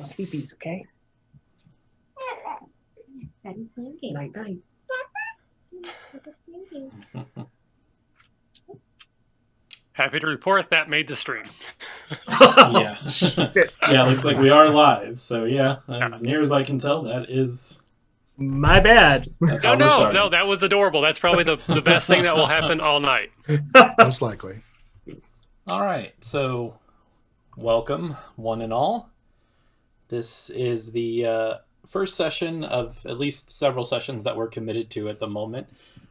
sleepies, okay? Daddy's blinking. Night, night. Daddy's blinking. Happy to report that made the stream. Yeah. Yeah, looks like we are live. So yeah, as near as I can tell, that is... My bad. That's how we're starting. No, that was adorable. That's probably the best thing that will happen all night. Most likely. All right, so welcome, one and all. This is the first session of at least several sessions that we're committed to at the moment.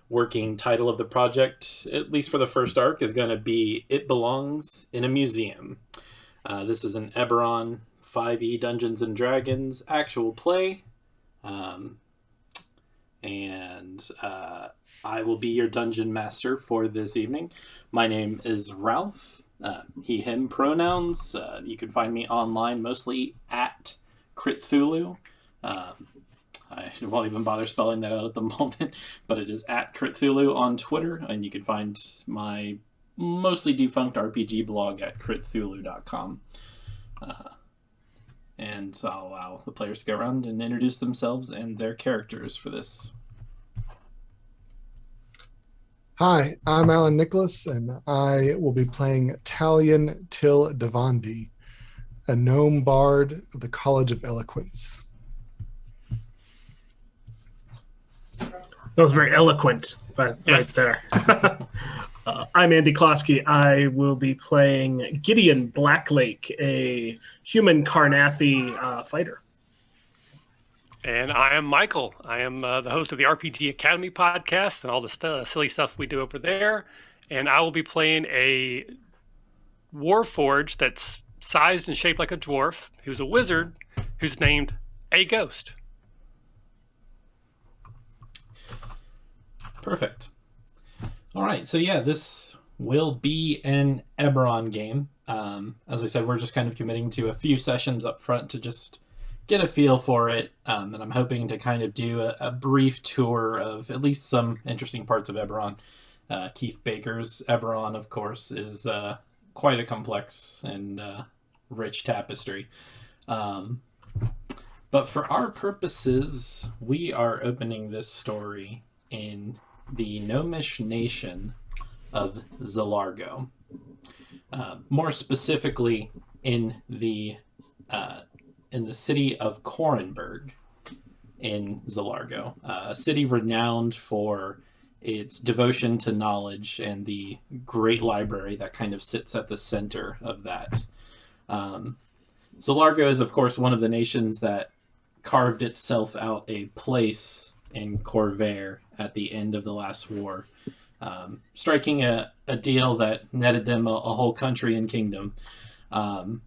Working title of the project, at least for the first arc, is going to be It Belongs in a Museum. This is an Eberron 5e Dungeons & Dragons actual play. And I will be your dungeon master for this evening. My name is Ralph. He, him pronouns. You can find me online mostly at Cthulhu. I won't even bother spelling that out at the moment, but it is at Cthulhu on Twitter, and you can find my mostly defunct RPG blog at cthulhu.com. And I'll allow the players to go around and introduce themselves and their characters for this. Hi, I'm Alan Nicholas, and I will be playing Talion Till Devandi, a gnome bard of the College of Eloquence. That was very eloquent, right there. I'm Andy Klosky. I will be playing Gideon Blacklake, a human Karnathi fighter. And I am Michael. I am the host of the RPG Academy podcast and all the silly stuff we do over there. And I will be playing a warforged that's sized and shaped like a dwarf, who's a wizard, who's named a ghost. Perfect. All right, so yeah, this will be an Eberron game. As I said, we're just kind of committing to a few sessions up front to just get a feel for it, and I'm hoping to kind of do a brief tour of at least some interesting parts of Eberron. Keith Baker's Eberron, of course, is quite a complex and rich tapestry. But for our purposes, we are opening this story in the gnomish nation of Zalargo. More specifically, in the city of Korranberg in Zalargo, a city renowned for its devotion to knowledge and the great library that kind of sits at the center of that. Zalargo is, of course, one of the nations that carved itself out a place in Corvair at the end of the last war, striking a deal that netted them a whole country and kingdom. And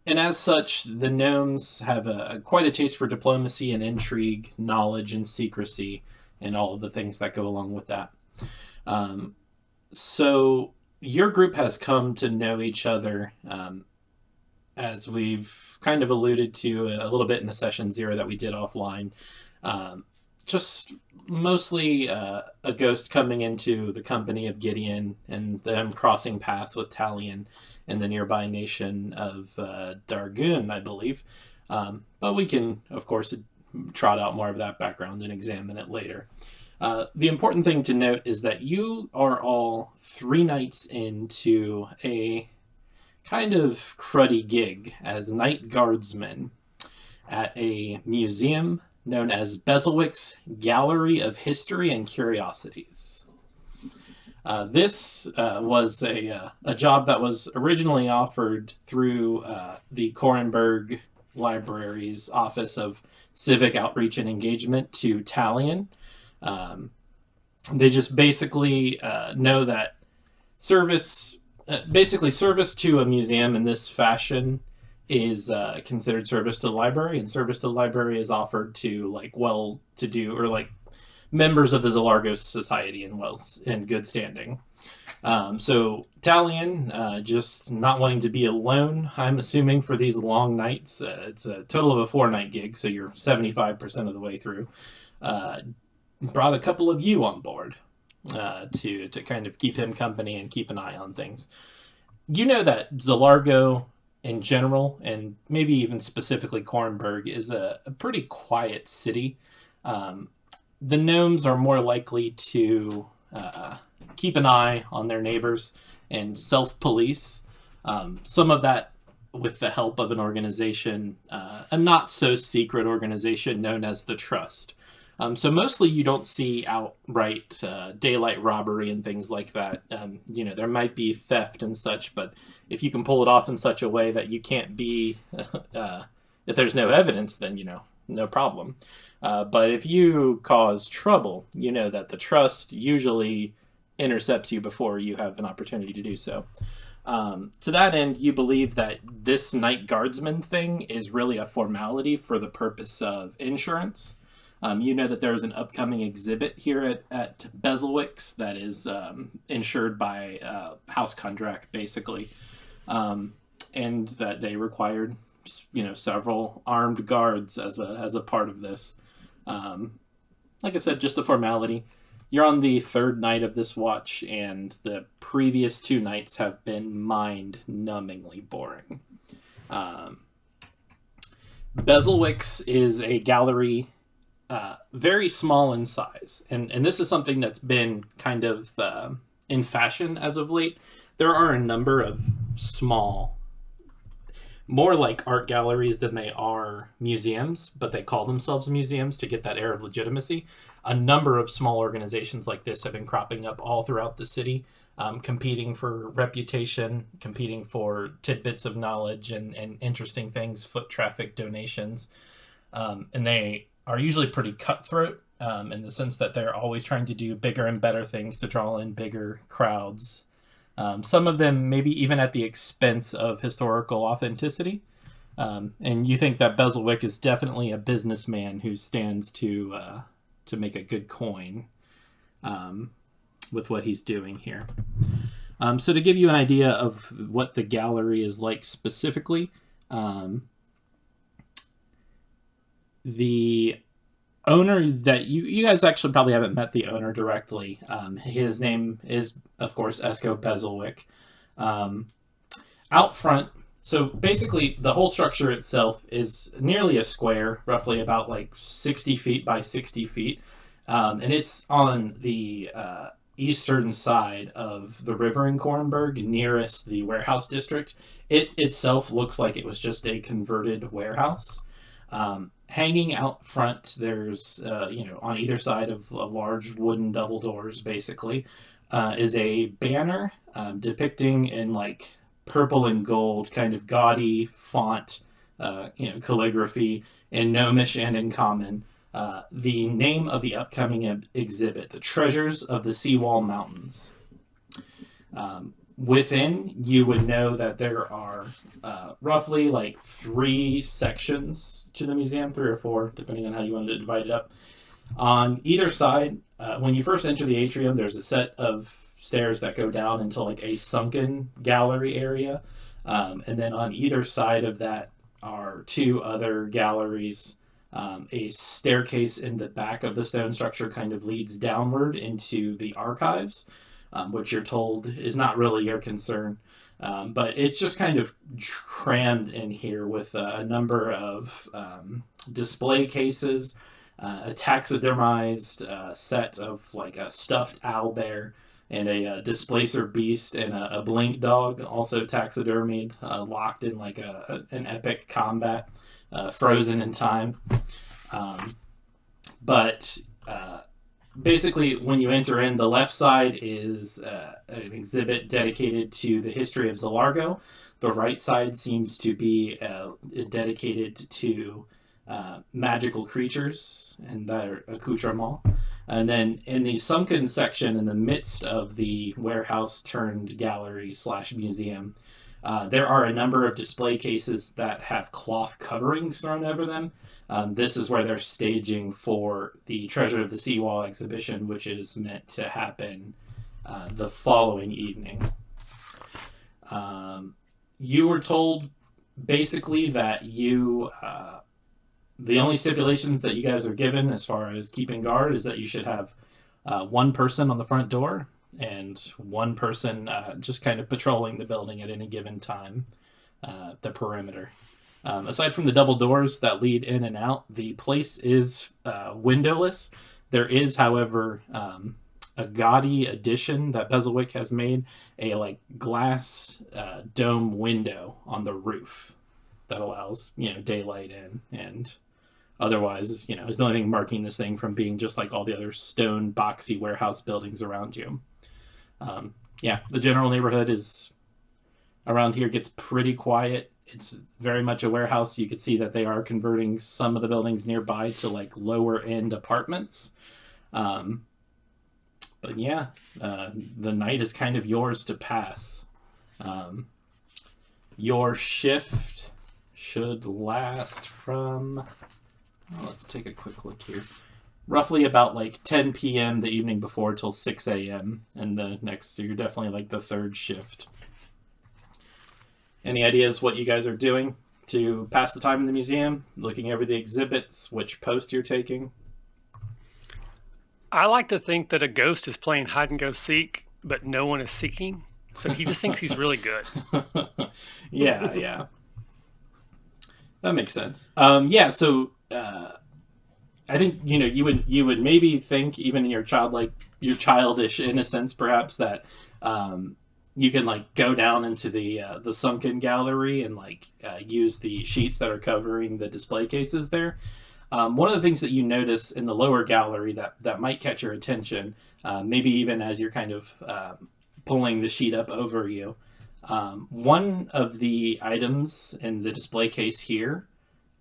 as such, the gnomes have quite a taste for diplomacy and intrigue, knowledge and secrecy, and all of the things that go along with that. So your group has come to know each other, as we've kind of alluded to a little bit in the session 0 that we did offline. Just mostly a ghost coming into the company of Gideon and them crossing paths with Talion in the nearby nation of Dargun, I believe. But we can, of course, trot out more of that background and examine it later. The important thing to note is that you are all 3 nights into a kind of cruddy gig as night guardsmen at a museum known as Bezelwick's Gallery of History and Curiosities. This was a job that was originally offered through the Korranberg Library's Office of Civic Outreach and Engagement to Talion. They just basically know that service to a museum in this fashion is considered service to the library, and service to the library is offered to well-to-do or members of the Zalargo society in good standing. So Talion, just not wanting to be alone, I'm assuming for these long nights, it's a total of a 4-night gig, so you're 75% of the way through, brought a couple of you on board to kind of keep him company and keep an eye on things. You know that Zalargo in general, and maybe even specifically Korranberg, is a pretty quiet city. The gnomes are more likely to keep an eye on their neighbors and self-police. Some of that with the help of an organization, a not-so-secret organization known as the Trust. So mostly you don't see outright daylight robbery and things like that. There might be theft and such, but if you can pull it off in such a way that you can't be, if there's no evidence, then, no problem. But if you cause trouble, you know that the Trust usually intercepts you before you have an opportunity to do so. To that end, you believe that this night guardsman thing is really a formality for the purpose of insurance. You know that there is an upcoming exhibit here at Bezelwick's that is insured by House Kundrak, basically, and that they required, several armed guards as a part of this. Like I said, just a formality. You're on the third night of this watch, and the previous 2 nights have been mind-numbingly boring. Bezelwick's is a gallery, very small in size, and this is something that's been kind of in fashion as of late. There are a number of small, more like art galleries than they are museums, but they call themselves museums to get that air of legitimacy. A number of small organizations like this have been cropping up all throughout the city, competing for reputation, competing for tidbits of knowledge and interesting things, foot traffic, donations. And they are usually pretty cutthroat in the sense that they're always trying to do bigger and better things to draw in bigger crowds. Some of them maybe even at the expense of historical authenticity. And you think that Bezelwick is definitely a businessman who stands to make a good coin with what he's doing here. So to give you an idea of what the gallery is like specifically, the owner that you guys actually probably haven't met the owner directly. His name is, of course, Esko Bezelwick. Out front, so basically the whole structure itself is nearly a square, roughly about like 60 feet by 60 feet. And it's on the eastern side of the river in Korranberg, nearest the warehouse district. It itself looks like it was just a converted warehouse. Hanging out front, there's, on either side of a large wooden double doors, basically, is a banner depicting in like purple and gold, kind of gaudy font, calligraphy in Gnomish and in Common, the name of the upcoming exhibit, The Treasures of the Seawall Mountains. Within, you would know that there are roughly like 3 sections to the museum, 3 or 4, depending on how you wanted to divide it up. On either side, when you first enter the atrium, there's a set of stairs that go down into like a sunken gallery area. And then on either side of that are 2 other galleries. A staircase in the back of the stone structure kind of leads downward into the archives, which you're told is not really your concern. But it's just kind of crammed in here with a number of display cases, a taxidermized set of like a stuffed owlbear and a displacer beast and a blink dog, also taxidermied, locked in like an epic combat, frozen in time. Basically, when you enter in, the left side is an exhibit dedicated to the history of Zalargo. The right side seems to be dedicated to magical creatures and their accoutrement. And then in the sunken section in the midst of the warehouse turned gallery / museum, there are a number of display cases that have cloth coverings thrown over them. This is where they're staging for the Treasure of the Seawall exhibition, which is meant to happen the following evening. You were told basically that the only stipulations that you guys are given as far as keeping guard is that you should have 1 person on the front door and 1 person just kind of patrolling the building at any given time. the perimeter. Aside from the double doors that lead in and out, the place is windowless. There is, however, a gaudy addition that Bezelwick has made, a like glass dome window on the roof that allows, daylight in, and otherwise, is the only thing marking this thing from being just like all the other stone boxy warehouse buildings around you. The general neighborhood is around here gets pretty quiet. It's very much a warehouse. You could see that they are converting some of the buildings nearby to like lower end apartments. The night is kind of yours to pass. Your shift should last from, let's take a quick look here. Roughly about like 10 p.m. the evening before till 6 a.m. So you're definitely like the third shift. Any ideas what you guys are doing to pass the time in the museum? Looking over the exhibits, which post you're taking? I like to think that a ghost is playing hide and go seek, but no one is seeking. So he just thinks he's really good. Yeah. That makes sense. So I think you would maybe think, even in your childish innocence, perhaps, that you can like go down into the sunken gallery and use the sheets that are covering the display cases there. One of the things that you notice in the lower gallery that might catch your attention, maybe even as you're kind of pulling the sheet up over you, one of the items in the display case here,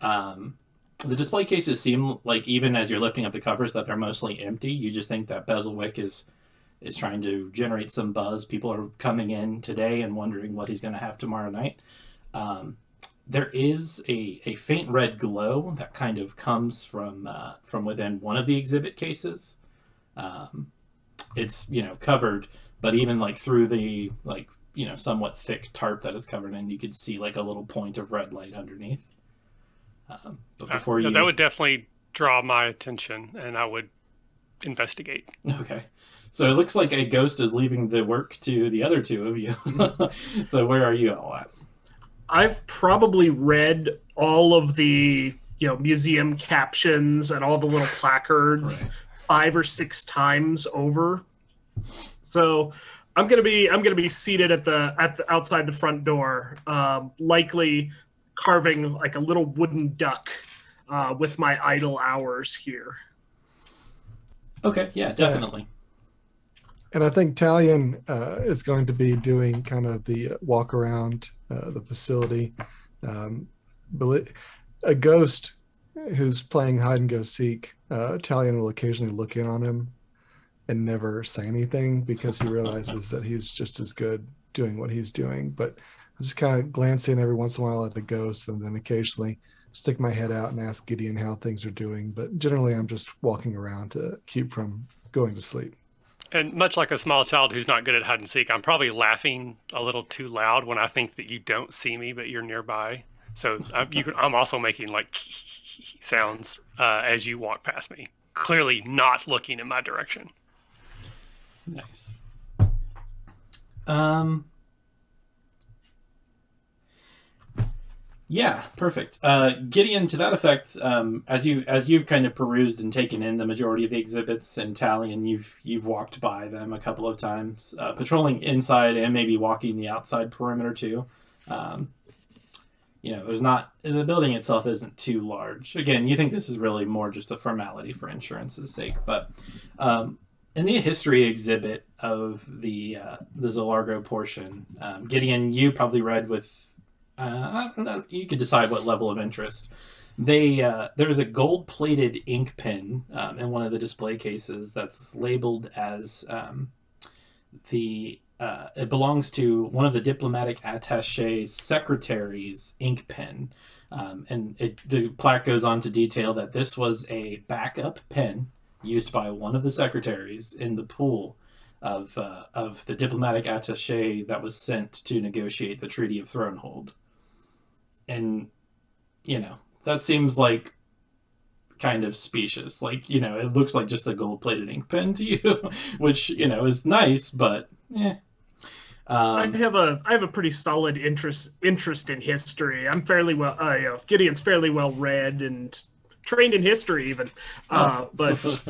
the display cases seem like, even as you're lifting up the covers, that they're mostly empty. You just think that Bezelwick is trying to generate some buzz. People are coming in today and wondering what he's going to have tomorrow night. There is a faint red glow that kind of comes from within one of the exhibit cases. It's covered, but even like through the somewhat thick tarp that it's covered in, you could see like a little point of red light underneath. But before that would definitely draw my attention, and I would investigate. Okay. So it looks like a ghost is leaving the work to the other two of you. So where are you all at? I've probably read all of the museum captions and all the little placards 5 or 6 times over. So I'm gonna be seated at the outside the front door, likely carving like a little wooden duck with my idle hours here. Okay, yeah, definitely. And I think Talion is going to be doing kind of the walk around the facility. But a ghost who's playing hide and go seek, Talion will occasionally look in on him and never say anything, because he realizes that he's just as good doing what he's doing. But I just kind of glance in every once in a while at the ghost, and then occasionally stick my head out and ask Gideon how things are doing. But generally, I'm just walking around to keep from going to sleep. And much like a small child who's not good at hide and seek, I'm probably laughing a little too loud when I think that you don't see me, but you're nearby. So I'm also making like sounds as you walk past me, clearly not looking in my direction. Nice. Yeah, perfect. Gideon, to that effect, as you've kind of perused and taken in the majority of the exhibits in Talion, you've walked by them a couple of times, patrolling inside and maybe walking the outside perimeter too. There's not, the building itself isn't too large. Again, you think this is really more just a formality for insurance's sake, but in the history exhibit of the Zolargo portion, Gideon, you probably read with, I don't know, you could decide what level of interest. There's a gold-plated ink pen in one of the display cases that's labeled as it belongs to one of the diplomatic attache's secretary's ink pen. And the plaque goes on to detail that this was a backup pen used by one of the secretaries in the pool of the diplomatic attaché that was sent to negotiate the Treaty of Thronehold. And, that seems like kind of specious. Like, it looks like just a gold-plated ink pen to you, which, is nice, but I have a pretty solid interest in history. I'm fairly well, Gideon's fairly well read and trained in history even. But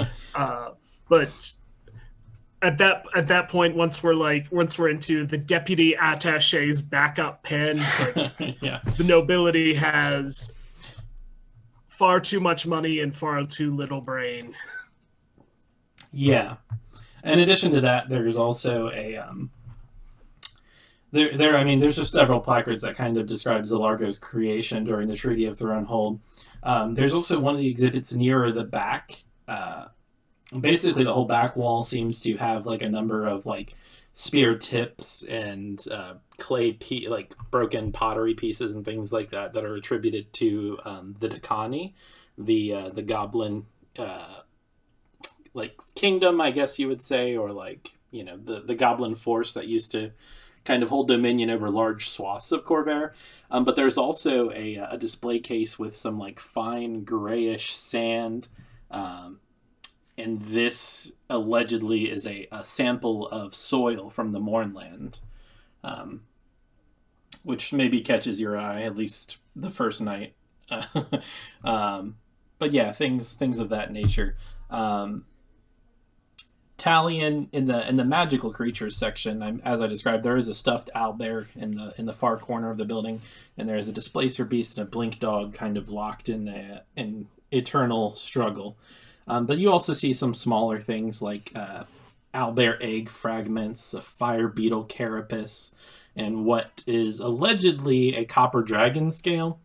at that point, once we're into the deputy attache's backup pen, it's like Yeah. the nobility has far too much money and far too little brain. Yeah. In addition to that, there's also a there's just several placards that kind of describe Zalargo's creation during the Treaty of Thronehold. There's also one of the exhibits nearer the back. Basically, the whole back wall seems to have like a number of like spear tips and like broken pottery pieces and things like that that are attributed to the Dakani, the goblin like kingdom, I guess you would say, or like, you know, the goblin force that used to kind of hold dominion over large swaths of Korranberg. But there's also a display case with some like fine grayish sand. And this allegedly is a sample of soil from the Mournland, which maybe catches your eye, at least the first night. But yeah, things of that nature. Talion in the magical creatures section, as I described, there is a stuffed owlbear in the far corner of the building, and there is a displacer beast and a blink dog kind of locked in an eternal struggle. But you also see some smaller things like owlbear egg fragments, a fire beetle carapace, and what is allegedly a copper dragon scale.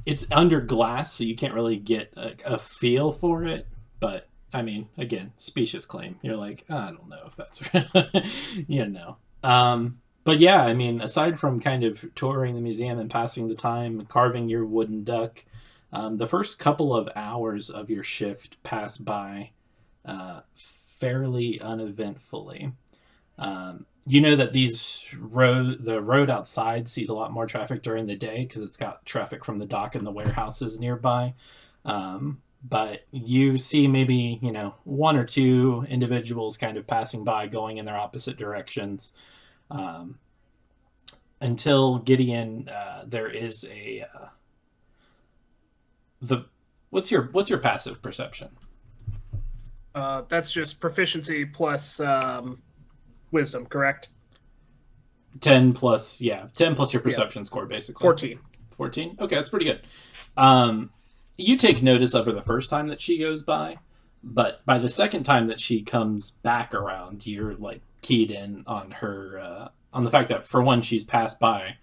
It's under glass, so you can't really get a feel for it, but I mean, again, specious claim. You're like, I don't know if that's right. You know. But yeah, I mean, aside from kind of touring the museum and passing the time, carving your wooden duck, the first couple of hours of your shift pass by fairly uneventfully. You know that the road outside sees a lot more traffic during the day because it's got traffic from the dock and the warehouses nearby. But you see maybe, you know, one or two individuals kind of passing by, going in their opposite directions. Until Gideon, there is what's your passive perception? That's just proficiency plus wisdom, correct? 10 plus your perception score, basically. 14. 14? Okay, that's pretty good. You take notice of her the first time that she goes by, but by the second time that she comes back around, you're like keyed in on her, on the fact that for one, she's passed by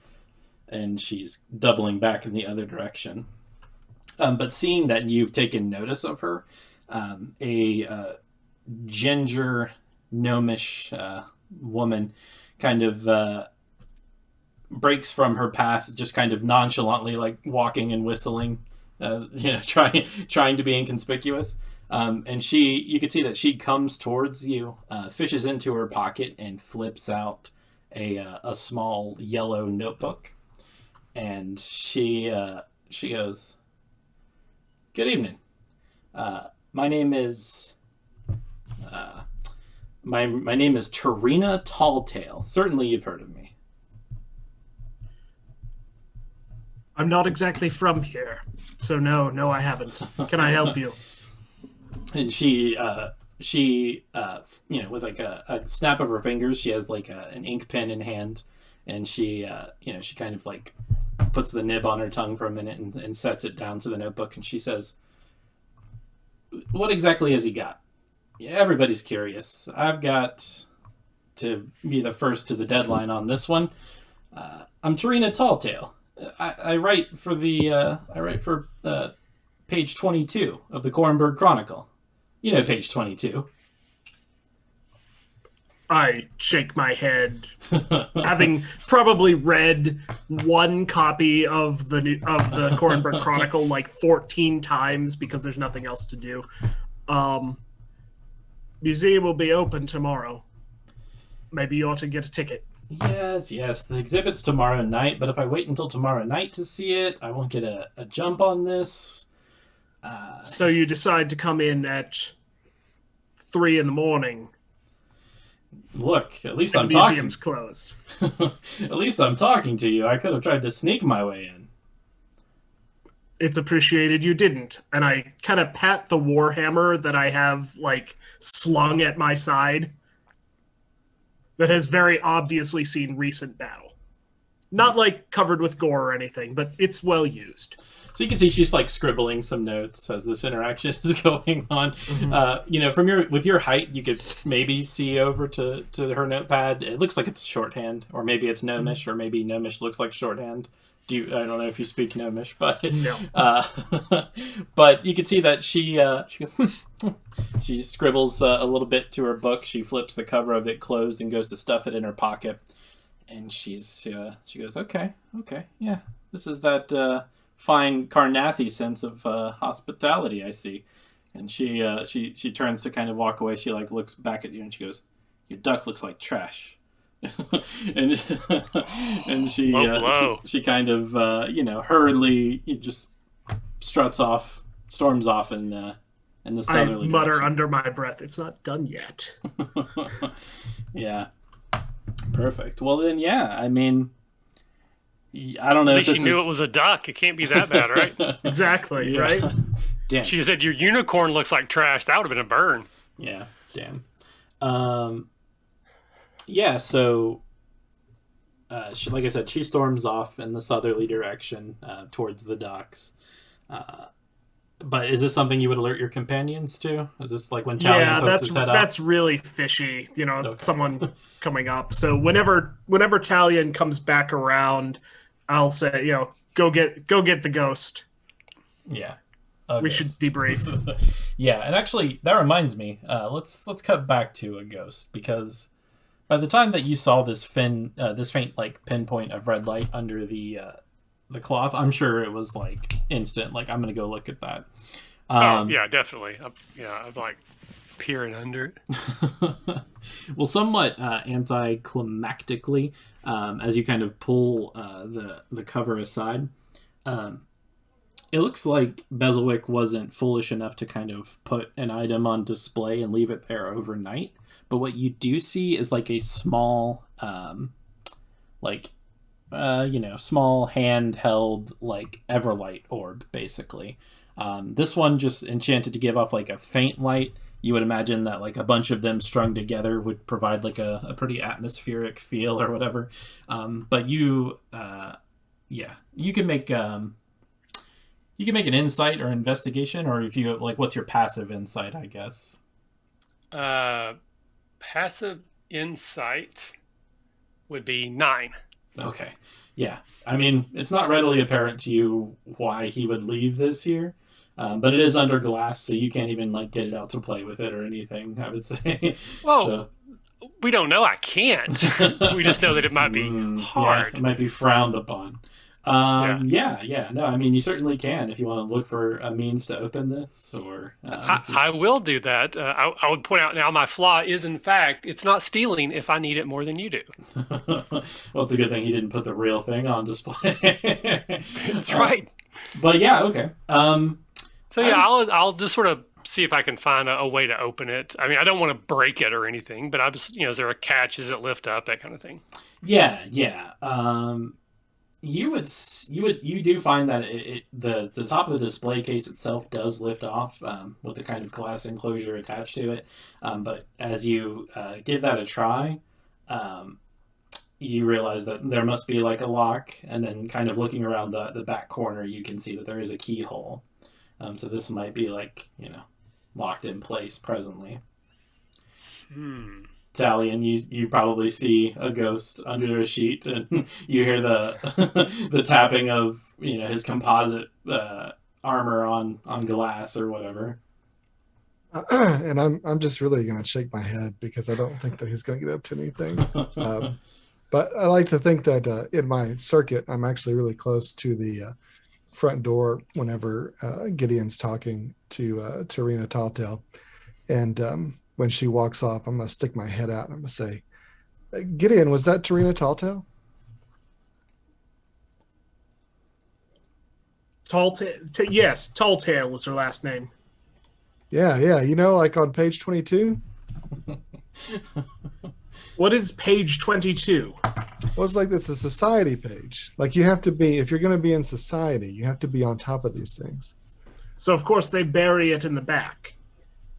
and she's doubling back in the other direction. But seeing that you've taken notice of her, a ginger gnomish woman kind of breaks from her path, just kind of nonchalantly, like walking and whistling, you know, trying to be inconspicuous. And you can see that she comes towards you, fishes into her pocket, and flips out a small yellow notebook. And she goes, "Good evening. My name is my name is Tarina Talltail. Certainly, you've heard of me." I'm not exactly from here, so no, I haven't. Can I help you? And she, you know, with like a snap of her fingers, she has like an ink pen in hand, and she, you know, she kind of like puts the nib on her tongue for a minute and sets it down to the notebook, and she says, "What exactly has he got? Yeah, everybody's curious. I've got to be the first to the deadline on this one. I'm Tarina Talltail. I write for page 22 of the Korranberg Chronicle. You know page 22. I shake my head, having probably read one copy of the Korranberg Chronicle like 14 times because there's nothing else to do. Museum will be open tomorrow. Maybe you ought to get a ticket. Yes. The exhibit's tomorrow night, but if I wait until tomorrow night to see it, I won't get a jump on this. So you decide to come in at 3 in the morning. Look, at least The I'm talking. museum's closed. At least I'm talking to you. I could have tried to sneak my way in. It's appreciated you didn't. And I kind of pat the warhammer that I have, like, slung at my side that has very obviously seen recent battle. Not, like, covered with gore or anything, but it's well used. So you can see she's like scribbling some notes as this interaction is going on. Mm-hmm. With your height, you could maybe see over to her notepad. It looks like it's shorthand, or maybe it's Gnomish, or maybe Gnomish looks like shorthand. I don't know if you speak Gnomish, but No. but you can see that she goes, she scribbles a little bit to her book. She flips the cover of it closed and goes to stuff it in her pocket. And she goes, okay, yeah, this is that fine Carnathy sense of hospitality, I see. And she turns to kind of walk away. She like looks back at you and she goes, your duck looks like trash. and she kind of hurriedly just storms off in the southerly I mutter direction. under my breath, it's not done yet. Yeah. Perfect. Well then, yeah, I mean, I don't know. At least she knew it was a duck. It can't be that bad, right? Exactly, Yeah. right? Damn. She said your unicorn looks like trash. That would have been a burn. Yeah, damn. Yeah, so like I said, she storms off in the southerly direction towards the docks. But is this something you would alert your companions to? Is this like when Talion pokes his head up? that's really fishy. Okay. Someone coming up. So whenever Talion comes back around, I'll say, go get the ghost. Yeah. We should debrief. Yeah, and actually, that reminds me. Let's cut back to a ghost, because by the time that you saw this faint like pinpoint of red light under the cloth, I'm sure it was like instant. Like, I'm gonna go look at that. Yeah, definitely. I'm like peering under it. Well, somewhat anticlimactically, as you kind of pull the cover aside, it looks like Bezelwick wasn't foolish enough to kind of put an item on display and leave it there overnight. But what you do see is like a small, small handheld like Everlight orb, basically. This one just enchanted to give off like a faint light. You would imagine that like a bunch of them strung together would provide like a pretty atmospheric feel or whatever. But you can make an insight or investigation, or if you like, what's your passive insight, I guess. Passive insight would be 9. Okay. Yeah. I mean, it's not readily apparent to you why he would leave this here. But it is under glass, so you can't even like get it out to play with it or anything, I would say. Well, we don't know. I can't. We just know that it might be hard. Yeah, it might be frowned upon. Yeah. No, I mean, you certainly can if you want to look for a means to open this, or I will do that. I would point out now my flaw is, in fact, it's not stealing if I need it more than you do. Well, it's a good thing he didn't put the real thing on display. That's right. But yeah, okay. So yeah, I'll just sort of see if I can find a way to open it. I mean, I don't want to break it or anything, but I just, is there a catch? Does it lift up? That kind of thing. Yeah. You do find that the top of the display case itself does lift off with the kind of glass enclosure attached to it. But as you give that a try, you realize that there must be like a lock, and then kind of looking around the back corner, you can see that there is a keyhole. So this might be like, locked in place presently. Talion, you probably see a ghost under a sheet, and you hear the tapping of his composite armor on glass or whatever. And I'm just really going to shake my head because I don't think that he's going to get up to anything. But I like to think that in my circuit, I'm actually really close to the front door whenever Gideon's talking to Tarina Talltale. And when she walks off, I'm going to stick my head out and I'm going to say, Gideon, was that Tarina Talltale? Yes, Talltale was her last name. Yeah. Like on page 22? What is page 22? Well, it's like it's a society page. Like you have to be, if you're going to be in society, you have to be on top of these things. So, of course, they bury it in the back.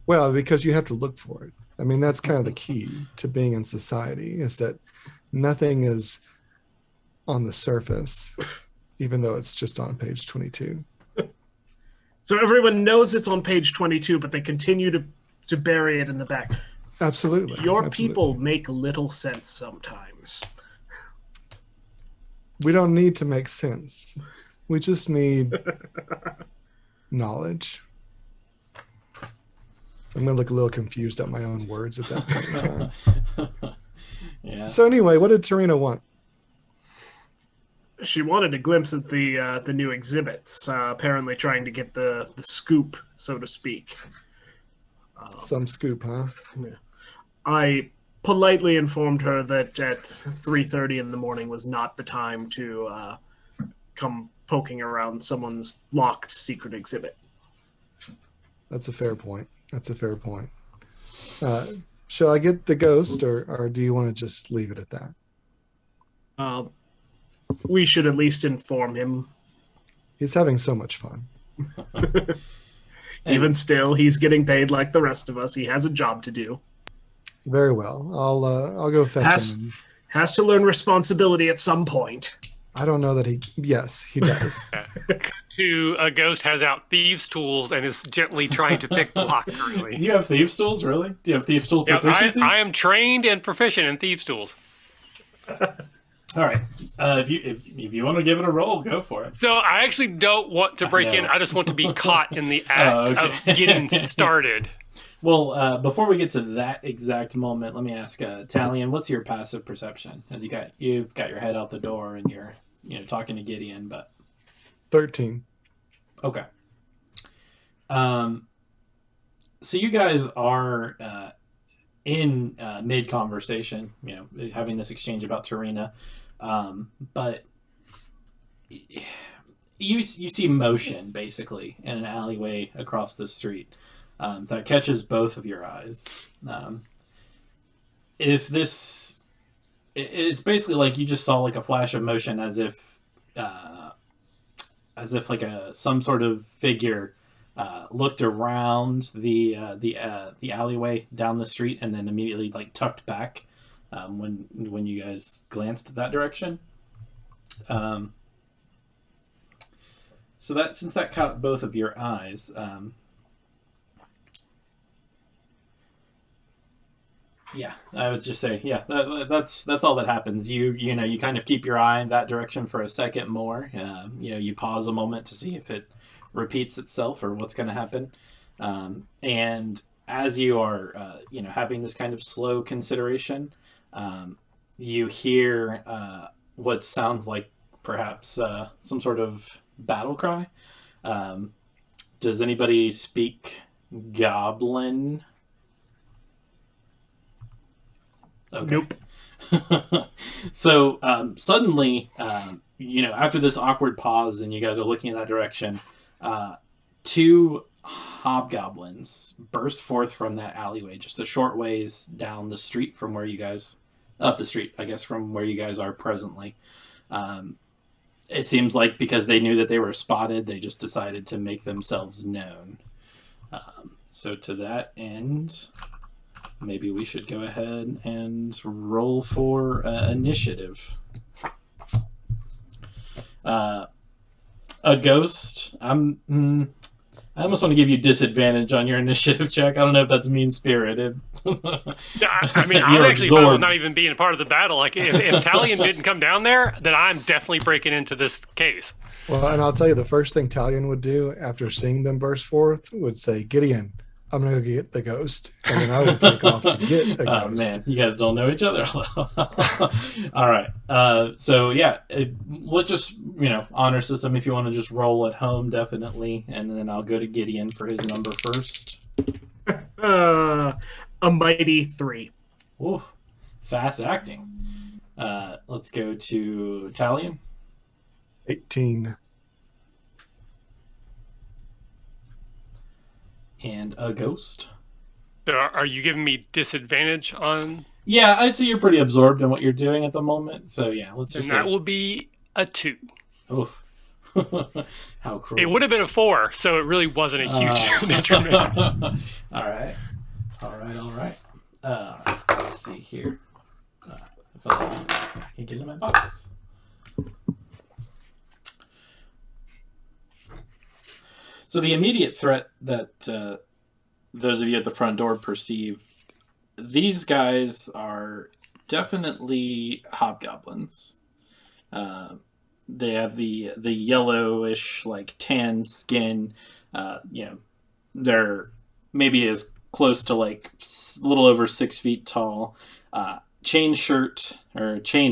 Well, because you have to look for it. I mean, that's kind of the key to being in society, is that nothing is on the surface, even though it's just on page 22. So everyone knows it's on page 22, but they continue to bury it in the back. Absolutely. Your Absolutely. people make little sense sometimes. We don't need to make sense. We just need knowledge. I'm going to look a little confused at my own words at that point in time. Yeah. So anyway, what did Tarina want? She wanted a glimpse at the new exhibits, apparently trying to get the scoop, so to speak. Some scoop, huh? I politely informed her that at 3:30 in the morning was not the time to come poking around someone's locked secret exhibit. That's a fair point. That's a fair point. Shall I get the ghost, or do you want to just leave it at that? We should at least inform him. He's having so much fun. Even still, he's getting paid like the rest of us. He has a job to do. Very well. I'll go fetch him. Has to learn responsibility at some point. I don't know that he. Yes, he does. To a ghost has out thieves' tools and is gently trying to pick the lock currently. You have thieves' tools, really? Do you have thieves' tool Yeah, proficiency? I am trained and proficient in thieves' tools. All right. If you want to give it a roll, go for it. So I actually don't want to break in. I just want to be caught in the act okay. of getting started. Well, before we get to that exact moment, let me ask Talion, what's your passive perception? As you've got your head out the door and you're talking to Gideon, but 13. okay. So you guys are in mid conversation, having this exchange about Tarina, but you see motion basically in an alleyway across the street. That catches both of your eyes. It's basically like you just saw like a flash of motion, as if like some sort of figure looked around the alleyway down the street and then immediately like tucked back when you guys glanced that direction. So that since that caught both of your eyes. Yeah, I would just say, that's all that happens. You kind of keep your eye in that direction for a second more. You pause a moment to see if it repeats itself or what's going to happen. And as you are, having this kind of slow consideration, you hear what sounds like perhaps some sort of battle cry. Does anybody speak Goblin? Okay. Nope. So suddenly, after this awkward pause and you guys are looking in that direction, two hobgoblins burst forth from that alleyway, just a short ways down the street from where you guys, up the street, I guess, from where you guys are presently. It seems like because they knew that they were spotted, they just decided to make themselves known. So to that end, maybe we should go ahead and roll for initiative. A ghost. I almost want to give you disadvantage on your initiative check. I don't know if that's mean-spirited. I mean, I'm actually fine with not even being a part of the battle. Like, if Talion didn't come down there, then I'm definitely breaking into this case. Well, and I'll tell you, the first thing Talion would do after seeing them burst forth would say, Gideon, I'm going to go get the ghost. And then I would take off to get the ghost. Oh, man. You guys don't know each other. All right. So, yeah, let's just, honor system. If you want to just roll at home, definitely. And then I'll go to Gideon for his number first. A mighty 3. Ooh, fast acting. Let's go to Talion. 18. And a ghost. So are you giving me disadvantage on? Yeah, I'd say you're pretty absorbed in what you're doing at the moment. So yeah, let's And just that say. will be a 2. Oof. How cruel. It would have been a 4, so it really wasn't a huge detriment. All right. Let's see here. I can get in my box. So the immediate threat that those of you at the front door perceive, these guys are definitely hobgoblins. They have the yellowish, like tan skin. They're maybe as close to like a little over 6 feet tall. Chain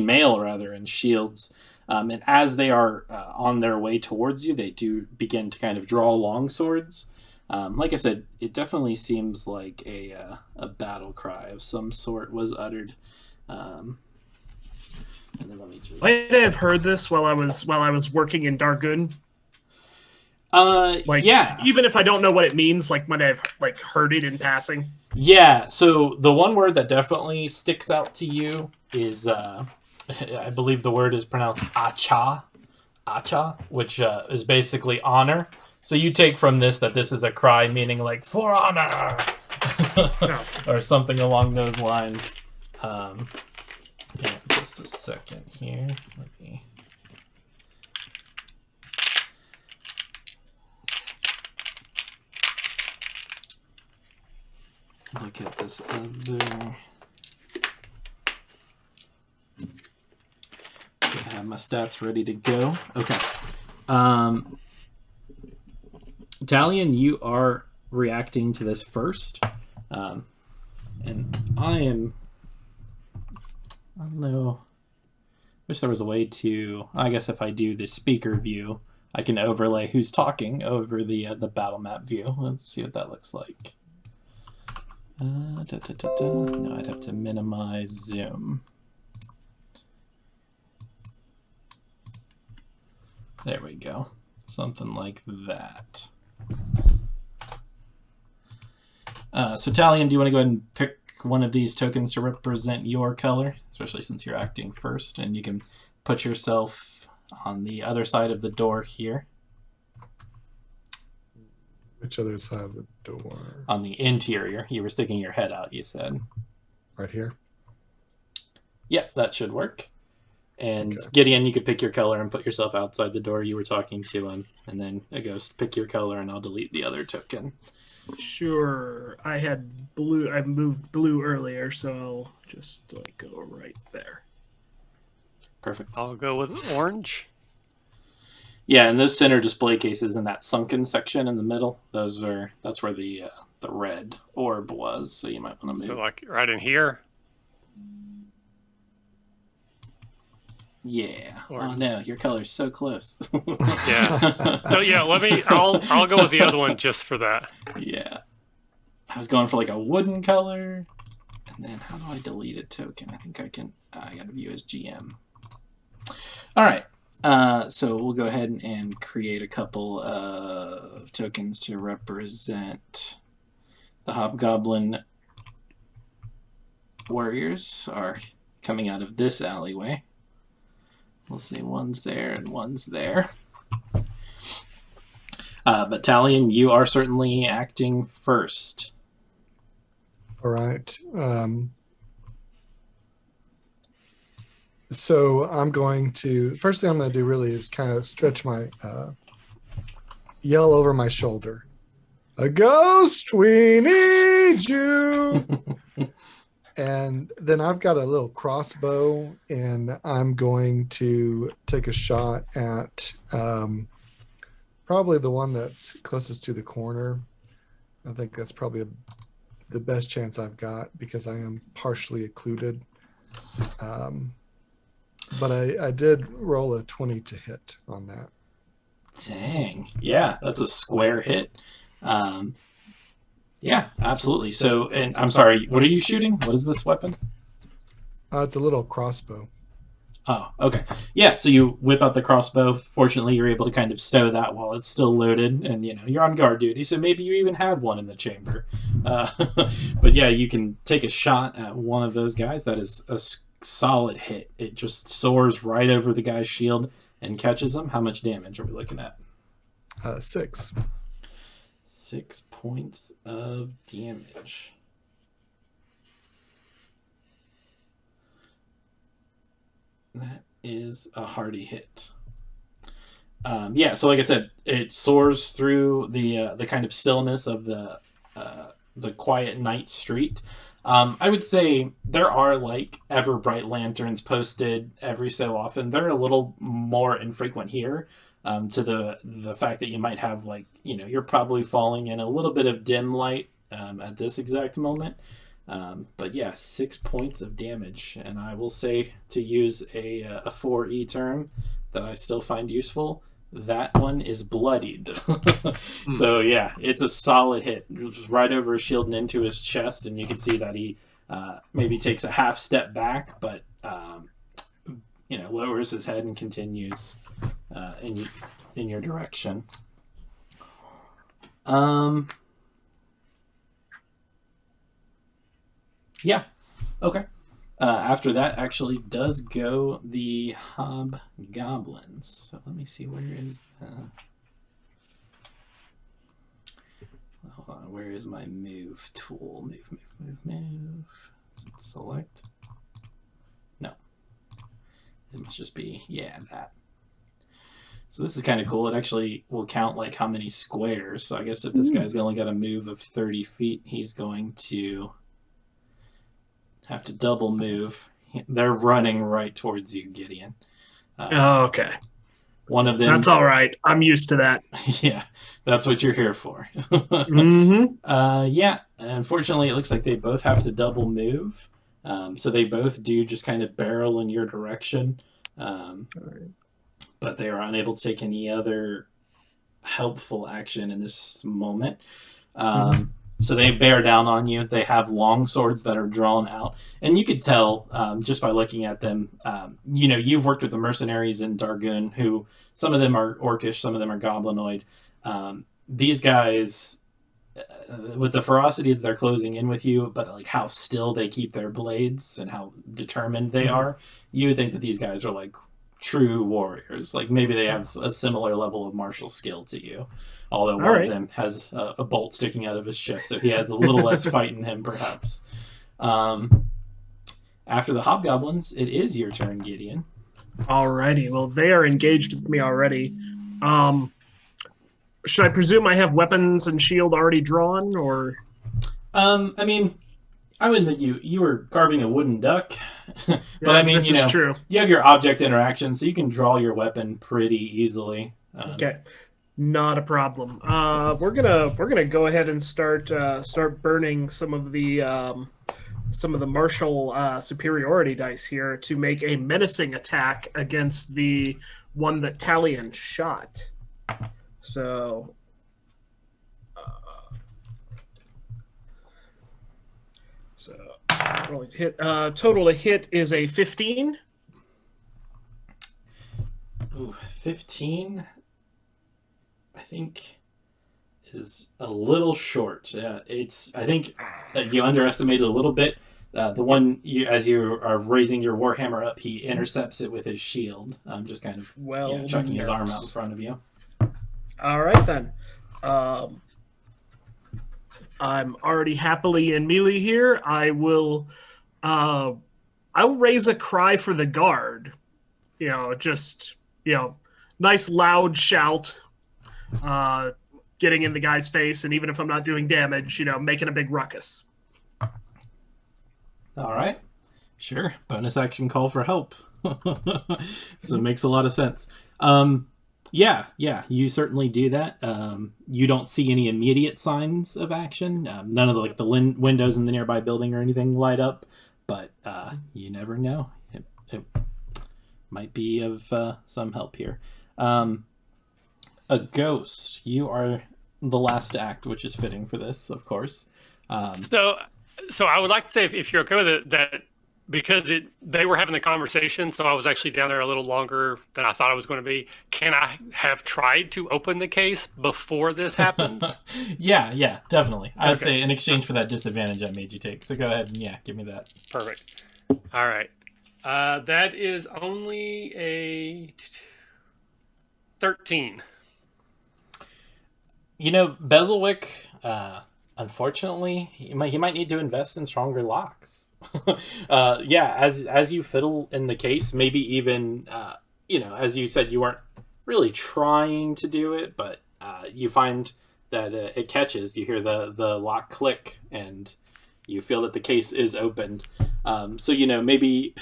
mail rather, and shields. And as they are on their way towards you, they do begin to kind of draw long swords. Like I said, it definitely seems like a battle cry of some sort was uttered. And then let me just. Might I have heard this while I was working in Dargun? Yeah. Even if I don't know what it means, might I have heard it in passing? Yeah. So the one word that definitely sticks out to you is, I believe the word is pronounced acha, which is basically honor. So you take from this that this is a cry meaning like for honor, or something along those lines. Just a second here. Let me. Look at this other. I have my stats ready to go. Okay. Italian, you are reacting to this first. And I don't know. Wish there was a way to. I guess if I do the speaker view, I can overlay who's talking over the battle map view. Let's see what that looks like. No, I'd have to minimize zoom. There we go. Something like that. So Talion, do you want to go ahead and pick one of these tokens to represent your color, especially since you're acting first, and you can put yourself on the other side of the door here. Which other side of the door? On the interior. You were sticking your head out, you said. Right here? Yeah, that should work. And Okay. Gideon, you could pick your color and put yourself outside the door. You were talking to him. And then a ghost, pick your color and I'll delete the other token. Sure. I had blue. I moved blue earlier, so I'll just go right there. Perfect. I'll go with orange. Yeah, and those center display cases in that sunken section in the middle, that's where the red orb was. So you might want to move. So right in here. Yeah. Or- Oh no, your color's so close. Yeah. So yeah, I'll go with the other one just for that. Yeah. I was going for a wooden color. And then how do I delete a token? I think I can. I got to view as GM. All right. So we'll go ahead and create a couple of tokens to represent the hobgoblin warriors are coming out of this alleyway. We'll say one's there and one's there. But Talion, you are certainly acting first. All right. So I'm going to, first thing I'm going to do really is kind of stretch my, yell over my shoulder. A ghost, we need you. And then I've got a little crossbow, and I'm going to take a shot at probably the one that's closest to the corner. I think that's probably the best chance I've got because I am partially occluded. But I did roll a 20 to hit on that. Dang. Yeah, that's a square hit. Yeah, absolutely. So, and I'm sorry, what are you shooting? What is this weapon? It's a little crossbow. Oh, okay. Yeah, so you whip out the crossbow. Fortunately, you're able to kind of stow that while it's still loaded, and you're on guard duty, so maybe you even had one in the chamber. But yeah, you can take a shot at one of those guys. That is a solid hit. It just soars right over the guy's shield and catches him. How much damage are we looking at? 6. 6 points of damage. That is a hearty hit. Yeah, so like I said, it soars through the kind of stillness of the quiet night street. I would say there are like ever bright lanterns posted every so often. They're a little more infrequent here, to the fact that you might have like you're probably falling in a little bit of dim light at this exact moment. But yeah, 6 points of damage, and I will say, to use a 4E term that I still find useful, that one is bloodied. So yeah, it's a solid hit, right over his shield and into his chest, and you can see that he maybe takes a half step back, but lowers his head and continues in your direction. Yeah. Okay. After that actually does go the hobgoblins. So let me see, where is the... Hold on, where is my move tool? Move. Select. No. It must just be, that. So this is kind of cool. It actually will count like how many squares. So I guess if this guy's only got a move of 30 feet, he's going to have to double move. They're running right towards you, Gideon. Okay. One of them... That's all right. I'm used to that. Yeah, that's what you're here for. Mm-hmm. Yeah, unfortunately, it looks like they both have to double move. So they both do just kind of barrel in your direction. But they are unable to take any other helpful action in this moment. So they bear down on you. They have long swords that are drawn out. And you could tell just by looking at them, you've worked with the mercenaries in Dargun, who some of them are orcish, some of them are goblinoid. These guys, with the ferocity that they're closing in with you, but like how still they keep their blades and how determined they are, you would think that these guys are like true warriors. Like maybe they have a similar level of martial skill to you. Although one of them has a bolt sticking out of his chest, so he has a little less fight in him, perhaps. After the hobgoblins, it is your turn, Gideon. Alrighty. Well, they are engaged with me already. Should I presume I have weapons and shield already drawn, or? I mean, I wouldn't think you were carving a wooden duck. But Yeah, I mean, this is true. You have your object interaction, so you can draw your weapon pretty easily. Okay. Not a problem. We're gonna go ahead and start burning some of the martial superiority dice here to make a menacing attack against the one that Talion shot. So, rolling hit. Total to hit is a 15. Ooh, 15. I think is a little short. I think you underestimated a little bit. The one as you are raising your warhammer up, he intercepts it with his shield. Just kind of chucking his arm out in front of you. All right then. I'm already happily in melee here. I will raise a cry for the guard. Nice loud shout. Getting in the guy's face, and even if I'm not doing damage, making a big ruckus. All right. Sure. Bonus action call for help. So it makes a lot of sense. Yeah, you certainly do that. You don't see any immediate signs of action. None of the windows in the nearby building or anything light up, but you never know. It might be of some help here. A ghost. You are the last to act, which is fitting for this, of course. So I would like to say, if you're okay with it, that because they were having the conversation, so I was actually down there a little longer than I thought I was going to be. Can I have tried to open the case before this happens? Yeah, definitely. I would Okay. say in exchange for that disadvantage I made you take. So go ahead and give me that. Perfect. All right. That is only a 13. Bezelwick, unfortunately, he might need to invest in stronger locks. As you fiddle in the case, maybe even, as you said, you weren't really trying to do it, but you find that it catches. You hear the lock click, and you feel that the case is opened. So maybe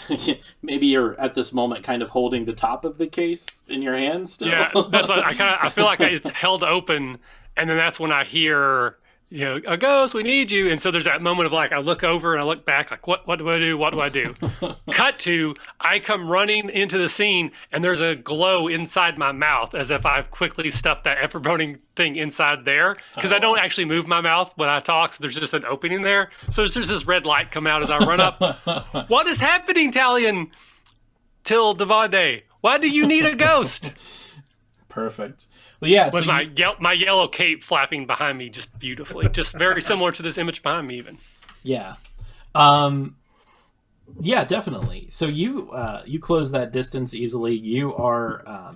maybe you're at this moment kind of holding the top of the case in your hand still. Yeah, that's what I feel like it's held open, and then that's when I hear, a ghost, we need you. And so there's that moment of like, I look over and I look back, like, what do I do? What do I do? Cut to, I come running into the scene, and there's a glow inside my mouth as if I've quickly stuffed that Eberron thing inside there. Because I don't actually move my mouth when I talk, so there's just an opening there. So there's just this red light come out as I run up. What is happening, Talion? Till Davide? Why do you need a ghost? Perfect. Well, yeah. With So my yellow cape flapping behind me just beautifully. Just very similar to this image behind me even. Yeah. Yeah, definitely. So you close that distance easily. You are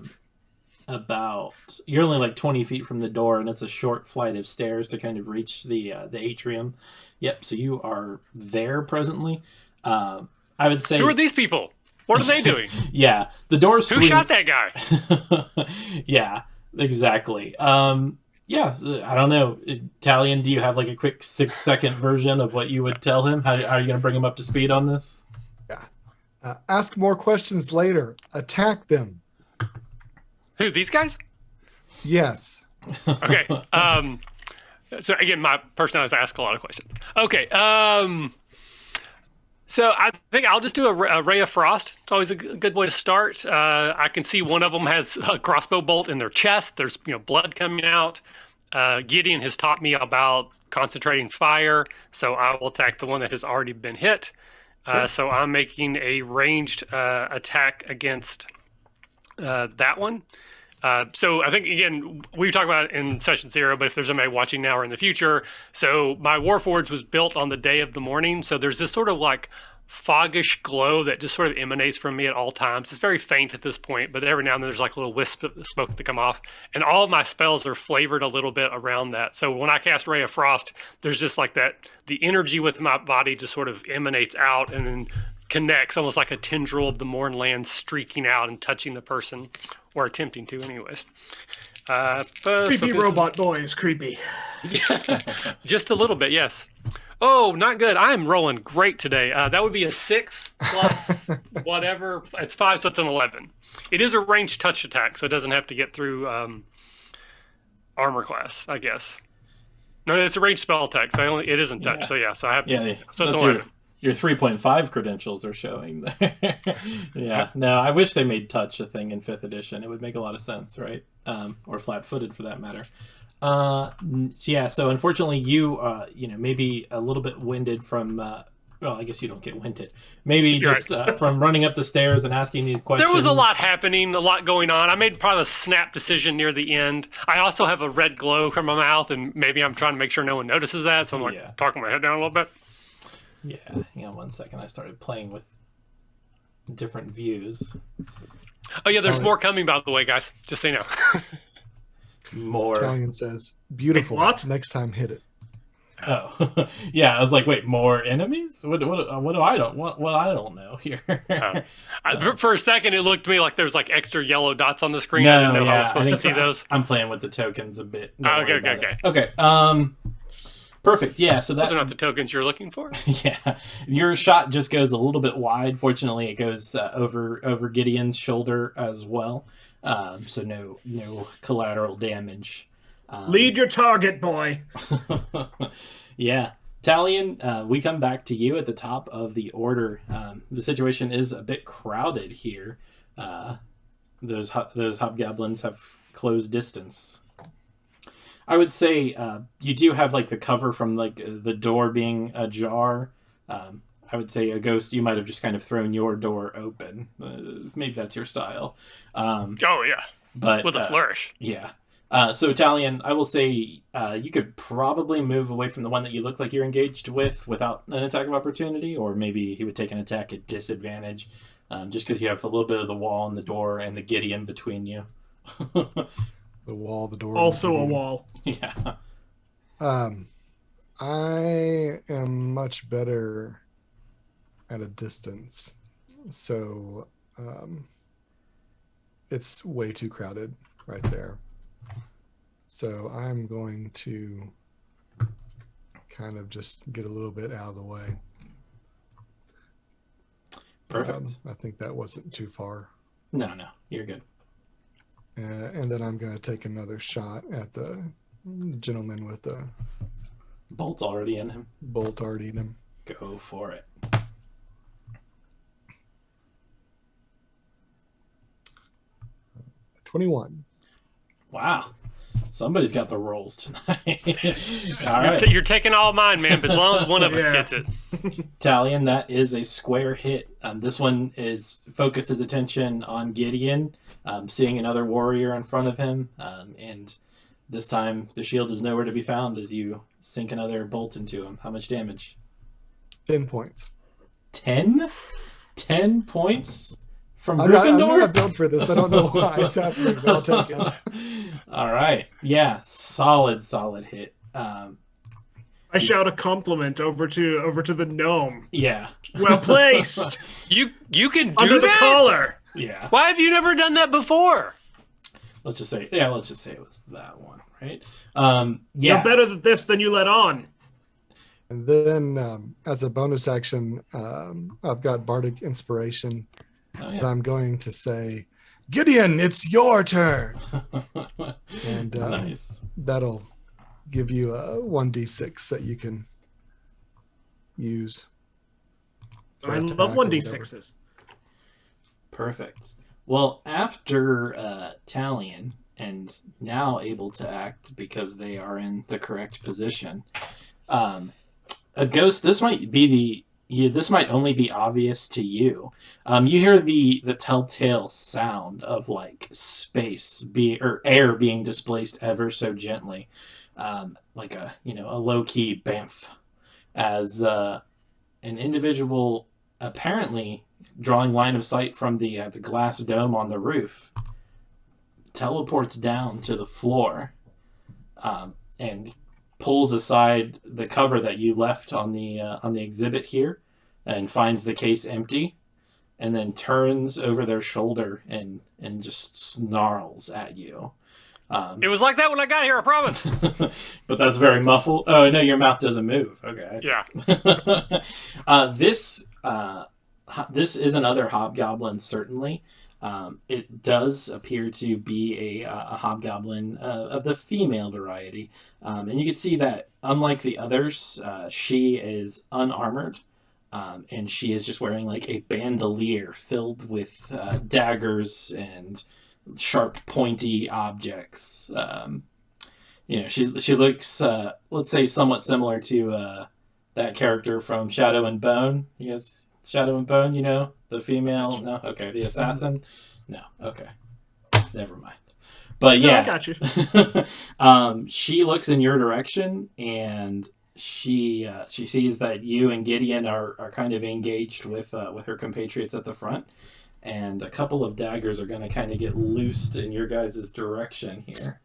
you're only like 20 feet from the door, and it's a short flight of stairs to kind of reach the atrium. Yep, so you are there presently. I would say... Who are these people? What are they doing? Yeah, the door's Who shot that guy? Yeah, exactly. Yeah, I don't know. Talion, do you have like a quick 6-second version of what you would tell him? How are you going to bring him up to speed on this? Yeah. Ask more questions later. Attack them. Who, these guys? Yes. Okay. So again, my personality is to ask a lot of questions. Okay. So I think I'll just do a ray of frost. It's always a good way to start. I can see one of them has a crossbow bolt in their chest. There's blood coming out. Gideon has taught me about concentrating fire, so I will attack the one that has already been hit. Sure. So I'm making a ranged attack against that one. So I think, again, we talked about it in session 0, but if there's somebody watching now or in the future, so my Warforge was built on the day of the morning. So there's this sort of like foggish glow that just sort of emanates from me at all times. It's very faint at this point, but every now and then there's like a little wisp of smoke to come off. And all of my spells are flavored a little bit around that. So when I cast Ray of Frost, there's just like that, the energy with my body just sort of emanates out and then connects, almost like a tendril of the Mornland streaking out and touching the person, or attempting to anyways. Creepy robot boys, creepy. Just a little bit, yes. Oh, not good. I am rolling great today. That would be a 6 plus whatever. It's 5, so it's an 11. It is a ranged touch attack, so it doesn't have to get through armor class, I guess. No, it's a ranged spell attack, so it isn't touch. Yeah. So yeah, so I have. Yeah, so it's that's 11. your 3.5 credentials are showing there. Yeah, no, I wish they made touch a thing in 5th edition. It would make a lot of sense, right? Or flat-footed for that matter. So unfortunately you maybe a little bit winded from well, I guess you don't get winded. Maybe just from running up the stairs and asking these questions. There was a lot happening, a lot going on. I made probably a snap decision near the end. I also have a red glow from my mouth, and maybe I'm trying to make sure no one notices that, so I'm like talking my head down a little bit. Yeah, hang on 1 second. I started playing with different views. Oh yeah, there's more coming, by the way, guys. Just so you know. More. Italian says, beautiful. What? Next time, hit it. Oh, yeah. I was like, wait, more enemies? What do I don't know here? For a second, it looked to me like there was like extra yellow dots on the screen. No, I didn't know how I was supposed to see those. I'm playing with the tokens a bit. Okay. Perfect. Yeah. So those are not the tokens you're looking for. Yeah, your shot just goes a little bit wide. Fortunately, it goes over Gideon's shoulder as well. So no collateral damage. Lead your target, boy. Yeah. Talion, we come back to you at the top of the order. The situation is a bit crowded here. Those hobgoblins have closed distance. I would say you do have like the cover from like the door being ajar. I would say a ghost, you might have just kind of thrown your door open. Maybe that's your style. Oh yeah, But with a flourish. Yeah. So Italian, I will say you could probably move away from the one that you look like you're engaged with without an attack of opportunity, or maybe he would take an attack at disadvantage, just because you have a little bit of the wall and the door and the Gideon between you. The wall, the door. Also the a Gideon. wall. Yeah. I am much better at a distance, so it's way too crowded right there. So I'm going to kind of just get a little bit out of the way. Perfect. I think that wasn't too far. No, you're good. And then I'm going to take another shot at the gentleman with the Bolt's already in him. bolt already in him. Go for it. 21. Wow. Somebody's got the rolls tonight. All right. You're taking all mine, man. But as long as one of us Yeah. gets it. Italian, that is a square hit. This one is focused his attention on Gideon, seeing another warrior in front of him, and this time the shield is nowhere to be found as you sink another bolt into him. How much damage? 10 points. 10? 10 points from I'm not Gryffindor? built for this. I don't know why it's happening, but I'll take it. All right. Yeah, solid hit. I shout a compliment over to the gnome. Yeah. Well placed. You can do Under the that? collar. Yeah. Why have you never done that before? Let's just say it was that one, right? Yeah. You're better at this than you let on. And then as a bonus action, I've got Bardic Inspiration. Oh, And yeah. I'm going to say, Gideon, it's your turn. And Nice. that'll give you a 1d6 that you can use. for I attack love or 1d6s. Perfect. Well, after Talion, and now able to act because they are in the correct position, a ghost. This might only be obvious to you. You hear the telltale sound of like space or air being displaced ever so gently, like a low key bamf, as an individual apparently drawing line of sight from the glass dome on the roof teleports down to the floor, and pulls aside the cover that you left on the exhibit here, and finds the case empty, and then turns over their shoulder and just snarls at you. It was like that when I got here, I promise. But that's very muffled. Oh no, your mouth doesn't move. Okay. I see. Yeah. This is another hobgoblin, certainly. It does appear to be a hobgoblin of the female variety. And you can see that, unlike the others, she is unarmored. And she is just wearing like a bandolier filled with daggers and sharp, pointy objects. She looks, let's say, somewhat similar to that character from Shadow and Bone. You guys, Shadow and Bone, the female? No? Okay. The assassin? No. Okay. Never mind. But No, yeah. I got you. She looks in your direction, and she sees that you and Gideon are kind of engaged with her compatriots at the front, and a couple of daggers are going to kind of get loosed in your guys' direction here.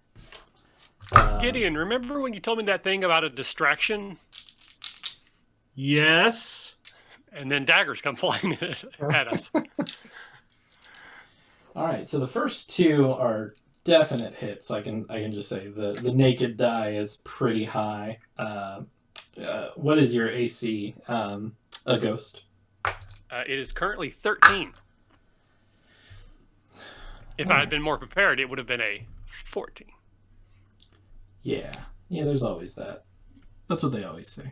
Gideon, remember when you told me that thing about a distraction? Yes. And then daggers come flying at us. All right, so the first two are definite hits. I can just say the naked die is pretty high. What is your AC? A ghost. It is currently 13. If I had been more prepared, it would have been a 14. Yeah, there's always that. That's what they always say.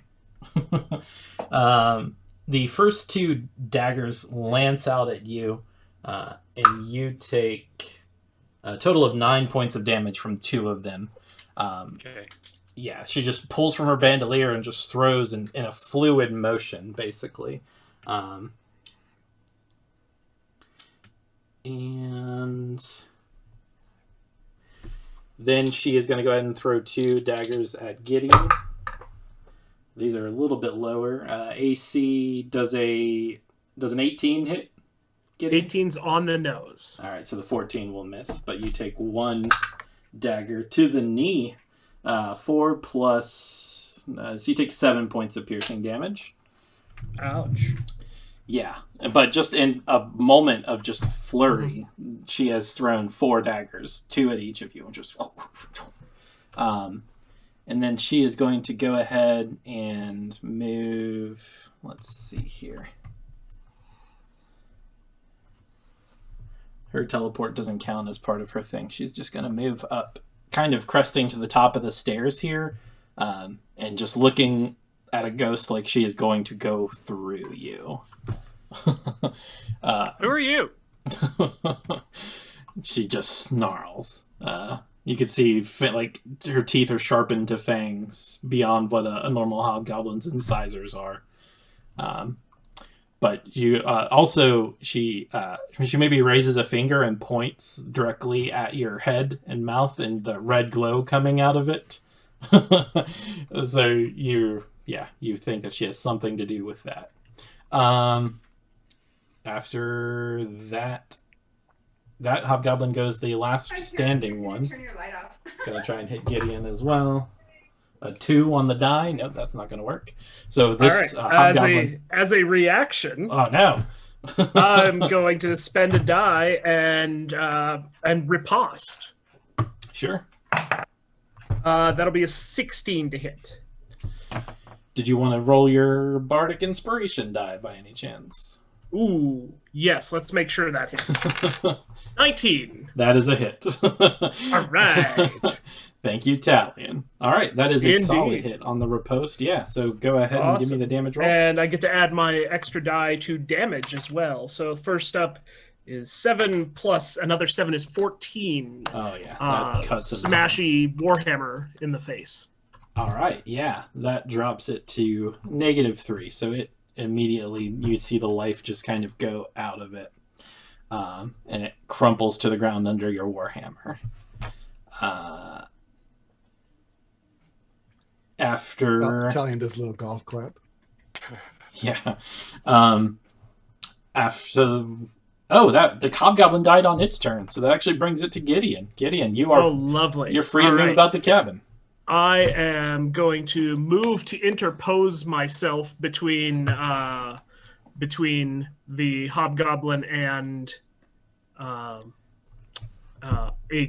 The first two daggers lance out at you, and you take a total of 9 points of damage from two of them. Okay. Yeah, she just pulls from her bandolier and just throws in a fluid motion, basically. And then she is going to go ahead and throw 2 daggers at Gideon. These are a little bit lower. AC does an 18 hit? Gideon? 18's on the nose. All right, so the 14 will miss, but you take 1 dagger to the knee. 4 plus... so you take 7 points of piercing damage. Ouch. Yeah, but just in a moment of just flurry, she has thrown 4 daggers, 2 at each of you, and just... and then she is going to go ahead and move... Let's see here. Her teleport doesn't count as part of her thing. She's just going to move up, kind of cresting to the top of the stairs here, and just looking at a ghost like she is going to go through you. Who are you? She just snarls. You can see like her teeth are sharpened to fangs beyond what a normal hobgoblin's incisors are. But you also she maybe raises a finger and points directly at your head and mouth, and the red glow coming out of it. So you think that she has something to do with that. After that hobgoblin goes the last standing one. Turn your light off. Gonna try and hit Gideon as well. A 2 on the die. Nope, that's not gonna work. So this All right. hobgoblin. As a reaction, Oh no! I'm going to spend a die and riposte. Sure. That'll be a 16 to hit. Did you want to roll your bardic inspiration die by any chance? Ooh, yes. Let's make sure that hits. 19. That is a hit. All right. Thank you, Talion. All right, that is a Indeed. solid hit on the riposte. Yeah, so go ahead and give me the damage roll. And I get to add my extra die to damage as well. So first up is 7 plus another 7 is 14. Oh yeah, that cuts it. Smashy warhammer in the face. All right, yeah, that drops it to -3. So it immediately, you see the life just kind of go out of it, and it crumples to the ground under your warhammer. After Italian does a little golf clap. yeah, after the hobgoblin died on its turn, so that actually brings it to Gideon. Gideon, you are Lovely. You're free to All move right. about the cabin. I am going to move to interpose myself between the hobgoblin and a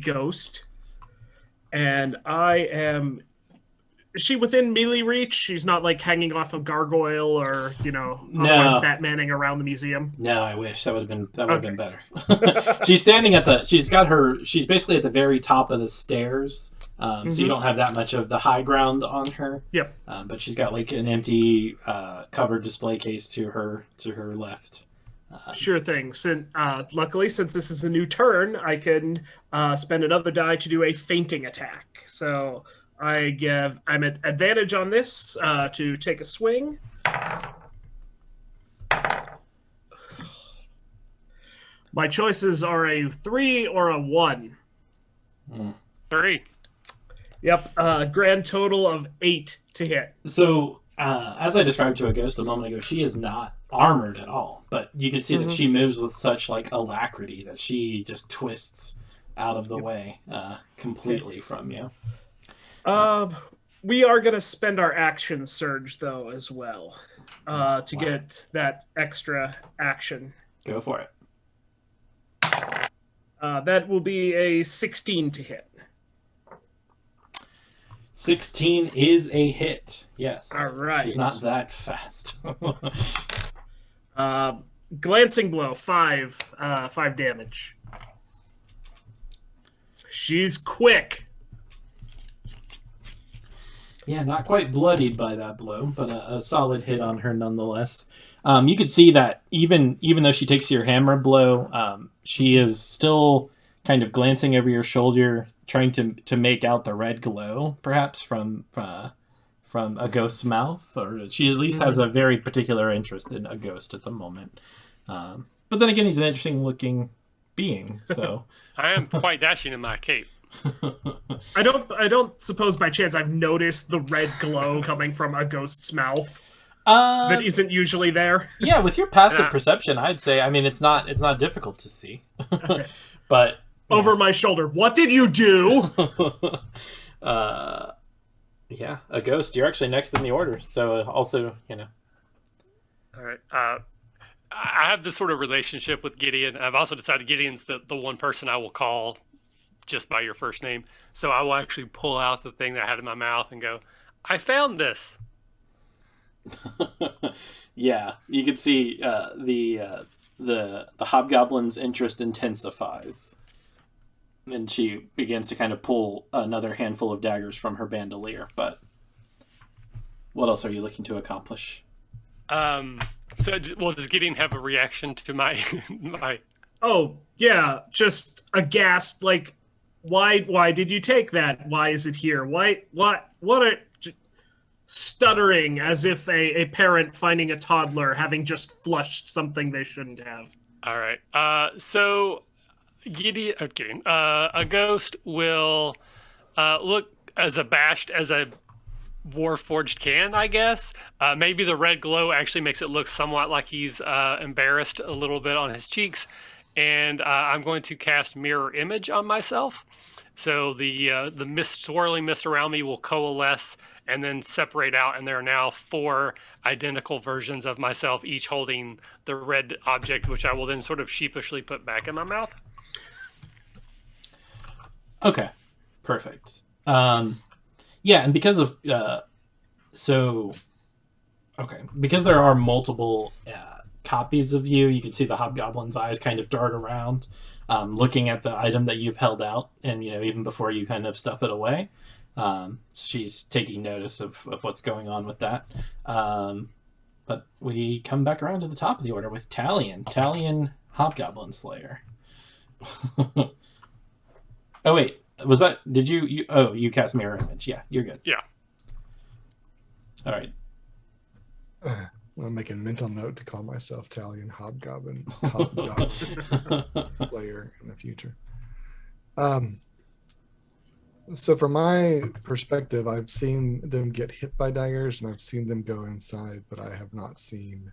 ghost, and I am. Is she within melee reach? She's not like hanging off a gargoyle or otherwise Batmaning around the museum. No, I wish that would have been better. She's standing she's basically at the very top of the stairs. So you don't have that much of the high ground on her. Yep. But she's got like an empty covered display case to her left. Sure thing. Luckily, since this is a new turn, I can spend another die to do a fainting attack. So I'm at advantage on this to take a swing. My choices are a 3 or a 1. 3. Yep. Grand total of 8 to hit. So, as I described to a ghost a moment ago, she is not armored at all, but you can see that she moves with such like alacrity that she just twists out of the way completely from you. We are going to spend our action surge though as well to get that extra action. Go for it. That will be a 16 to hit. 16 is a hit. Yes. All right. She's not that fast. Glancing blow, 5 damage. She's quick. Yeah, not quite bloodied by that blow, but a solid hit on her nonetheless. You could see that even though she takes your hammer blow, she is still kind of glancing over your shoulder, trying to make out the red glow, perhaps from from a ghost's mouth, or she at least has a very particular interest in a ghost at the moment. But then again, he's an interesting looking being, so I am quite dashing in my cape. I don't suppose by chance I've noticed the red glow coming from a ghost's mouth that isn't usually there. Yeah, with your passive perception, I'd say. I mean, it's not difficult to see, Okay. but Over my shoulder. What did you do? Yeah, a ghost. You're actually next in the order, so also, All right. I have this sort of relationship with Gideon. I've also decided Gideon's the one person I will call just by your first name. So I will actually pull out the thing that I had in my mouth and go, I found this. Yeah, you can see the hobgoblin's interest intensifies, and she begins to kind of pull another handful of daggers from her bandolier. But what else are you looking to accomplish? Does Gideon have a reaction to my my? Oh, yeah, just aghast, like, why did you take that? Why is it here? What stuttering as if a parent finding a toddler having just flushed something they shouldn't have. All right. So a ghost will look as abashed as a Warforged can, I guess. Maybe the red glow actually makes it look somewhat like he's embarrassed a little bit on his cheeks. And I'm going to cast Mirror Image on myself. So the swirling mist around me will coalesce and then separate out, and there are now 4 identical versions of myself, each holding the red object, which I will then sort of sheepishly put back in my mouth. Okay, perfect. Yeah, and because of because there are multiple copies of you, you can see the hobgoblin's eyes kind of dart around, looking at the item that you've held out, and even before you kind of stuff it away, she's taking notice of what's going on with that. But we come back around to the top of the order with Talion Hobgoblin Slayer. Oh wait, was that? Did you? Oh, you cast Mirror Image. Yeah, you're good. Yeah. All right. I'm making a mental note to call myself Talion Hobgoblin Slayer in the future. So from my perspective, I've seen them get hit by daggers, and I've seen them go inside, but I have not seen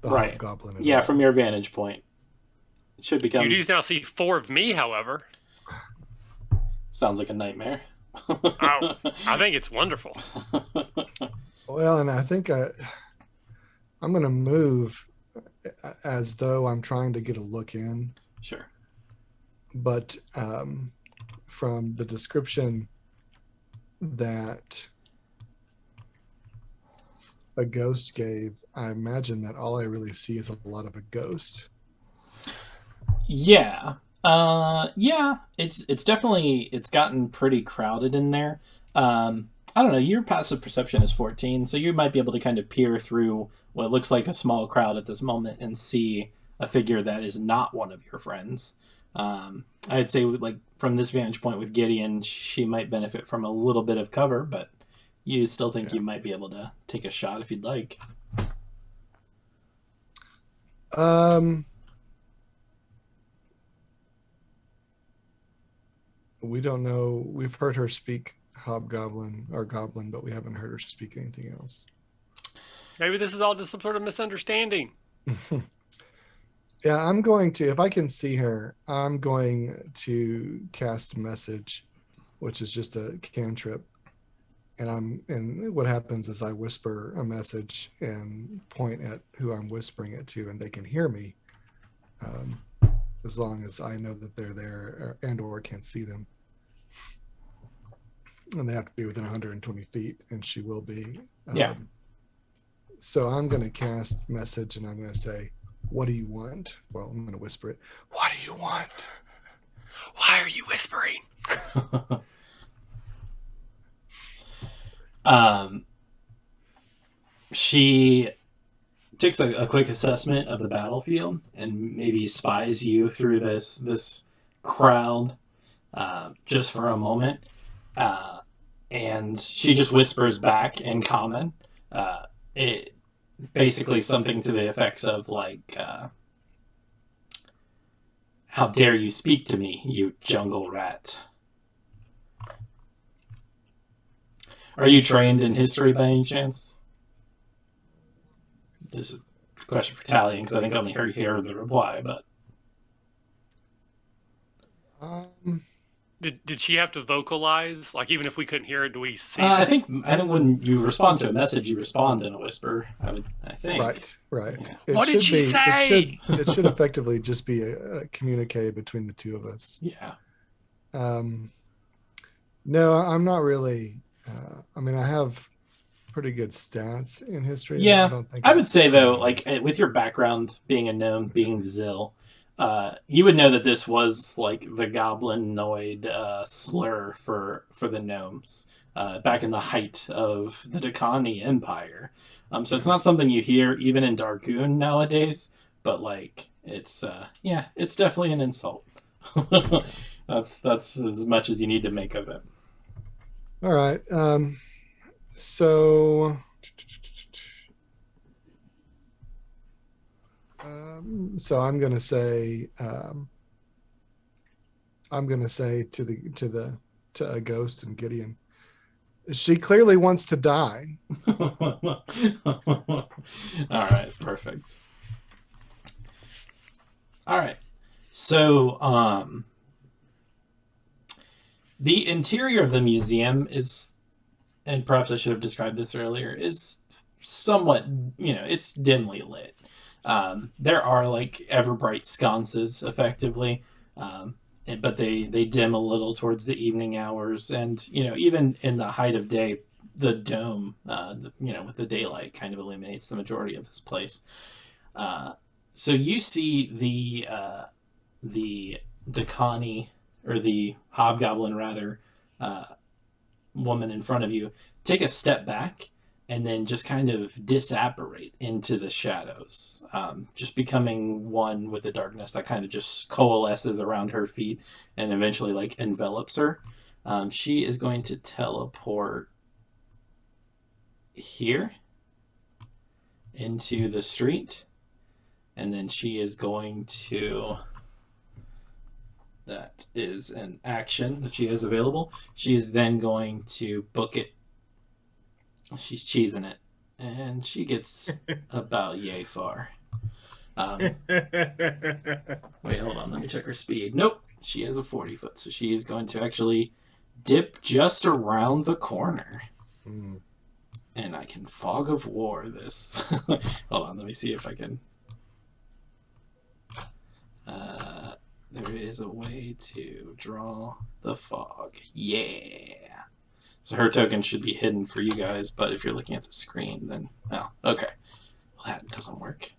the hobgoblin. Yeah, from your vantage point, it should become. You do now see 4 of me, however. Sounds like a nightmare. Oh, I think it's wonderful. Well, and I think I'm going to move as though I'm trying to get a look in. Sure. But from the description that a ghost gave, I imagine that all I really see is a lot of a ghost. Yeah. Yeah, it's definitely, it's gotten pretty crowded in there. I don't know, your passive perception is 14, so you might be able to kind of peer through what looks like a small crowd at this moment and see a figure that is not one of your friends. I'd say, like, from this vantage point with Gideon, she might benefit from a little bit of cover, but you still think you might be able to take a shot if you'd like. We don't know. We've heard her speak hobgoblin or goblin, but we haven't heard her speak anything else. Maybe this is all just some sort of misunderstanding. Yeah, I'm going to, if I can see her, I'm going to cast message, which is just a cantrip. And what happens is I whisper a message and point at who I'm whispering it to, and they can hear me. As long as I know that they're there or can see them. And they have to be within 120 feet, and she will be. Yeah. So I'm going to cast message, and I'm going to say, what do you want? Well, I'm going to whisper it. What do you want? Why are you whispering? She takes a quick assessment of the battlefield and maybe spies you through this crowd just for a moment. and she just whispers back in common. It basically something to the effects of like, "How dare you speak to me, you jungle rat?" Are you trained in history by any chance? This is a question for Talion, because I think I only hear the reply, but... Did she have to vocalize? Like, even if we couldn't hear it, do we see? I think when you respond to a message, you respond in a whisper. I think. Right. Yeah. What did she say? It should effectively just be a communique between the two of us. Yeah. No, I'm not really. I have pretty good stats in history. Yeah, I would say though, like with your background being a gnome, being Zill, you would know that this was like the goblinoid slur for the gnomes back in the height of the Dakani Empire. So it's not something you hear even in Dargoon nowadays, but like it's definitely an insult. That's as much as you need to make of it. All right. So I'm gonna say to a ghost and Gideon, she clearly wants to die. All right, perfect. All right, so the interior of the museum is, and perhaps I should have described this earlier, is somewhat, it's dimly lit. There are like ever bright sconces, effectively, but they dim a little towards the evening hours, and even in the height of day, the dome, with the daylight, kind of illuminates the majority of this place. So you see the Dakani, or the hobgoblin rather, woman in front of you take a step back and then just kind of disapparate into the shadows, just becoming one with the darkness that kind of just coalesces around her feet and eventually like envelops her. She is going to teleport here into the street, and then she is going to... That is an action that she has available. She is then going to book it. She's cheesing it. And she gets about yay far. Wait, hold on. Let me check her speed. Nope. She has a 40 foot. So she is going to actually dip just around the corner. And I can fog of war this. Hold on. Let me see if I can... there is a way to draw the fog. Yeah. So her token should be hidden for you guys, but if you're looking at the screen, then... Oh, okay. Well, that doesn't work.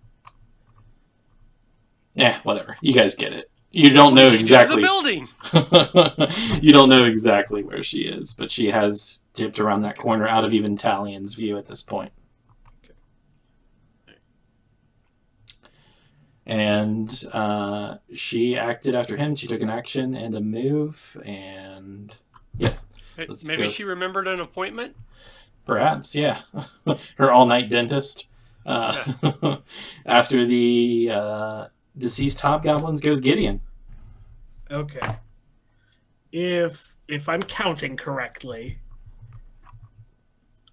Yeah, whatever. You guys get it. You don't know exactly... The building! You don't know exactly where she is, but she has dipped around that corner out of even Talion's view at this point. And she acted after him. She took an action and a move, and yeah. Maybe she remembered an appointment? Perhaps, yeah. Her all-night dentist. After the deceased hobgoblins goes Gideon. Okay. If I'm counting correctly,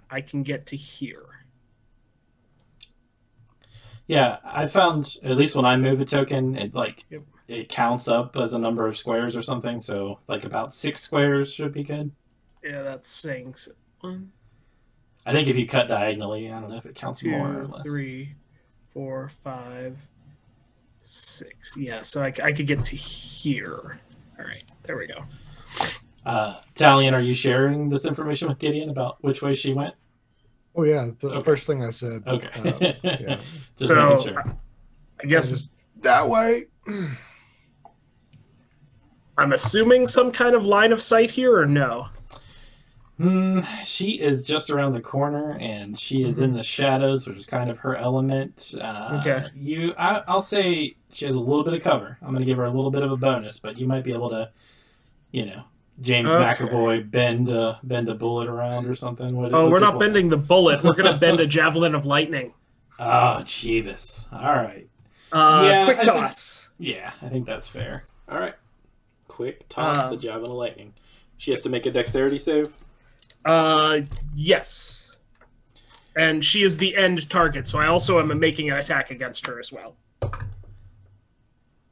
I can get to here. Yeah, I found, at least when I move a token, it counts up as a number of squares or something, so like about 6 squares should be good. Yeah, that's saying so. 1, I think if you cut diagonally, I don't know if it counts 2, more or less. 3, 4, 5, 6. Yeah, so I could get to here. All right, there we go. Talion, are you sharing this information with Gideon about which way she went? Oh yeah, it's the first thing I said. Okay. Yeah. Just So making sure. I guess Just that way. I'm assuming some kind of line of sight here, or no? She is just around the corner, and she is in the shadows, which is kind of her element. Okay. I'll say she has a little bit of cover. I'm going to give her a little bit of a bonus, but you might be able to, James Okay. McAvoy bend a bullet around or something? Oh, what's we're it not called? bending the bullet. We're going to bend a javelin of lightning. Oh, Jeebus. All right. Yeah, Quick I think- toss. I think that's fair. All right. Quick toss the javelin of lightning. She has to make a dexterity save. Yes. And she is the end target, so I also am making an attack against her as well.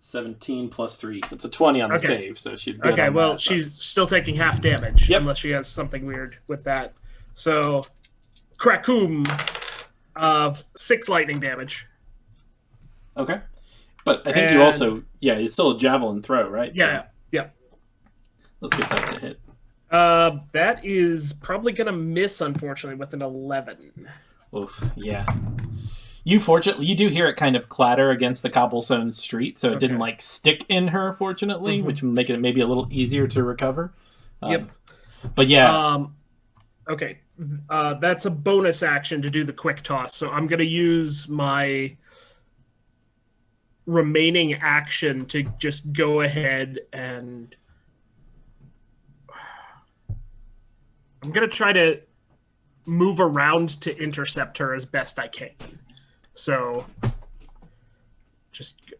17 plus 3. It's a 20 on the Okay. save, so she's good. Okay, on well, that, she's still taking half damage, Yep. unless she has something weird with that. So, Krakoom, 6 lightning damage. Okay. But I think you And- also, it's still a javelin throw, right? Yeah, So yeah. let's get that to hit. That is probably going to miss, unfortunately, with an 11. Oof, yeah. You do hear it kind of clatter against the cobblestone street, so it didn't Okay. stick in her, fortunately, which will make it maybe a little easier to recover. Yep. But yeah, Okay. That's a bonus action to do the quick toss, so I'm going to use my remaining action to just go ahead and I'm going to try to move around to intercept her as best I can. So just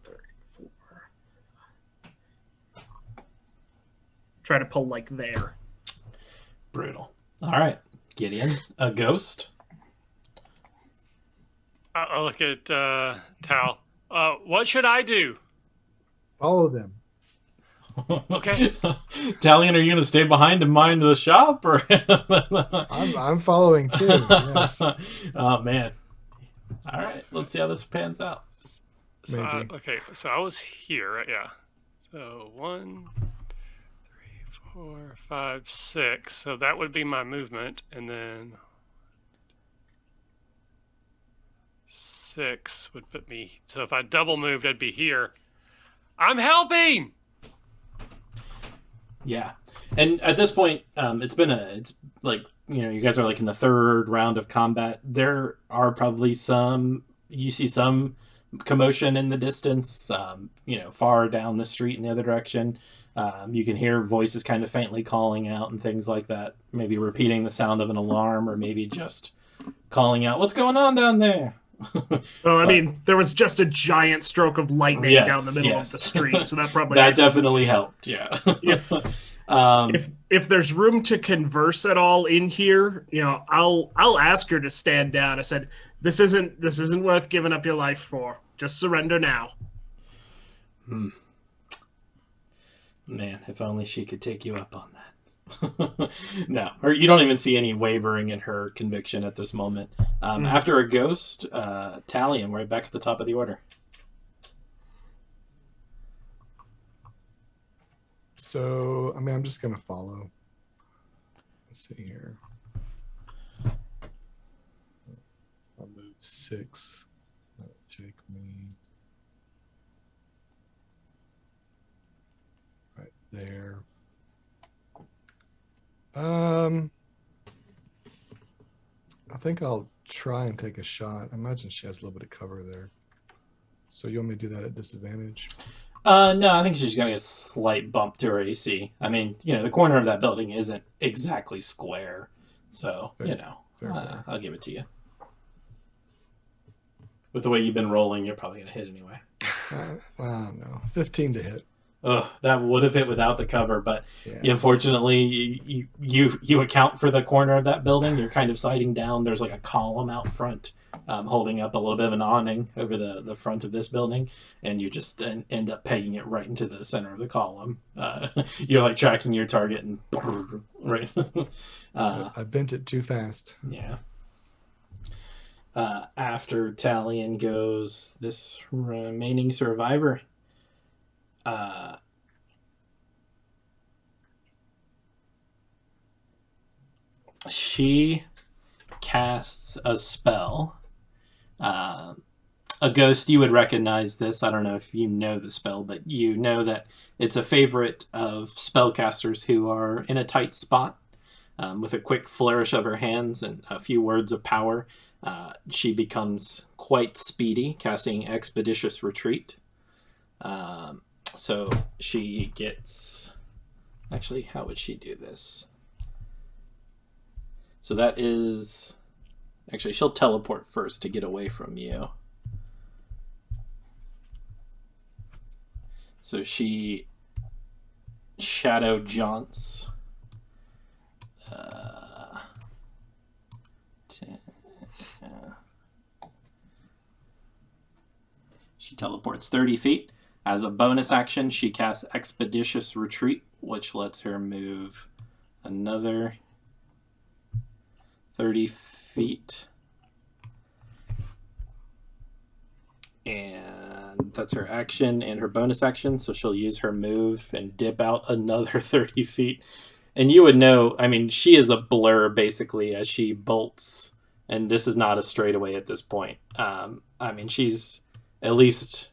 34. Try to pull like there. brutal. All right, Gideon, a ghost. I'll look at Tal. What should I do? Follow them. Okay. Talion, are you going to stay behind and mind the shop, or? I'm following too. Yes. Oh man! All right, let's see how this pans out. So, Maybe. okay, so I was here, right? Yeah. So 1, 3, 4, 5, 6. So that would be my movement, and then 6 would put me. So if I double moved, I'd be here. I'm helping. Yeah, and at this point, it's like you guys are like in the third round of combat. There are probably you see some commotion in the distance. Far down the street in the other direction. You can hear voices kind of faintly calling out and things like that. Maybe repeating the sound of an alarm, or maybe just calling out, "What's going on down there?" Well, I mean, there was just a giant stroke of lightning Yes, down the middle yes. of the street, so that probably That makes sense. definitely helped. Yeah. If there's room to converse at all in here, I'll ask her to stand down. I said, this isn't worth giving up your life for. Just surrender now. Man, if only she could take you up on that. No, you don't even see any wavering in her conviction at this moment. After a ghost, Talion, we're back at the top of the order. So, I mean, I'm just going to follow. Let's see here. I'll move 6. That'll take me right there. I think I'll try and take a shot. I imagine she has a little bit of cover there. So you want me to do that at disadvantage? No, I think she's got a slight bump to her AC. I mean, the corner of that building isn't exactly square. So, Fair. I'll give it to you. With the way you've been rolling, you're probably going to hit anyway. Well, no. 15 to hit. Ugh, that would have hit without the cover, but Yeah. unfortunately, you account for the corner of that building. You're kind of sighting down. There's like a column out front holding up a little bit of an awning over the front of this building, and you just end up pegging it right into the center of the column. You're like tracking your target and right. I bent it too fast. Yeah. After Talion goes this remaining survivor. She casts a spell. A ghost, you would recognize this. I don't know if you know the spell, but you know that it's a favorite of spellcasters who are in a tight spot. With a quick flourish of her hands and a few words of power, she becomes quite speedy, casting Expeditious Retreat. So she gets... Actually, how would she do this? So that is... Actually, she'll teleport first to get away from you. So she shadow jaunts. She teleports 30 feet. As a bonus action, she casts Expeditious Retreat, which lets her move another 30 feet. And that's her action and her bonus action, so she'll use her move and dip out another 30 feet. And you would know, I mean, she is a blur, basically, as she bolts, and this is not a straightaway at this point. I mean, she's at least,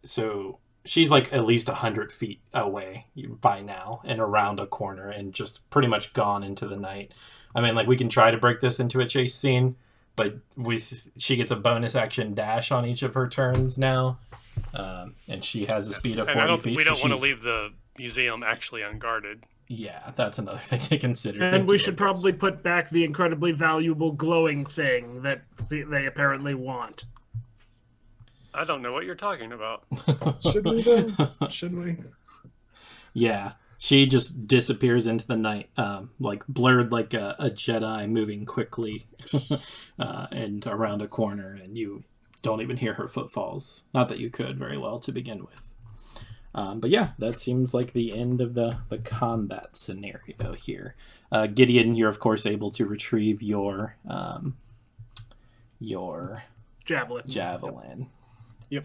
so she's like at least 100 feet away by now and around a corner and just pretty much gone into the night. I mean, like, we can try to break this into a chase scene, but she gets a bonus action dash on each of her turns now, and she has a speed of 40 feet. We don't want to leave the museum actually unguarded. Yeah, that's another thing to consider. And we should probably put back the incredibly valuable glowing thing that they apparently want. I don't know what you're talking about. Should we, though? Should we? Yeah. She just disappears into the night, like blurred like a Jedi moving quickly and around a corner, and you don't even hear her footfalls. Not that you could very well to begin with. But yeah, that seems like the end of the combat scenario here. Gideon, you're of course able to retrieve your javelin. Yep.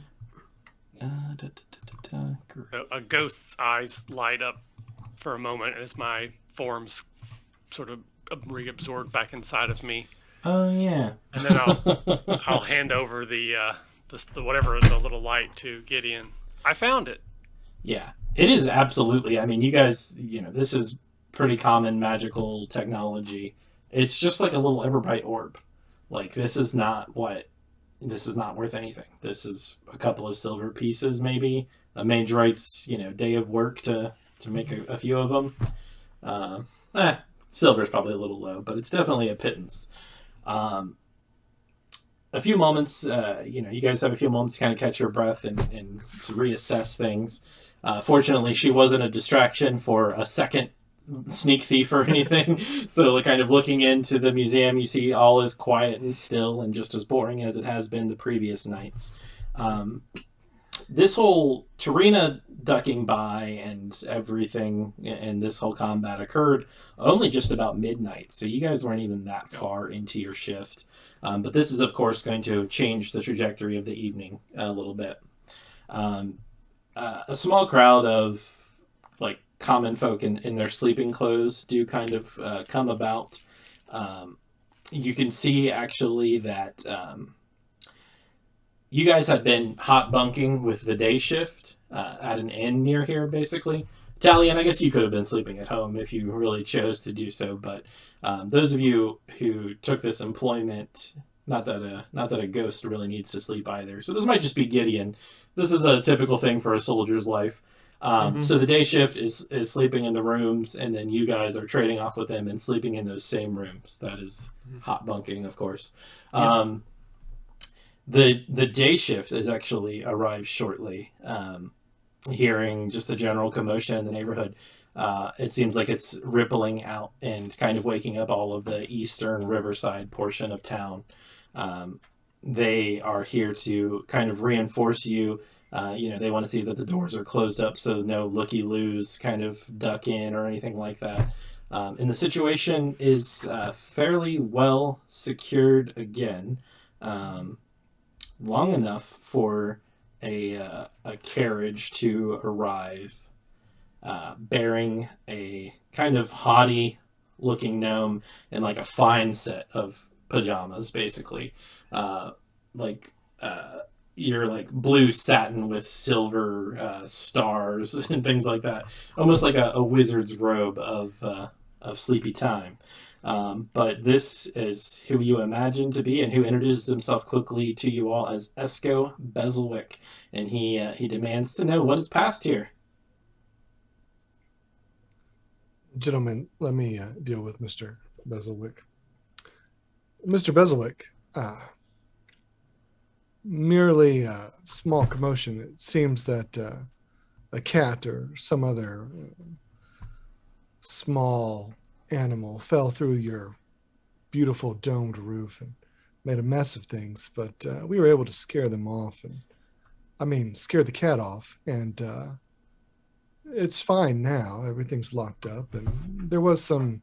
A ghost's eyes light up for a moment as my form's sort of reabsorbed back inside of me. Oh yeah. And then I'll hand over the whatever, the little light to Gideon. I found it. Yeah, it is absolutely. I mean, you guys, this is pretty common magical technology. It's just like a little ever-bright orb. Like, this is not worth anything. This is a couple of silver pieces, maybe. A mage writes, day of work to make a few of them. Silver's probably a little low, but it's definitely a pittance. A few moments, you guys have a few moments to kind of catch your breath and to reassess things. Fortunately, she wasn't a distraction for a second sneak thief or anything. So kind of looking into the museum, you see all is quiet and still and just as boring as it has been the previous nights. This whole Tarina ducking by and everything and this whole combat occurred only just about midnight. So you guys weren't even that far into your shift. But this is, of course, going to change the trajectory of the evening a little bit. A small crowd of like common folk in their sleeping clothes do kind of come about. You can see actually that you guys have been hot bunking with the day shift at an inn near here, basically. Talion, I guess you could have been sleeping at home if you really chose to do so, but those of you who took this employment, not that a ghost really needs to sleep either. So this might just be Gideon. This is a typical thing for a soldier's life. So the day shift is sleeping in the rooms, and then you guys are trading off with them and sleeping in those same rooms. That is hot bunking, of course. The day shift has actually arrived shortly. Hearing just the general commotion in the neighborhood, it seems like it's rippling out and kind of waking up all of the eastern riverside portion of town. They are here to kind of reinforce you. They want to see that the doors are closed up so no looky-loos kind of duck in or anything like that. And the situation is fairly well secured again, long enough for a carriage to arrive bearing a kind of haughty looking gnome in like a fine set of pajamas, basically. Your like blue satin with silver stars and things like that. Almost like a wizard's robe of sleepy time. But this is who you imagine to be, and who introduces himself quickly to you all as Esco Bezelwick, and he demands to know what has passed here. Gentlemen, let me deal with Mr. Bezelwick. Mr. Bezelwick, merely a small commotion. It seems that a cat or some other small animal fell through your beautiful domed roof and made a mess of things, but we were able to scare them off, and scare the cat off, and it's fine now. Everything's locked up, and there was some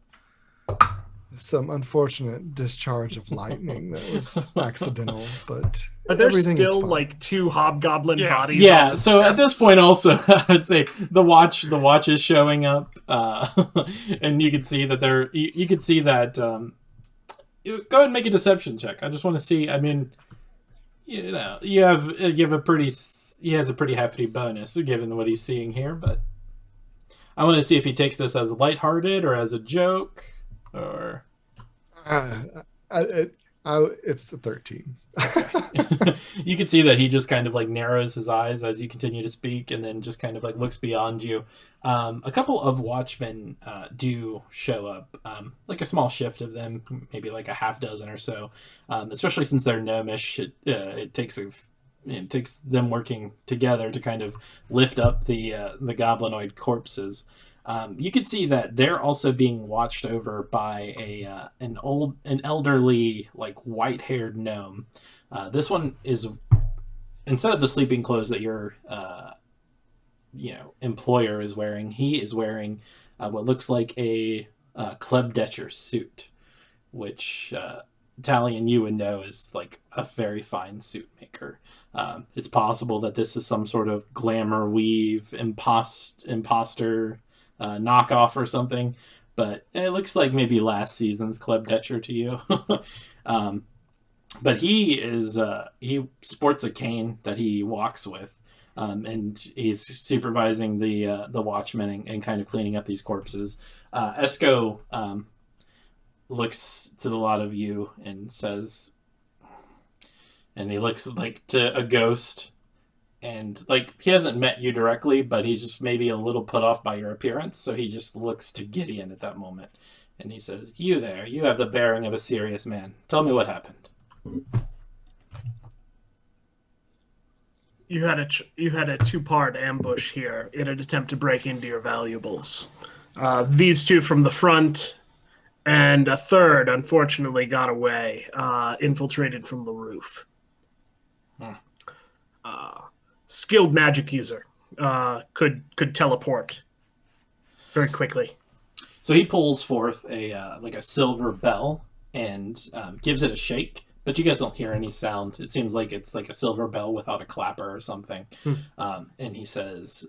unfortunate discharge of lightning that was accidental, but Are there everything is still fine. like 2 hobgoblin Yeah. bodies? Yeah, on the so at this steps? point also, I would say the watch is showing up, and you can see that you could see that, go ahead and make a deception check. I just want to see, I mean, you know, he has a pretty hefty bonus given what he's seeing here, but I want to see if he takes this as lighthearted or as a joke, or... It's the 13. You can see that he just kind of like narrows his eyes as you continue to speak, and then just kind of like looks beyond you. A couple of watchmen do show up, like a small shift of them, maybe like a half dozen or so. Especially since they're gnomish, it takes them working together to kind of lift up the goblinoid corpses. You can see that they're also being watched over by an elderly, like white-haired gnome. This one is, instead of the sleeping clothes that your employer is wearing, he is wearing what looks like a Klebdetcher suit, which Italian you would know is like a very fine suit maker. It's possible that this is some sort of glamour weave imposter knockoff or something, but it looks like maybe last season's Klebdetcher to you. But he sports a cane that he walks with, and he's supervising the watchmen and kind of cleaning up these corpses. Esco looks to the lot of you and says, and he looks like to a ghost. And, like, he hasn't met you directly, but he's just maybe a little put off by your appearance, so he just looks to Gideon at that moment. And he says, "You there, you have the bearing of a serious man. Tell me what happened." You had a 2-part ambush here in an attempt to break into your valuables. These 2 from the front, and a third, unfortunately, got away, infiltrated from the roof. Skilled magic user, could teleport very quickly. So he pulls forth a silver bell and gives it a shake, but you guys don't hear any sound. It seems like it's like a silver bell without a clapper or something. And he says,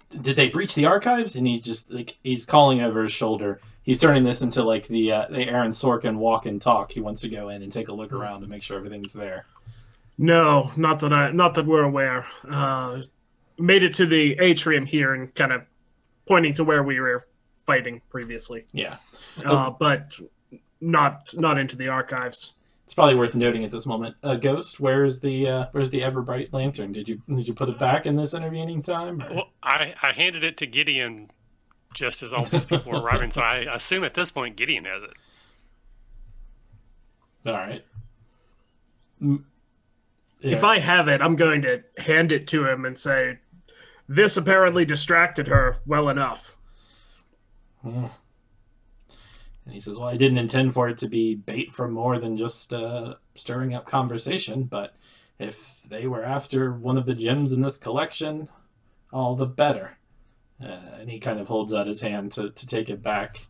"Did they breach the archives?" And he's calling over his shoulder. He's turning this into like the Aaron Sorkin walk and talk. He wants to go in and take a look around to make sure everything's there. No, not that we're aware. Made it to the atrium here and kind of pointing to where we were fighting previously. Yeah. But not into the archives. It's probably worth noting at this moment. Ghost, where's the ever bright lantern? Did you put it back in this intervening time? Or? Well, I handed it to Gideon just as all these people were arriving, so I assume at this point Gideon has it. All right. Yeah. If I have it, I'm going to hand it to him and say, "This apparently distracted her well enough." And he says, "Well, I didn't intend for it to be bait for more than just stirring up conversation, but if they were after one of the gems in this collection, all the better." And he kind of holds out his hand to take it back.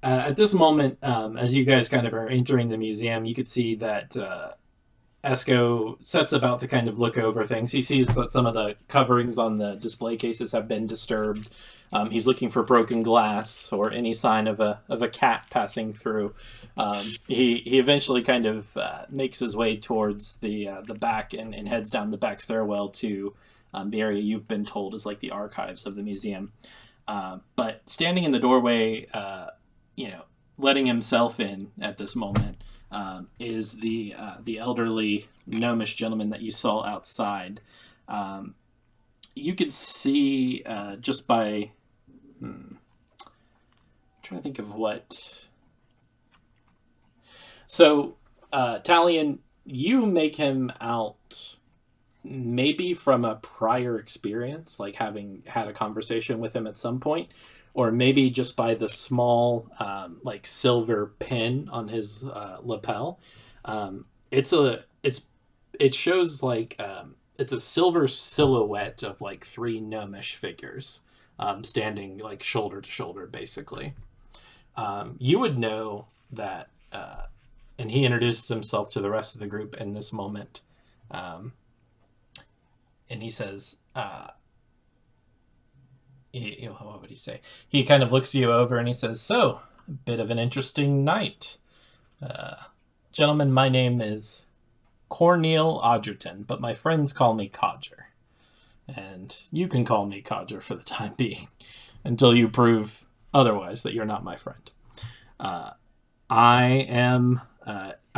At this moment, as you guys kind of are entering the museum, you could see that Esco sets about to kind of look over things. He sees that some of the coverings on the display cases have been disturbed. He's looking for broken glass or any sign of a cat passing through. He eventually kind of makes his way towards the back and heads down the back stairwell to the area you've been told is like the archives of the museum. But standing in the doorway, letting himself in at this moment, is the elderly gnomish gentleman that you saw outside. You could see just by I'm trying to think of what. So, Talion, you make him out maybe from a prior experience, like having had a conversation with him at some point, or maybe just by the small silver pin on his lapel. It shows it's a silver silhouette of like three gnomish figures standing like shoulder to shoulder, basically. You would know that, and he introduces himself to the rest of the group in this moment. And he says, what would he say? He kind of looks you over and he says, "So, a bit of an interesting night. Gentlemen, my name is Cornel Odgerton, but my friends call me Codger. And you can call me Codger for the time being, until you prove otherwise that you're not my friend.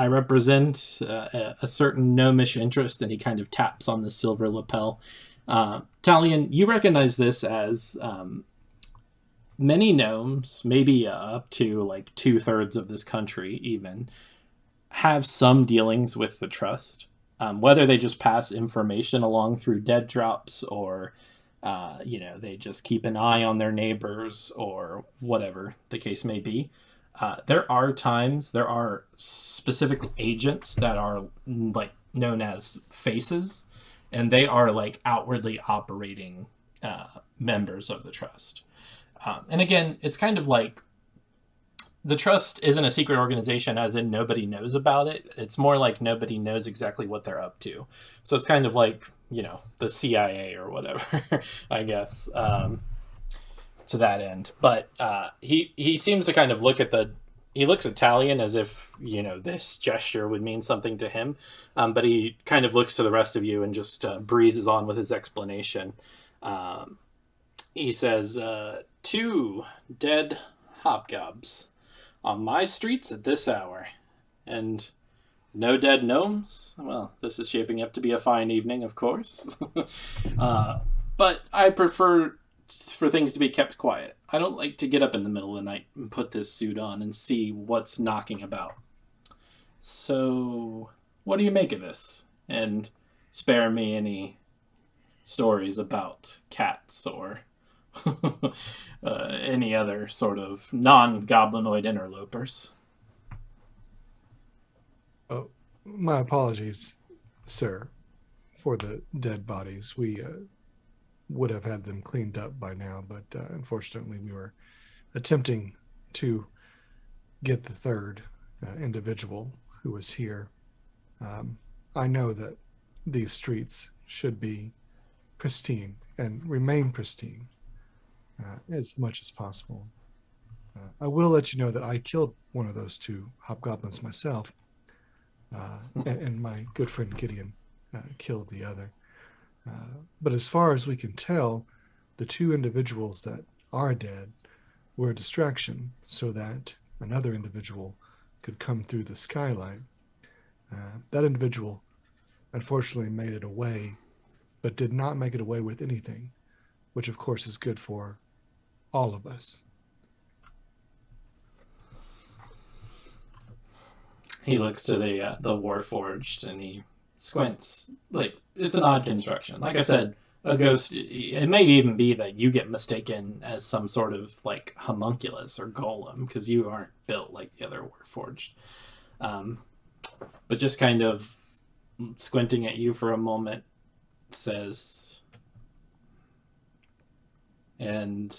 I represent a certain gnomish interest," and he kind of taps on the silver lapel. Talion, you recognize this as many gnomes, maybe up to like 2/3 of this country even, have some dealings with the trust. Whether they just pass information along through dead drops, or they just keep an eye on their neighbors, or whatever the case may be. There are specific agents that are like known as faces, and they are like outwardly operating members of the trust. And again, it's kind of like the trust isn't a secret organization as in nobody knows about it. It's more like nobody knows exactly what they're up to. So it's kind of like, the CIA or whatever, I guess. To that end, but he seems to kind of look at he looks at Talion as if this gesture would mean something to him, but he kind of looks to the rest of you and just breezes on with his explanation. He says, "2 dead hobgobs on my streets at this hour, and no dead gnomes. Well, this is shaping up to be a fine evening, of course. But I prefer for things to be kept quiet. I don't like to get up in the middle of the night and put this suit on and see what's knocking about. So, what do you make of this? And spare me any stories about cats or any other sort of non-goblinoid interlopers." Oh, my apologies, sir, for the dead bodies. We would have had them cleaned up by now, but unfortunately we were attempting to get the third individual who was here. I know that these streets should be pristine and remain pristine as much as possible. I will let you know that I killed one of those 2 hobgoblins myself, and my good friend Gideon killed the other. But as far as we can tell, the 2 individuals that are dead were a distraction so that another individual could come through the skylight. That individual unfortunately made it away, but did not make it away with anything, which of course is good for all of us. He looks to the Warforged and he squints. Like, it's an odd construction. Like I said, a ghost, it may even be that you get mistaken as some sort of like homunculus or golem, because you aren't built like the other Warforged. But just kind of squinting at you for a moment, says, "And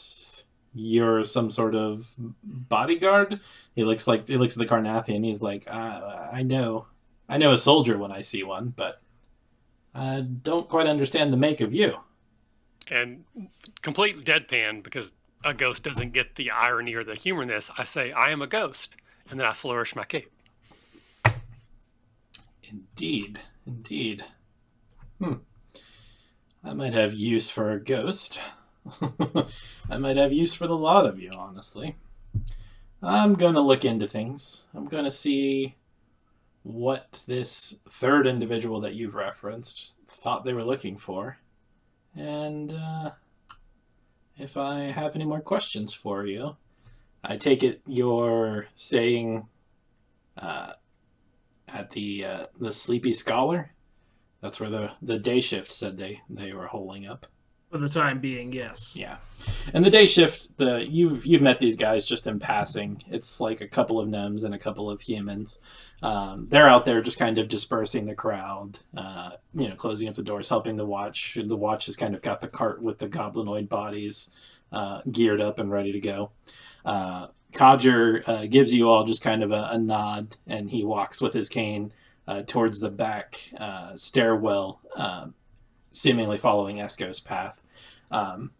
you're some sort of bodyguard?" He looks at the Carnathian. He's like, I know a soldier when I see one, but I don't quite understand the make of you." And complete deadpan, because a ghost doesn't get the irony or the humor in this, I say, "I am a ghost," and then I flourish my cape. Indeed. I might have use for a ghost. I might have use for the lot of you, honestly. I'm going to look into things. I'm going to see what this third individual that you've referenced thought they were looking for. And if I have any more questions for you, I take it you're staying at the Sleepy Scholar? That's where the day shift said they were holing up. For the time being, yes. Yeah. And the day shift, you've met these guys just in passing. It's like a couple of gnomes and a couple of humans. They're out there just kind of dispersing the crowd, closing up the doors, helping the watch. The watch has kind of got the cart with the goblinoid bodies geared up and ready to go. Codger gives you all just kind of a nod, and he walks with his cane towards the back stairwell, seemingly following Esco's path. And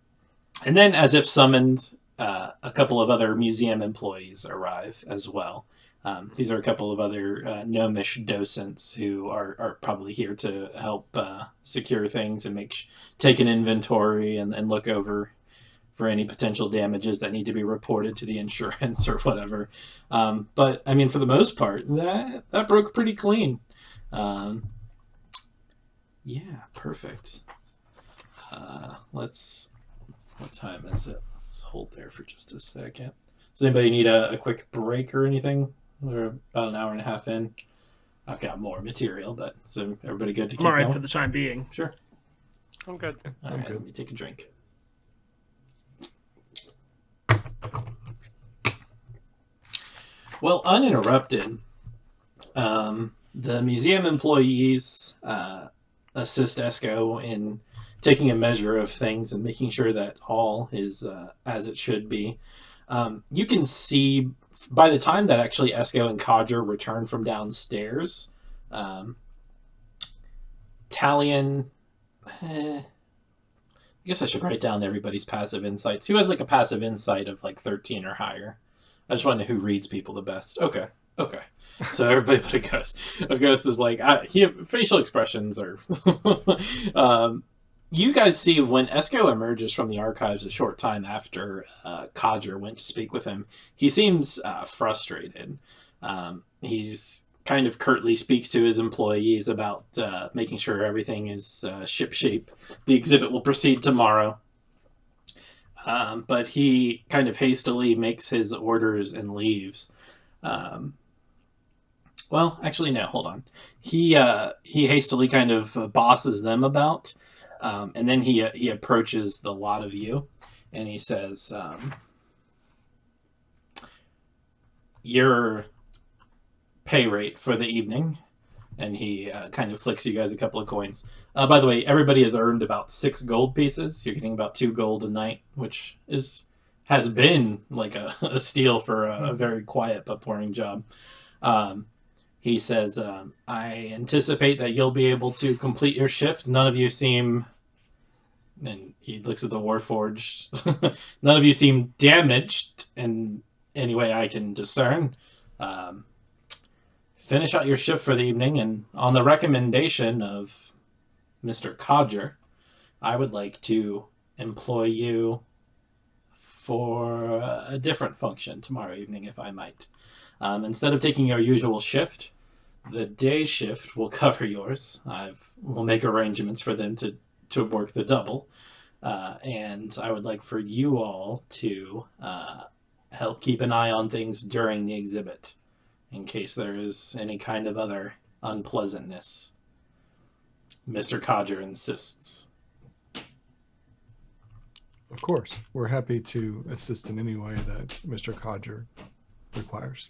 then, as if summoned, a couple of other museum employees arrive as well. These are a couple of other gnomish docents who are probably here to help secure things and take an inventory and look over for any potential damages that need to be reported to the insurance or whatever. But, I mean, for the most part, that broke pretty clean. Yeah, perfect. What time is it? Let's hold there for just a second. Does anybody need a quick break or anything? We're about an hour and a half in. I've got more material, but is everybody good to keep I'm all right going? for the time being. Sure. I'm good. All I'm right, good. let me take a drink. Well, uninterrupted, the museum employees assist Esco in taking a measure of things and making sure that all is as it should be. You can see by the time that actually Esco and Codger return from downstairs, Talion, I guess I should write down everybody's passive insights. Who has like a passive insight of like 13 or higher? I just want to know who reads people the best. Okay. So everybody but a ghost. A ghost is like, facial expressions are... you guys see when Esco emerges from the archives a short time after Codger went to speak with him, he seems frustrated. He's kind of curtly speaks to his employees about making sure everything is shipshape. The exhibit will proceed tomorrow. But he kind of hastily makes his orders and leaves. Well, actually, no, hold on. He hastily kind of bosses them about, and then he approaches the lot of you, and he says, your pay rate for the evening, and he kind of flicks you guys a couple of coins. By the way, everybody has earned about 6 gold pieces. You're getting about 2 gold a night, which has been like a steal for a very quiet but boring job. He says, I anticipate that you'll be able to complete your shift. None of you seem... And he looks at the Warforged. None of you seem damaged in any way I can discern. Finish out your shift for the evening, and on the recommendation of Mr. Codger, I would like to employ you for a different function tomorrow evening, if I might. Instead of taking your usual shift, the day shift will cover yours. We'll make arrangements for them to work the double. And I would like for you all to help keep an eye on things during the exhibit, in case there is any kind of other unpleasantness. Mr. Codger insists. Of course, we're happy to assist in any way that Mr. Codger requires.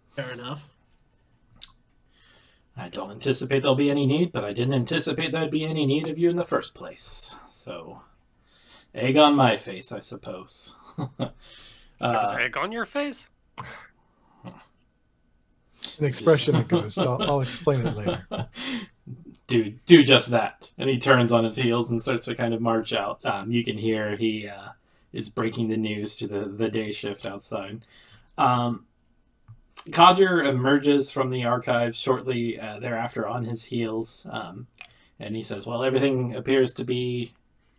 Fair enough. I don't anticipate there'll be any need, but I didn't anticipate there'd be any need of you in the first place. So, egg on my face, I suppose. There's egg on your face? An expression that goes. I'll explain it later. Do just that. And he turns on his heels and starts to kind of march out. You can hear he is breaking the news to the day shift outside. Codger emerges from the archives shortly thereafter on his heels, and he says, well, everything appears to be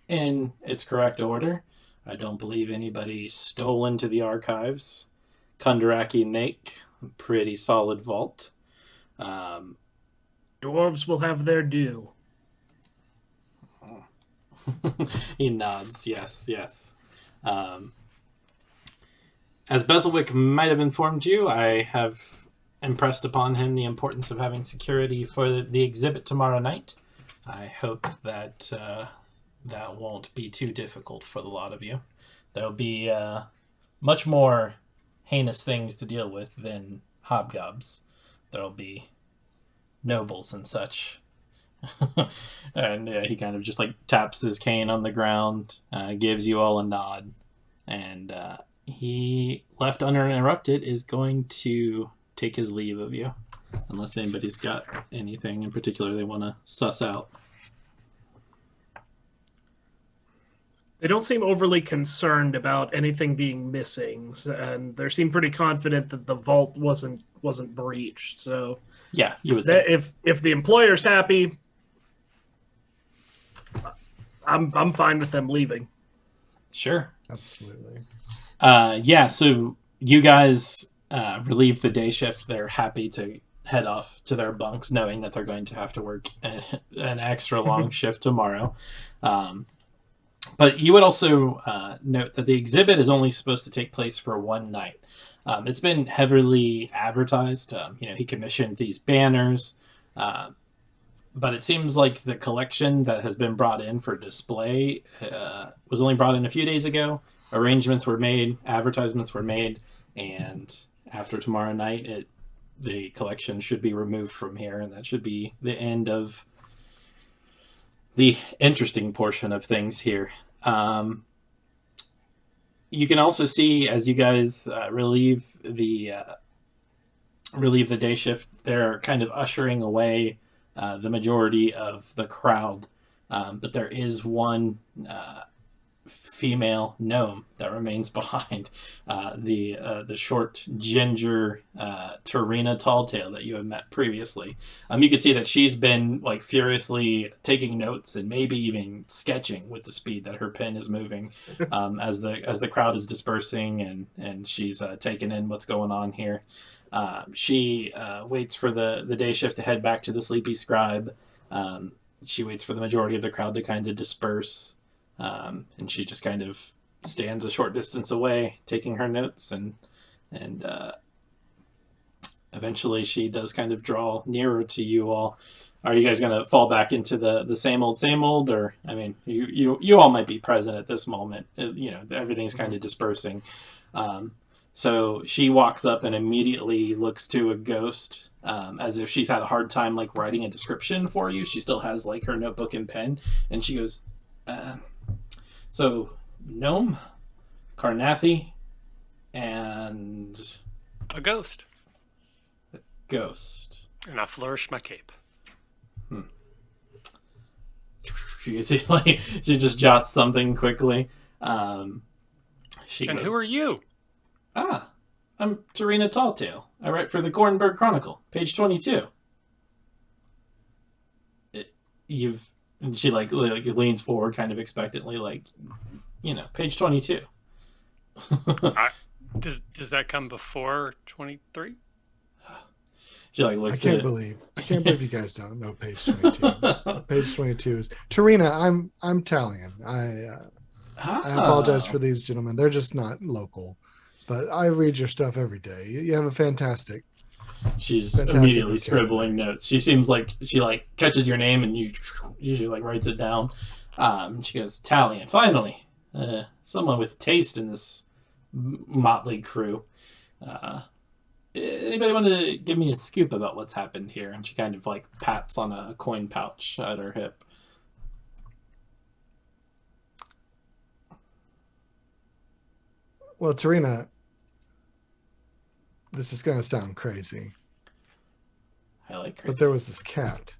in its correct order. I don't believe anybody stole into the archives. Kundaraki Nake, pretty solid vault. Dwarves will have their due. He nods. Yes. As Bezelwick might have informed you, I have impressed upon him the importance of having security for the exhibit tomorrow night. I hope that that won't be too difficult for the lot of you. There'll be much more heinous things to deal with than hobgobs. There'll be nobles and such. And he kind of just like taps his cane on the ground, gives you all a nod, and he, left uninterrupted, is going to take his leave of you, unless anybody's got anything in particular they want to suss out. They don't seem overly concerned about anything being missing, and they seem pretty confident that the vault wasn't breached. So Yeah, you would say. if the employer's happy, I'm fine with them leaving. Sure. Absolutely. Yeah, so you guys relieve the day shift. They're happy to head off to their bunks, knowing that they're going to have to work an extra long shift tomorrow. But you would also note that the exhibit is only supposed to take place for one night. It's been heavily advertised. He commissioned these banners. But it seems like the collection that has been brought in for display was only brought in a few days ago. Arrangements were made, advertisements were made, and after tomorrow night, the collection should be removed from here, and that should be the end of the interesting portion of things here. You can also see, as you guys relieve the day shift, they're kind of ushering away the majority of the crowd, but there is one female gnome that remains behind, the short ginger Tarina Talltail that you have met previously. You can see that she's been like furiously taking notes and maybe even sketching with the speed that her pen is moving, as the crowd is dispersing and she's taking in what's going on here. She waits for the day shift to head back to the Sleepy Scribe. She waits for the majority of the crowd to kind of disperse, and she just kind of stands a short distance away, taking her notes, and eventually she does kind of draw nearer to you all. Are you guys going to fall back into the same old, or, I mean, you all might be present at this moment. Everything's kind of dispersing. So she walks up and immediately looks to a ghost, as if she's had a hard time like writing a description for you. She still has like her notebook and pen, and she goes, so gnome, Carnathi, and A ghost. ghost. And I flourish my cape. You can see like she just jots something quickly. She And goes, who are you? I'm Tarina Talltail. I write for the Korranberg Chronicle, page 22. And she like leans forward kind of expectantly, like, page 22. Does that come before 23? She like looks I can't believe you guys don't know page 22. Page 22 is Tarina. I'm Talion. I apologize for these gentlemen. They're just not local, but I read your stuff every day. You have a fantastic. She's immediately scribbling notes. She seems like she like catches your name and you usually like writes it down. She goes, Talion, finally, someone with taste in this motley crew. Anybody want to give me a scoop about what's happened here? And she kind of like pats on a coin pouch at her hip. Well, Tarina, this is going to sound crazy. I like crazy. But there was this cat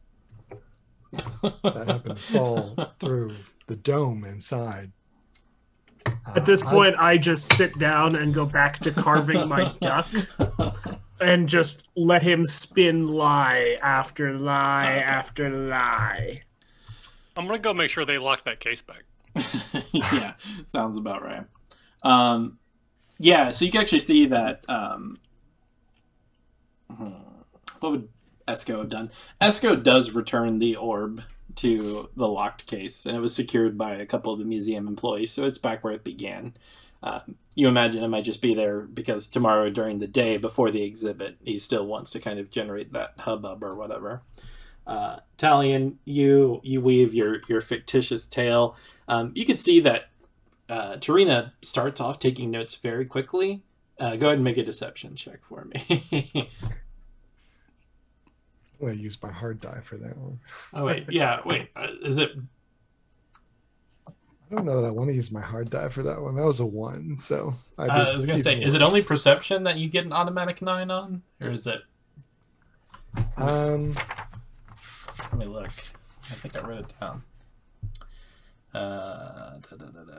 that happened to fall through the dome inside. At this point, I just sit down and go back to carving my duck and just let him spin lie after lie after lie. I'm going to go make sure they lock that case back. Yeah, sounds about right. Yeah, so you can actually see that. What would Esco have done? Esco does return the orb to the locked case, and it was secured by a couple of the museum employees, so it's back where it began. You imagine it might just be there because tomorrow during the day before the exhibit, he still wants to kind of generate that hubbub or whatever. Talion, you weave your fictitious tale. You can see that Tarina starts off taking notes very quickly. Go ahead and make a deception check for me. I'm going to use my hard die for that one. Oh, wait. Yeah, wait. Is it... I don't know that I want to use my hard die for that one. That was a 1, so... I was going to say, is it only perception that you get an automatic 9 on? Or is it... Let me look. I think I wrote it down.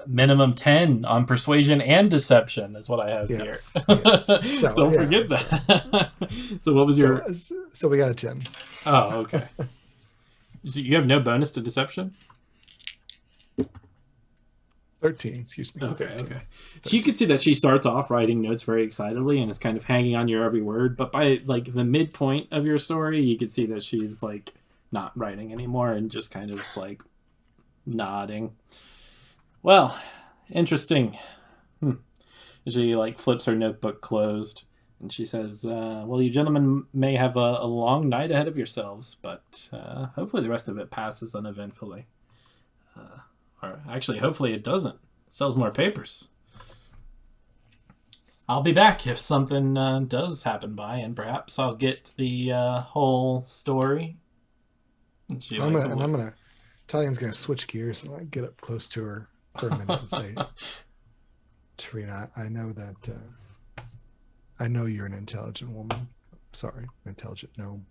Minimum 10 on persuasion and deception is what I have here. Yes. So, don't forget that. So what was your... So we got a 10. Oh, okay. So you have no bonus to deception? 13, excuse me. Okay, 13. okay. So you can see that she starts off writing notes very excitedly and is kind of hanging on your every word, but by like the midpoint of your story, you can see that she's like not writing anymore and just kind of like nodding. Well, interesting. She like flips her notebook closed and she says, well, you gentlemen may have a long night ahead of yourselves, but hopefully the rest of it passes uneventfully. Or actually, hopefully it doesn't. It sells more papers. I'll be back if something does happen by, and perhaps I'll get the whole story. Talion's gonna switch gears and like get up close to her for a minute and say, Tarina, I know that I know you're an intelligent woman. Sorry, an intelligent gnome.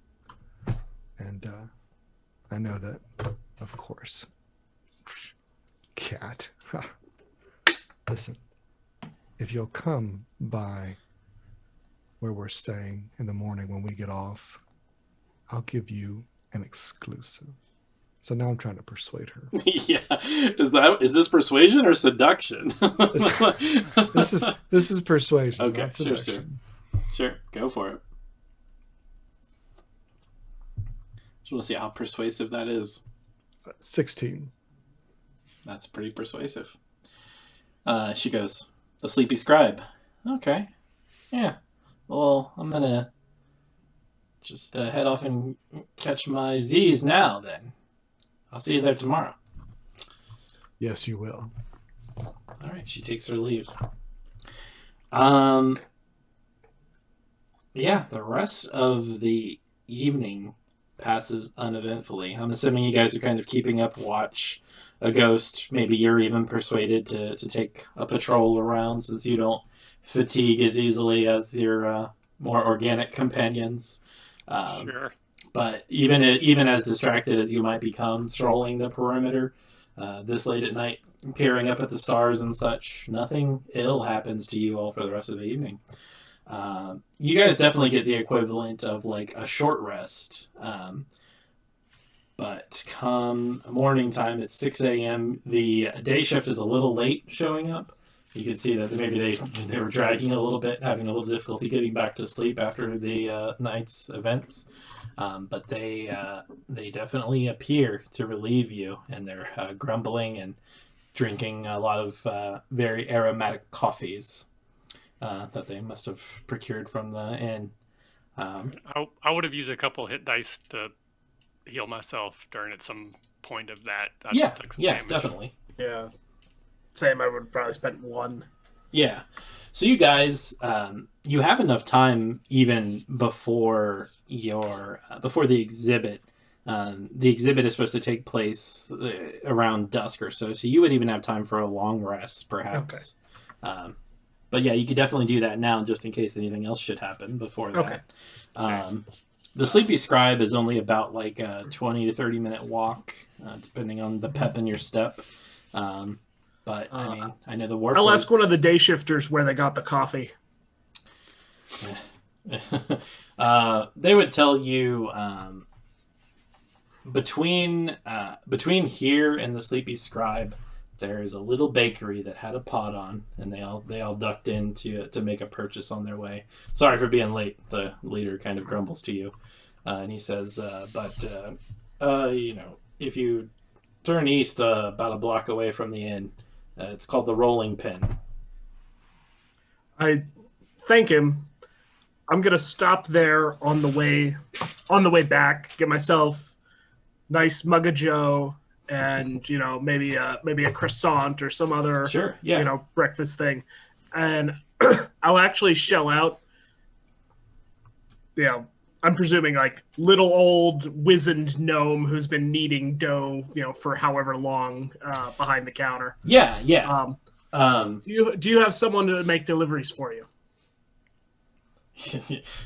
And I know that, of course. Cat. Listen, if you'll come by where we're staying in the morning when we get off, I'll give you an exclusive. So now I'm trying to persuade her. Yeah, is this persuasion or seduction? This is persuasion. Okay, not seduction. Sure, go for it. Just want to see how persuasive that is. 16. That's pretty persuasive. She goes, the sleepy scribe. Okay. Yeah. Well, I'm going to just head off and catch my Z's now, then. I'll see you there tomorrow. Yes, you will. All right. She takes her leave. Yeah, the rest of the evening passes uneventfully. I'm assuming you guys are kind of keeping up watch. A ghost, maybe you're even persuaded to take a patrol around since you don't fatigue as easily as your more organic companions. Sure. But even as distracted as you might become strolling the perimeter this late at night, peering up at the stars and such, nothing ill happens to you all for the rest of the evening. You guys definitely get the equivalent of like a short rest. But come morning time at 6 a.m., the day shift is a little late showing up. You can see that maybe they were dragging a little bit, having a little difficulty getting back to sleep after the night's events. But they definitely appear to relieve you, and they're grumbling and drinking a lot of very aromatic coffees that they must have procured from the inn. I would have used a couple hit dice to heal myself during at some point of that. I took some damage. Definitely. Yeah. Same, I would probably spend 1. Yeah. So you guys, you have enough time even before before the exhibit. The exhibit is supposed to take place around dusk or so, so you would even have time for a long rest, perhaps. Okay. But yeah, you could definitely do that now, just in case anything else should happen before that. Okay. The Sleepy Scribe is only about like a 20 to 30 minute walk, depending on the pep in your step. But I mean, I know the war. I'll ask one of the day shifters where they got the coffee. They would tell you between here and the Sleepy Scribe, there is a little bakery that had a pot on, and they all ducked in to make a purchase on their way. Sorry for being late. The leader kind of grumbles to you, and he says, if you turn east about a block away from the inn, it's called the Rolling Pin. I thank him. I'm gonna stop there on the way back. Get myself nice mug of Joe, and maybe a croissant or some other Sure, yeah. breakfast thing, and I'll actually shell out. I'm presuming like little old wizened gnome who's been kneading dough, for however long behind the counter. Yeah. Do you have someone to make deliveries for you?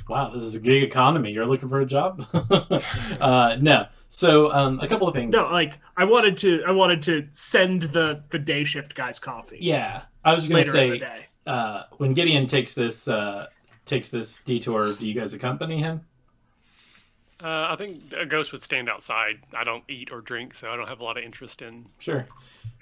Wow, this is a gig economy. You're looking for a job? No. So a couple of things. No, like I wanted to send the day shift guys coffee. Yeah, I was going to later in the say day. When Gideon takes this detour, do you guys accompany him? I think a ghost would stand outside. I don't eat or drink, so I don't have a lot of interest in. Sure.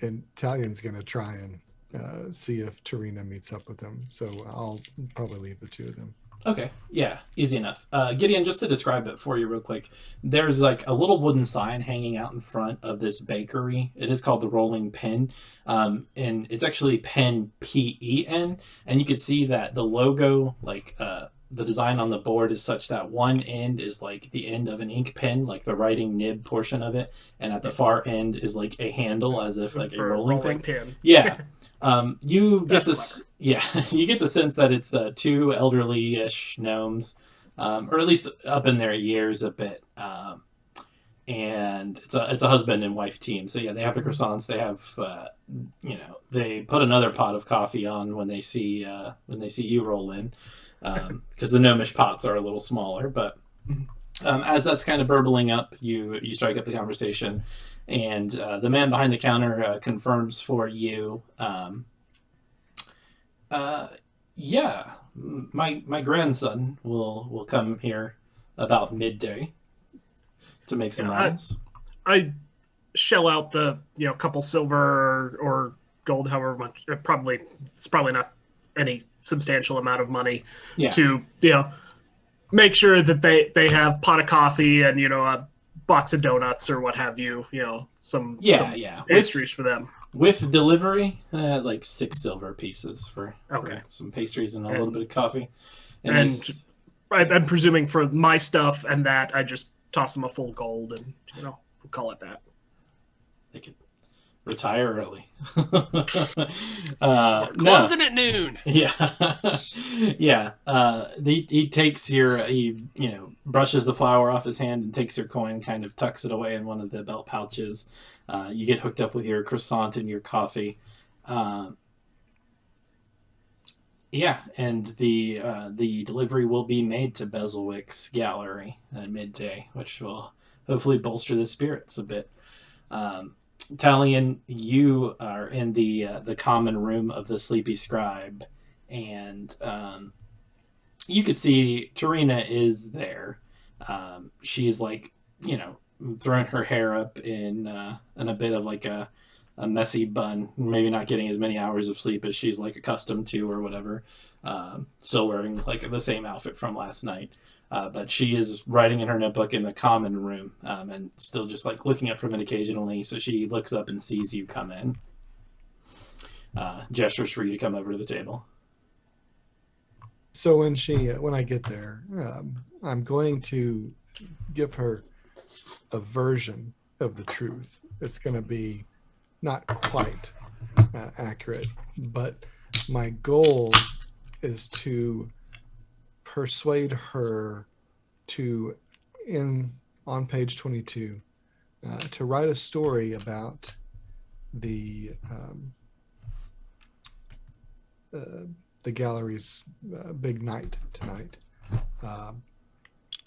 And Talion's going to try and see if Tarina meets up with them. So I'll probably leave the two of them. Okay, yeah, easy enough. Gideon, just to describe it for you real quick, there's like a little wooden sign hanging out in front of this bakery. It is called the Rolling Pin, and it's actually Pen, P-E-N, and you can see that the logo, like the design on the board is such that one end is like the end of an ink pen, like the writing nib portion of it, and at the far end is like a handle, as if like a rolling pin. Yeah. You get That's this. Yeah, you get the sense that it's two elderly-ish gnomes, or at least up in their years a bit. And it's a husband and wife team. So yeah, they have the croissants. They have they put another pot of coffee on when they see you roll in, because the gnomish pots are a little smaller. But as that's kind of burbling up, you strike up the conversation. And the man behind the counter confirms for you. My grandson will come here about midday to make some rounds. I shell out the couple silver or gold, however much. It's probably not any substantial amount of money to make sure that they have pot of coffee and a box of donuts or what have you, some pastries for them. With delivery, like 6 silver pieces for some pastries and a little bit of coffee. And I'm presuming for my stuff and that, I just toss them a full gold and, we'll call it that. They could retire early. Closing at noon. Yeah. Yeah. He takes he brushes the flour off his hand and takes your coin, kind of tucks it away in one of the belt pouches. You get hooked up with your croissant and your coffee. And the delivery will be made to Bezelwick's gallery at midday, which will hopefully bolster the spirits a bit. Talion, you are in the common room of the Sleepy Scribe, and you could see Tarina is there. She's like, throwing her hair up in a bit of like a messy bun, maybe not getting as many hours of sleep as she's like accustomed to or whatever. Still wearing like the same outfit from last night. But she is writing in her notebook in the common room, and still just like looking up from it occasionally. So she looks up and sees you come in. Gestures for you to come over to the table. So when I get there, I'm going to give her a version of the truth. It's going to be not quite accurate, but my goal is to persuade her to, on page 22, to write a story about the gallery's big night tonight,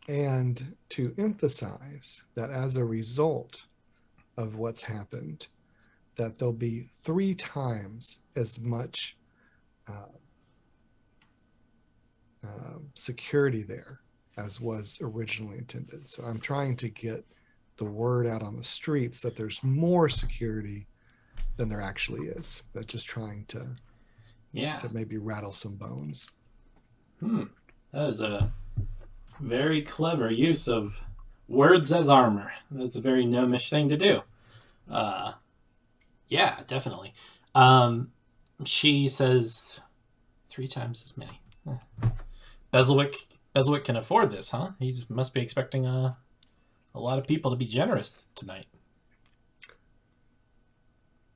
and to emphasize that as a result of what's happened, that there'll be 3 times as much security there as was originally intended. So I'm trying to get the word out on the streets that there's more security than there actually is, but just trying to maybe rattle some bones. That is a very clever use of words as armor. That's a very gnomish thing to do. Yeah, definitely. She says 3 times as many. Beswick can afford this, huh? He must be expecting a lot of people to be generous tonight.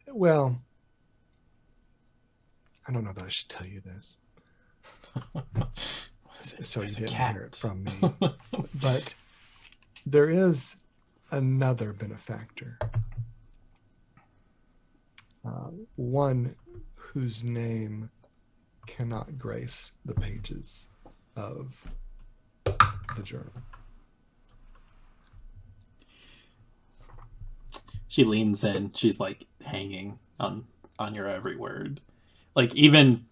Well, I don't know that I should tell you this. So you didn't hear it from me. But there is another benefactor. One whose name cannot grace the pages of the journal. She leans in. She's like hanging on your every word. Like, even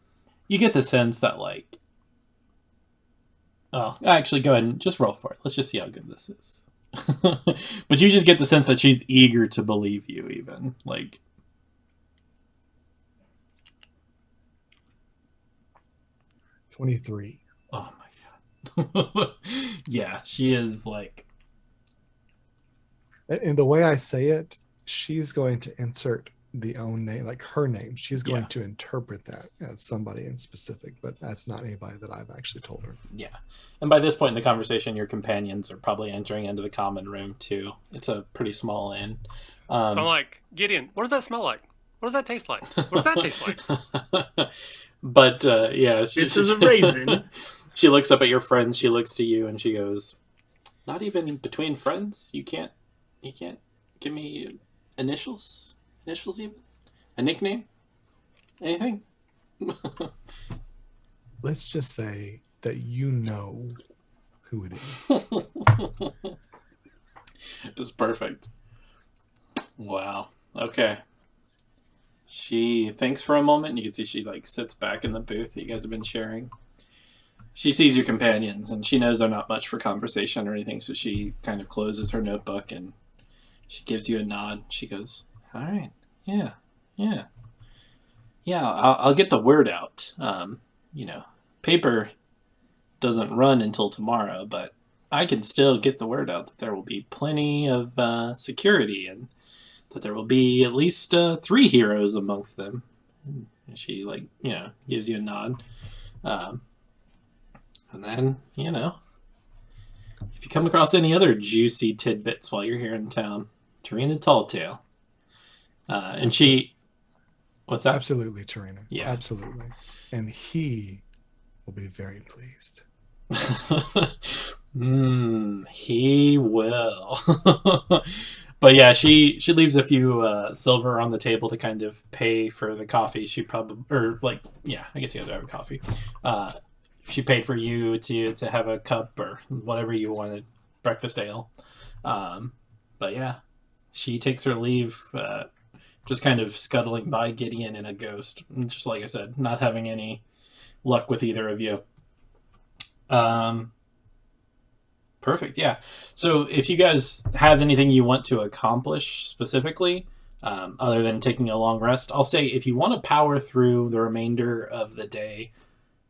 you get the sense that, like, oh, actually, go ahead and just roll for it. Let's just see how good this is. But you just get the sense that she's eager to believe you, even. Like, $23. oh my god. Yeah, she is like. And the way I say it, she's going to insert the own name, like her name. She's going to interpret that as somebody in specific, but that's not anybody that I've actually told her. Yeah. And by this point in the conversation, your companions are probably entering into the common room too. It's a pretty small inn. So I'm like, Gideon, what does that smell like? What does that taste like? What does that taste like? But yeah, This is a raisin. She looks up at your friends. She looks to you, and she goes, "Not even between friends. You can't give me initials even, a nickname, anything." Let's just say that you know who it is. It's perfect. Wow. Okay. She thinks for a moment, and you can see she like sits back in the booth that you guys have been sharing. She sees your companions, and she knows they're not much for conversation or anything, so she kind of closes her notebook, and she gives you a nod. She goes, "All right. Yeah, I'll get the word out. Paper doesn't run until tomorrow, but I can still get the word out that there will be plenty of security, and that there will be at least 3 heroes amongst them." And she gives you a nod. And then, if you come across any other juicy tidbits while you're here in town, Tarina Talltail. And she... What's that? Absolutely, Tarina. Yeah. Absolutely. And he will be very pleased. He will. But yeah, she leaves a few silver on the table to kind of pay for the coffee. She probably... I guess you guys are having coffee. She paid for you to have a cup or whatever you wanted, breakfast ale. But yeah, she takes her leave, just kind of scuttling by Gideon in a ghost. Just like I said, not having any luck with either of you. Perfect, yeah. So if you guys have anything you want to accomplish specifically, other than taking a long rest, I'll say if you want to power through the remainder of the day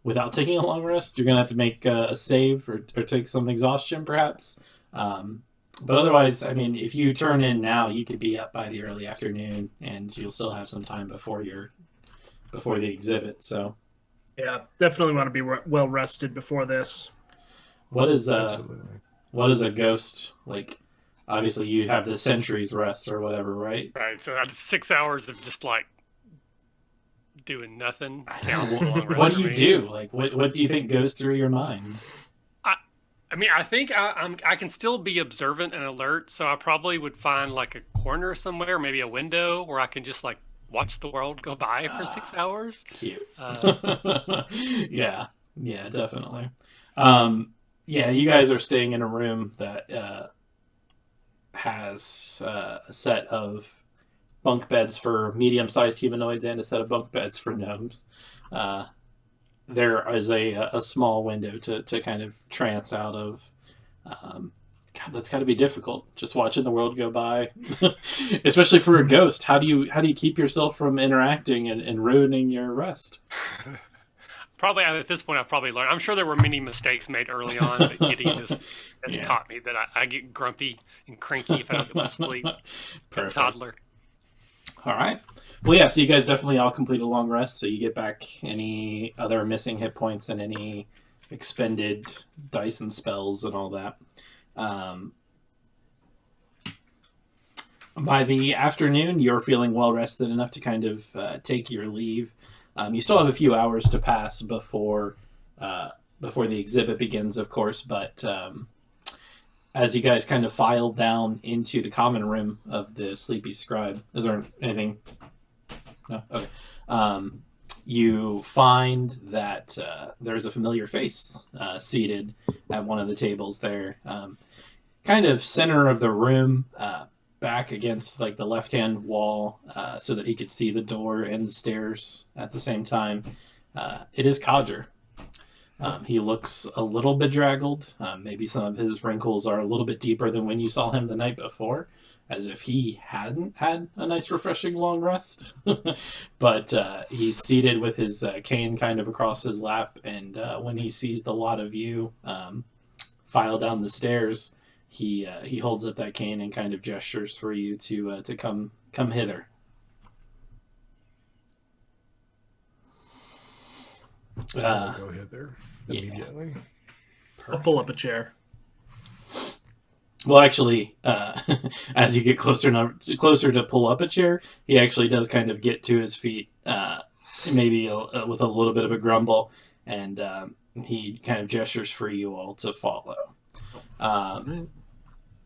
without taking a long rest, you're going to have to make a save or take some exhaustion, perhaps. But otherwise, I mean, if you turn in now, you could be up by the early afternoon, and you'll still have some time before the exhibit. So, Yeah, definitely want to be well rested before this. what is Absolutely. what is a ghost like? Obviously, you have the century's rest or whatever, right? Right. So that's 6 hours of just like doing nothing. Counts as a long rest What for do you me. do? Like, what do you think goes through your mind? I mean, I think I can still be observant and alert, so I probably would find like a corner somewhere, maybe a window where I can just like watch the world go by for 6 hours. Cute. Uh, Yeah, definitely. Yeah, you guys are staying in a room that has a set of bunk beds for medium-sized humanoids and a set of bunk beds for gnomes. There is a small window to kind of trance out of, God, that's got to be difficult. Just watching the world go by, especially for a ghost. How do you keep yourself from interacting and ruining your rest? Probably at this point, I've probably learned. I'm sure there were many mistakes made early on, but Gideon has Yeah. taught me that I get grumpy and cranky if I don't get my sleep. A Perfect. toddler. All right. Well, yeah. So you guys definitely all complete a long rest. So you get back any other missing hit points and any expended dice and spells and all that. By the afternoon, you're feeling well rested enough to kind of take your leave. You still have a few hours to pass before the exhibit begins, of course. But as you guys kind of file down into the common room of the Sleepy Scribe, is there anything? No. Okay. You find that there's a familiar face seated at one of the tables there, kind of center of the room. Back against like the left-hand wall so that he could see the door and the stairs at the same time. It is Codger. He looks a little bedraggled. Maybe some of his wrinkles are a little bit deeper than when you saw him the night before, as if he hadn't had a nice refreshing long rest. But he's seated with his cane kind of across his lap, and when he sees the lot of you file down the stairs, he holds up that cane and kind of gestures for you to come hither. I'll go hither immediately. I'll pull up a chair. Well, actually, as you get closer to pull up a chair, he actually does kind of get to his feet, maybe with a little bit of a grumble, and he kind of gestures for you all to follow.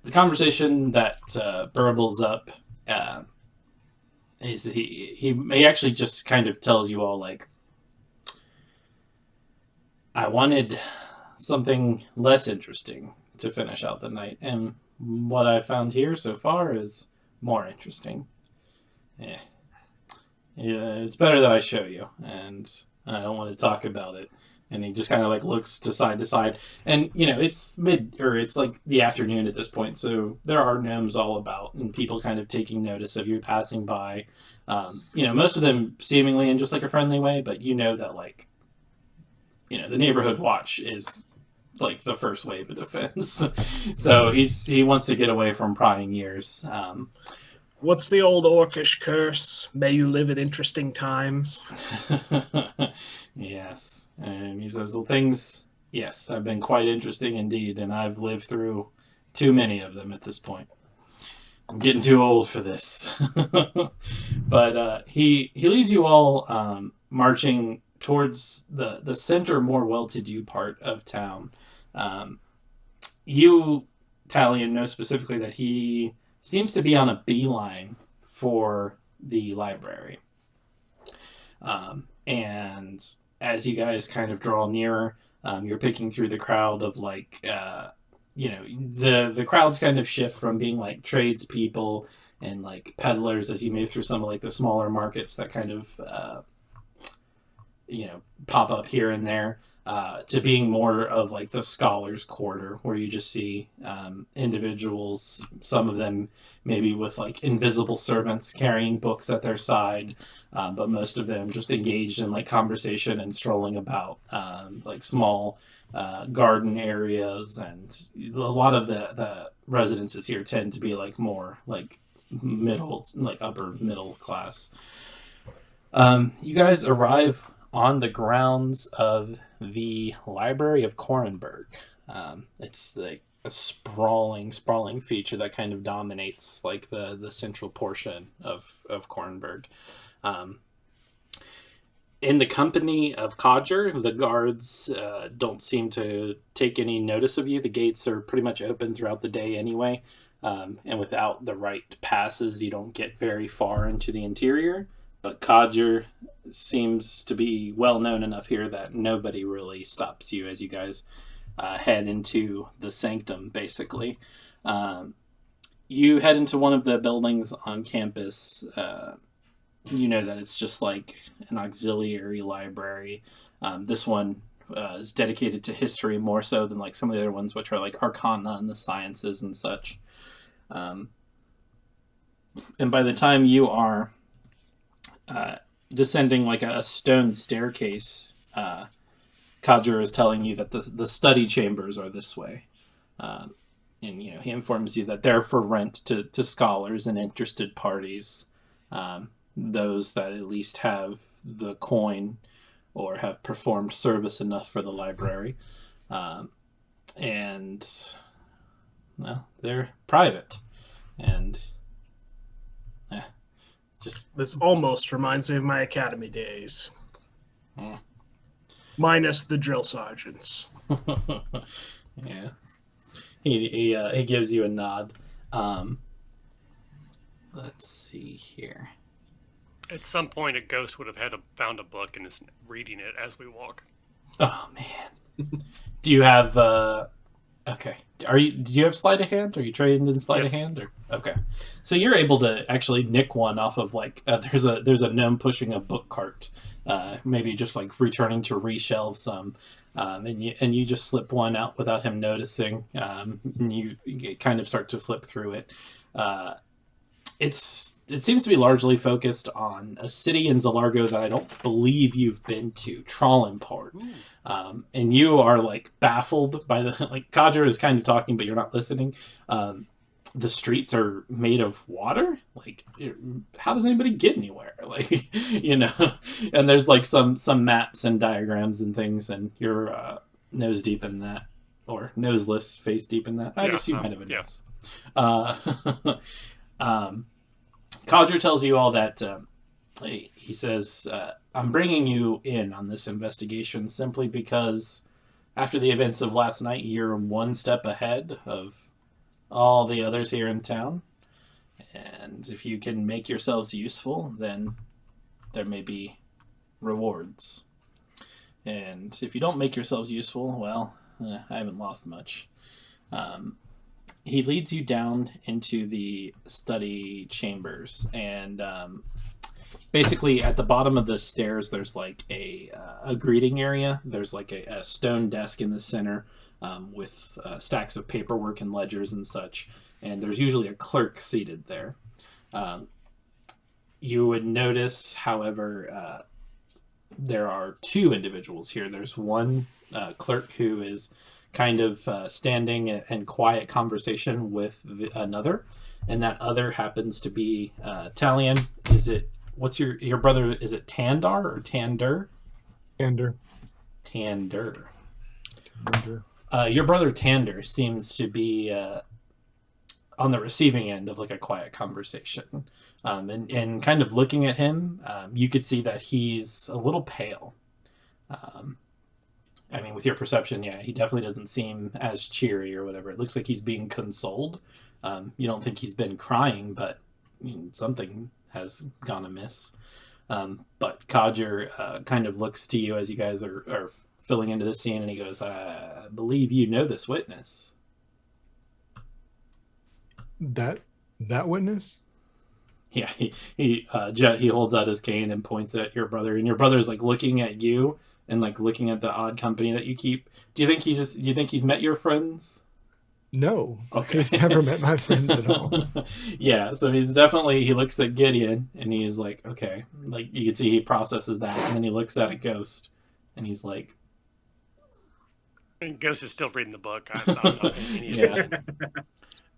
The conversation that burbles up is he actually just kind of tells you all, like, I wanted something less interesting to finish out the night, and what I found here so far is more interesting. Yeah, it's better that I show you, and I don't want to talk about it. And he just kind of like looks to side, and it's it's like the afternoon at this point, so there are gnomes all about, and people kind of taking notice of you passing by. Most of them seemingly in just like a friendly way, but that like, the neighborhood watch is like the first wave of defense. So he wants to get away from prying ears. What's the old orcish curse? May you live in interesting times. Yes. And he says, well, things, yes, have been quite interesting indeed, and I've lived through too many of them at this point. I'm getting too old for this. But he leads you all marching towards the center, more well-to-do part of town. You, Talion, know specifically that he seems to be on a beeline for the library. And as you guys kind of draw nearer, you're picking through the crowd of like, the crowds kind of shift from being like tradespeople and like peddlers as you move through some of like the smaller markets that kind of, pop up here and there, to being more of like the scholars' quarter, where you just see individuals, some of them maybe with like invisible servants carrying books at their side, but most of them just engaged in like conversation and strolling about like small garden areas. And a lot of the residences here tend to be like more like upper middle class. You guys arrive on the grounds of the Library of Korranberg. It's like a sprawling feature that kind of dominates like the central portion of Korranberg. In the company of Codger, the guards don't seem to take any notice of you. The gates are pretty much open throughout the day anyway, and without the right passes, you don't get very far into the interior. But Codger seems to be well known enough here that nobody really stops you as you guys head into the sanctum, basically. You head into one of the buildings on campus. You know that it's just like an auxiliary library. This one is dedicated to history more so than like some of the other ones, which are like arcana and the sciences and such. And by the time you are descending like a stone staircase, Kadra is telling you that the study chambers are this way. And he informs you that they're for rent to scholars and interested parties, those that at least have the coin or have performed service enough for the library. And, well, they're private. And, just... This almost reminds me of my academy days. Hmm. Minus the drill sergeants. Yeah. He gives you a nod. Let's see here. At some point, a ghost would have found a book and is reading it as we walk. Oh man. Do you have okay. Do you have sleight of hand? Are you trained in sleight of hand? Or okay. So you're able to actually nick one off of like there's a gnome pushing a book cart. Maybe just like returning to reshelve some. And you just slip one out without him noticing. And you kind of start to flip through it. It seems to be largely focused on a city in Zalargo that I don't believe you've been to, Trollenport. And you are like baffled by the like Kadra is kind of talking, but you're not listening. The streets are made of water. Like, how does anybody get anywhere? Like, and there's like some maps and diagrams and things, and you're nose deep in that, or noseless, face deep in that. I guess you might have a nose. Kadra tells you all that. He says, "I'm bringing you in on this investigation simply because, after the events of last night, you're one step ahead of all the others here in town, and if you can make yourselves useful, then there may be rewards. And if you don't make yourselves useful, well, I haven't lost much." He leads you down into the study chambers, and basically at the bottom of the stairs, there's like a greeting area. There's like a stone desk in the center. With stacks of paperwork and ledgers and such, and there's usually a clerk seated there. You would notice, however, there are two individuals here. There's one clerk who is kind of standing in quiet conversation with another, and that other happens to be Talion. What's your brother? Is it Tandar or Tander? Tander. Your brother Tander seems to be on the receiving end of like a quiet conversation. And kind of looking at him, you could see that he's a little pale. I mean, with your perception, yeah, he definitely doesn't seem as cheery or whatever. It looks like he's being consoled. You don't think he's been crying, but something has gone amiss. But Kadra kind of looks to you as you guys are filling into the scene, and he goes, "I believe you know this witness." That witness? Yeah, he holds out his cane and points at your brother, and your brother's like looking at you and like looking at the odd company that you keep. Do you think he's met your friends? No. Okay. He's never met my friends at all. Yeah, so he looks at Gideon and he's like, okay. Like you can see he processes that, and then he looks at a ghost and he's like, and Ghost is still reading the book. I'm not paying any attention.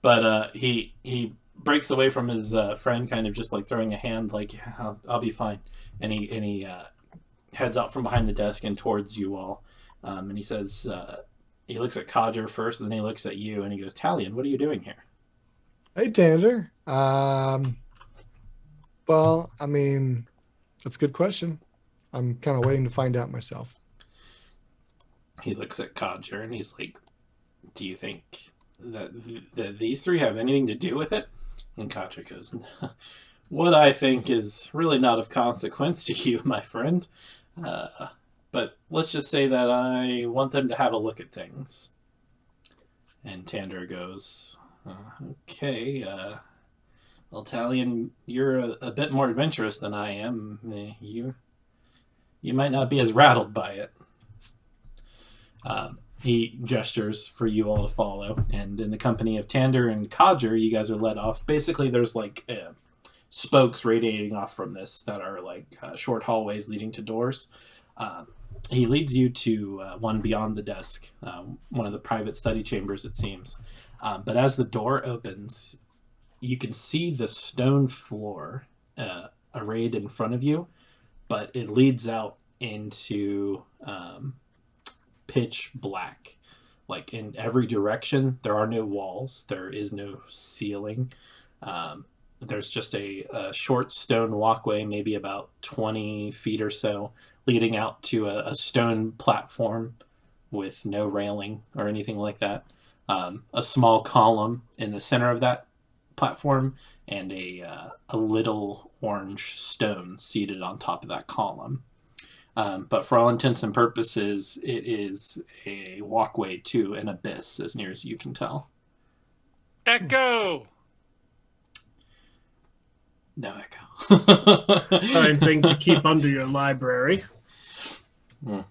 But he breaks away from his friend, kind of just like throwing a hand, like, yeah, I'll be fine. And he heads out from behind the desk and towards you all. And he says, he looks at Kadra first, and then he looks at you, and he goes, "Talion, what are you doing here?" Hey, Tander. Well, I mean, that's a good question. I'm kind of waiting to find out myself. He looks at Kadra and he's like, "Do you think that these three have anything to do with it?" And Kadra goes, "What I think is really not of consequence to you, my friend. But let's just say that I want them to have a look at things." And Tander goes, "Okay, well, Talion, you're a bit more adventurous than I am. You might not be as rattled by it." He gestures for you all to follow, and in the company of Tander and Codger, you guys are led off. Basically, there's like spokes radiating off from this that are like short hallways leading to doors. He leads you to one beyond the desk, one of the private study chambers, it seems. But as the door opens, you can see the stone floor arrayed in front of you, but it leads out into pitch black. Like in every direction, there are no walls. There is no ceiling. There's just a short stone walkway, maybe about 20 feet or so, leading out to a stone platform with no railing or anything like that. A small column in the center of that platform, and a little orange stone seated on top of that column. But for all intents and purposes, it is a walkway to an abyss, as near as you can tell. Echo! No echo. Fine thing to keep under your library. I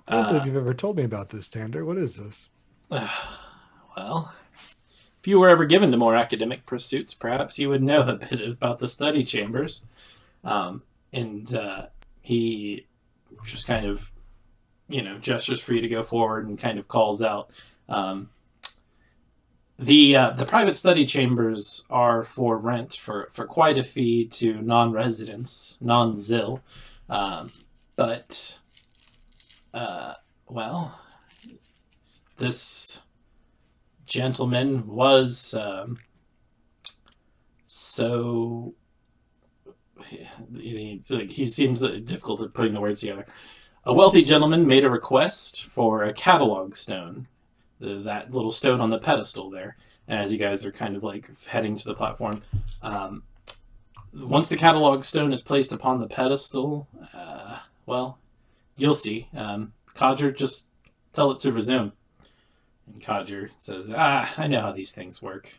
don't believe you've ever told me about this, Tander. What is this? Well, if you were ever given to more academic pursuits, perhaps you would know a bit about the study chambers. He just kind of, gestures for you to go forward and kind of calls out. The private study chambers are for rent for quite a fee to non-residents, non-zil. This gentleman was so... He seems difficult at putting the words together. A wealthy gentleman made a request for a catalog stone, that little stone on the pedestal there. And as you guys are kind of like heading to the platform, once the catalog stone is placed upon the pedestal, you'll see. Codger, just tell it to resume. And Codger says, I know how these things work.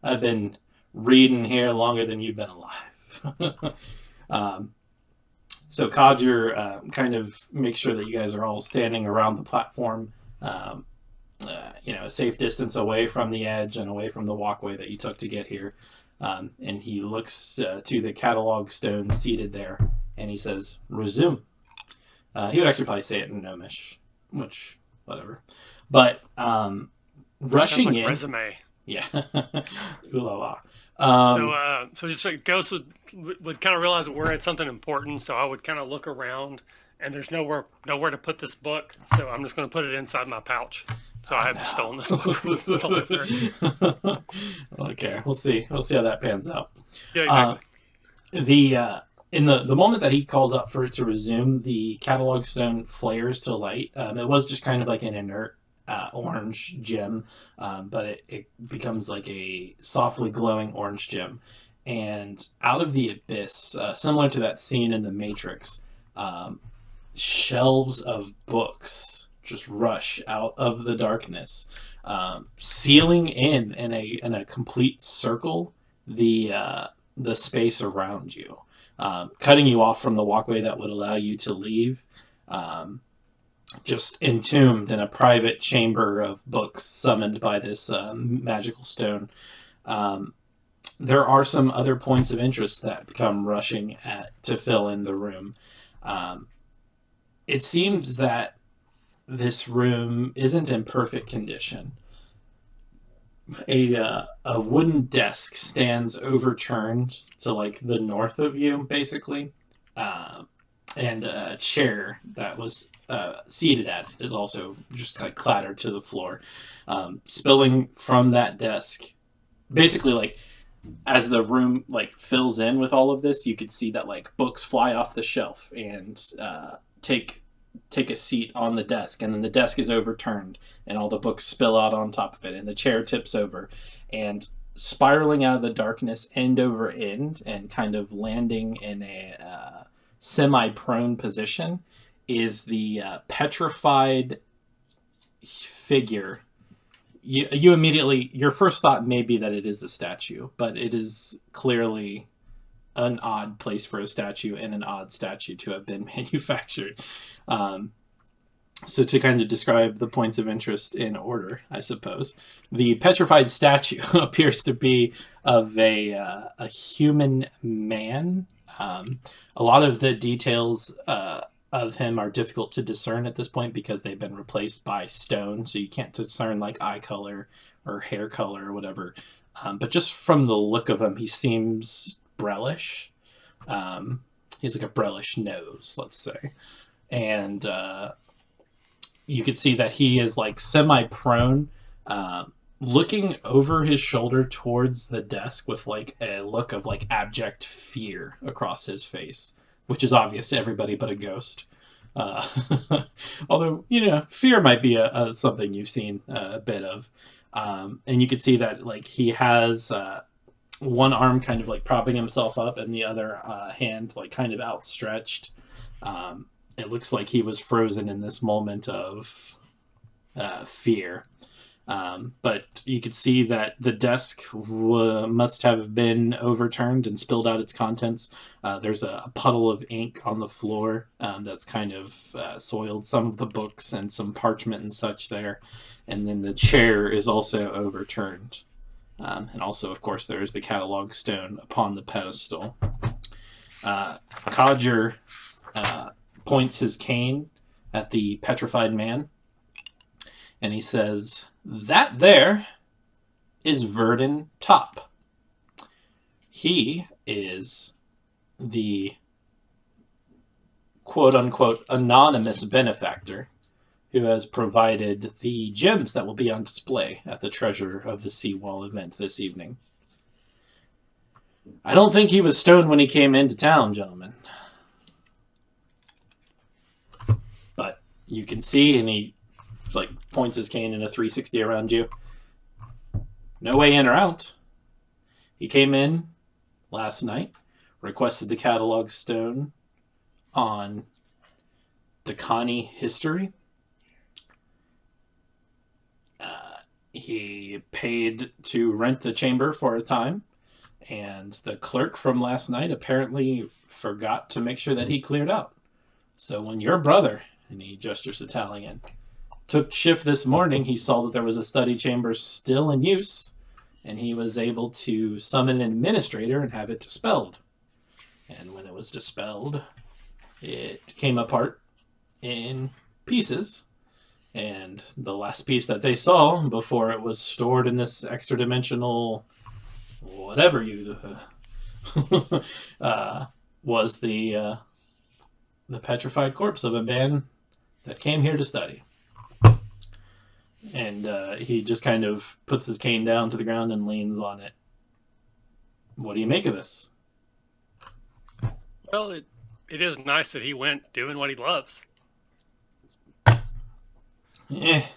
I've been reading here longer than you've been alive. So Codger kind of makes sure that you guys are all standing around the platform, a safe distance away from the edge and away from the walkway that you took to get here. And he looks to the catalog stone seated there, and he says, resume. He would actually probably say it in Gnomish, which, whatever. But rushing like in... resume. Yeah. Ooh la la. So just like Ghost would kind of realize that we're at something important, so I would kind of look around, and there's nowhere to put this book, so I'm just going to put it inside my pouch. So I have stolen this book from the deliverer. Okay, we'll see. We'll see how that pans out. Yeah, exactly. In the moment that he calls up for it to resume, the catalog stone flares to light. It was just kind of like an inert orange gem, but it becomes like a softly glowing orange gem. And out of the abyss, similar to that scene in The Matrix, shelves of books just rush out of the darkness, sealing in a complete circle the space around you, cutting you off from the walkway that would allow you to leave. Just entombed in a private chamber of books summoned by this magical stone. There are some other points of interest that come rushing to fill in the room. It seems that this room isn't in perfect condition. A wooden desk stands overturned to like the north of you, basically. And a chair that was seated at it is also just like clattered to the floor, spilling from that desk. Basically, like as the room like fills in with all of this, you could see that like books fly off the shelf and take a seat on the desk, and then the desk is overturned, and all the books spill out on top of it, and the chair tips over, and spiraling out of the darkness end over end, and kind of landing in a semi-prone position is the petrified figure. You immediately, your first thought may be that it is a statue, but it is clearly an odd place for a statue and an odd statue to have been manufactured. So to kind of describe the points of interest in order, I suppose, the petrified statue appears to be of a human man. A lot of the details of him are difficult to discern at this point because they've been replaced by stone, so you can't discern like eye color or hair color or whatever. But just from the look of him, he seems Brellish. He has like a Brellish nose, let's say. And you could see that he is like semi-prone, looking over his shoulder towards the desk with like a look of like abject fear across his face, which is obvious to everybody but a ghost. Although, fear might be something you've seen a bit of. And you could see that like he has one arm kind of like propping himself up and the other hand like kind of outstretched. It looks like he was frozen in this moment of fear. But you could see that the desk must have been overturned and spilled out its contents. There's a puddle of ink on the floor that's kind of soiled some of the books and some parchment and such there. And then the chair is also overturned. And also, of course, there is the catalog stone upon the pedestal. Codger points his cane at the petrified man, and he says, "That there is Verdon Top. He is the quote-unquote anonymous benefactor who has provided the gems that will be on display at the Treasure of the Seawall event this evening. I don't think he was stoned when he came into town, gentlemen. But you can see," and he like points his cane in a 360 around you. "No way in or out. He came in last night, requested the catalog stone on Dakani history. He paid to rent the chamber for a time, and the clerk from last night apparently forgot to make sure that he cleared out. So when your brother," and he gestures to Talion, "took shift this morning, he saw that there was a study chamber still in use, and he was able to summon an administrator and have it dispelled. And when it was dispelled, it came apart in pieces. And the last piece that they saw before it was stored in this extradimensional whatever was the petrified corpse of a man that came here to study." And he just kind of puts his cane down to the ground and leans on it. "What do you make of this?" Well, it is nice that he went doing what he loves. I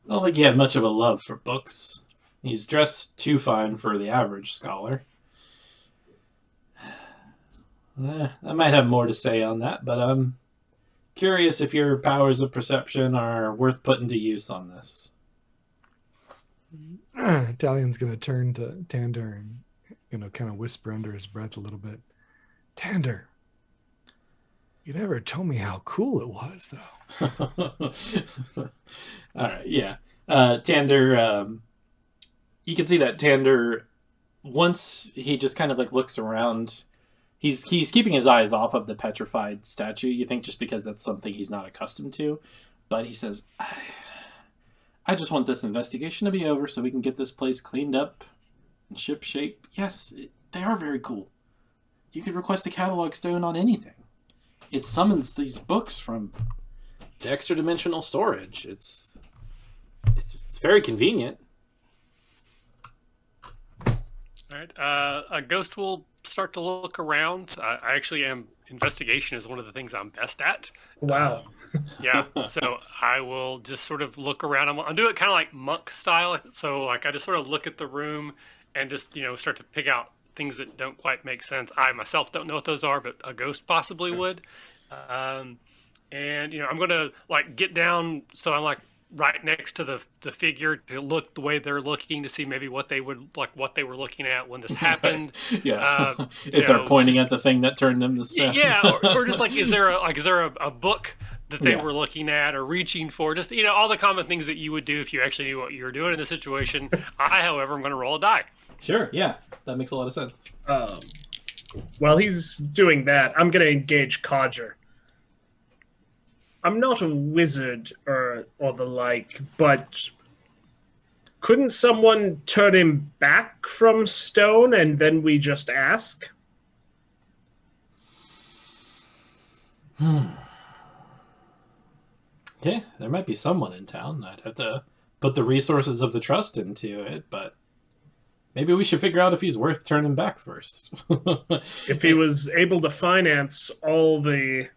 don't think he had much of a love for books. He's dressed too fine for the average scholar. I might have more to say on that, but I'm curious if your powers of perception are worth putting to use on this. Talion's going to turn to Tander and kind of whisper under his breath a little bit. "Tander, you never told me how cool it was, though." All right, yeah. Tander, you can see that Tander, once he just kind of like looks around, he's keeping his eyes off of the petrified statue, you think, just because that's something he's not accustomed to. But he says, I just want this investigation to be over so we can get this place cleaned up and ship shape. Yes, they are very cool. You could request a catalog stone on anything. It summons these books from the extra-dimensional storage. It's very convenient. All right. A ghost will start to look around. I actually am. Investigation is one of the things I'm best at. Wow. Yeah. So I will just sort of look around. I'll do it kind of like monk style. So like I just sort of look at the room and just start to pick out things that don't quite make sense. I myself don't know what those are, but a ghost possibly would. And I'm gonna like get down so I'm like right next to the figure to look the way they're looking to see maybe what they were looking at when this happened. Yeah. If they're pointing at the thing that turned them to stone. Yeah, or just like is there a book that they Yeah. were looking at or reaching for. Just, all the common things that you would do if you actually knew what you were doing in the situation. I, however, am going to roll a die. Sure, yeah. That makes a lot of sense. While he's doing that, I'm going to engage Codger. I'm not a wizard or the like, but couldn't someone turn him back from stone and then we just ask? Yeah, there might be someone in town. I'd have to put the resources of the trust into it, but maybe we should figure out if he's worth turning back first. If he was able to finance all the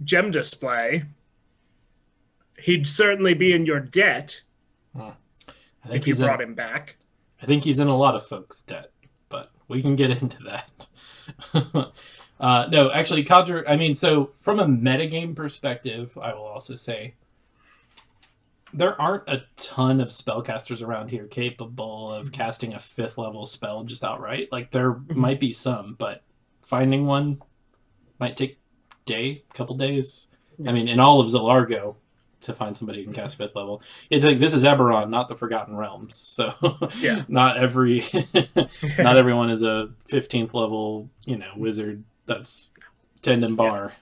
gem display, he'd certainly be in your debt I think if you he's brought him back. I think he's in a lot of folks' debt, but we can get into that. No, actually, Codger, so from a metagame perspective, I will also say there aren't a ton of spellcasters around here capable of casting a 5th level spell just outright. Like, there might be some, but finding one might take couple days. In all of Zalargo, to find somebody who can cast 5th level. You think this is Eberron, not the Forgotten Realms. So Yeah. not everyone is a 15th level, wizard that's tendon bar.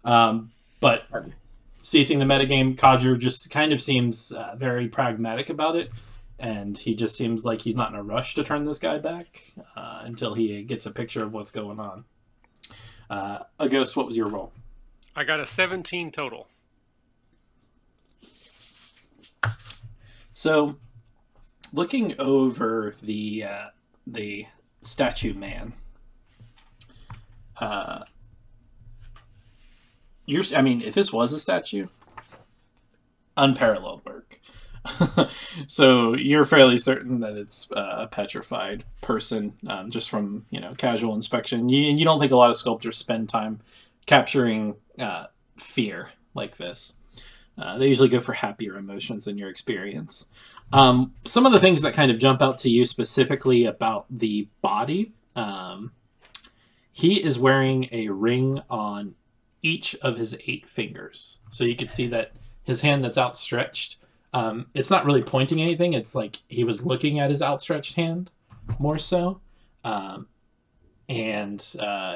But ceasing the metagame, Codger just kind of seems very pragmatic about it, and he just seems like he's not in a rush to turn this guy back until he gets a picture of what's going on. A Ghost, what was your roll? I got a 17 total. So, looking over the statue man, if this was a statue, unparalleled work. So you're fairly certain that it's a petrified person, just from casual inspection. You don't think a lot of sculptors spend time capturing fear like this. They usually go for happier emotions in your experience. Some of the things that kind of jump out to you specifically about the body, he is wearing a ring on each of his 8 fingers. So you could see that his hand that's outstretched, it's not really pointing anything. It's like he was looking at his outstretched hand more so. And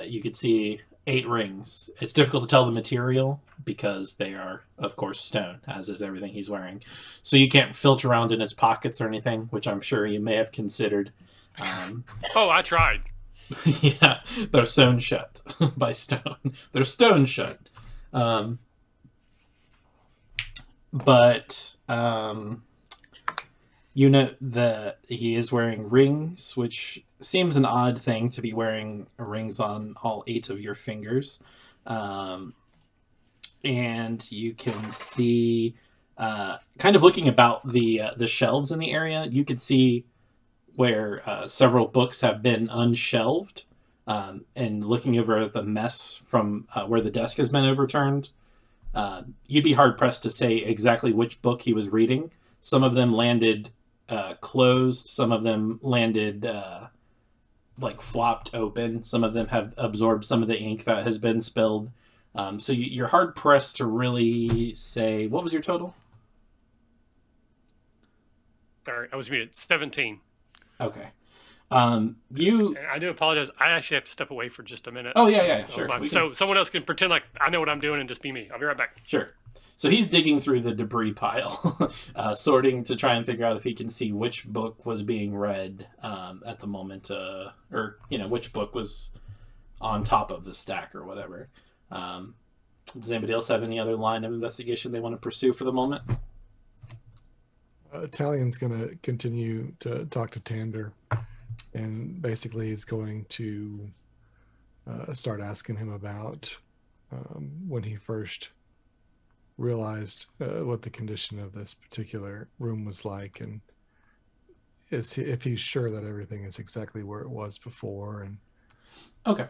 you could see 8 rings. It's difficult to tell the material because they are, of course, stone, as is everything he's wearing. So you can't filter around in his pockets or anything, which I'm sure you may have considered. Oh, I tried. Yeah, they're sewn shut by stone. They're stone shut. But that he is wearing rings, which seems an odd thing to be wearing rings on all 8 of your fingers. And you can see, kind of looking about the shelves in the area, you could see where several books have been unshelved, and looking over the mess from where the desk has been overturned, you'd be hard-pressed to say exactly which book he was reading. Some of them landed closed, some of them landed flopped open, some of them have absorbed some of the ink that has been spilled. So you're hard-pressed to really say... What was your total? Sorry, I was muted. 17. Okay. And I do apologize. I actually have to step away for just a minute. Oh, yeah, sure. So someone else can pretend like I know what I'm doing and just be me. I'll be right back. Sure. So he's digging through the debris pile, sorting to try and figure out if he can see which book was being read at the moment, or which book was on top of the stack or whatever. Does anybody else have any other line of investigation they want to pursue for the moment? Talion's going to continue to talk to Tander, and basically is going to start asking him about when he first realized what the condition of this particular room was like, and if he's sure that everything is exactly where it was before, and okay,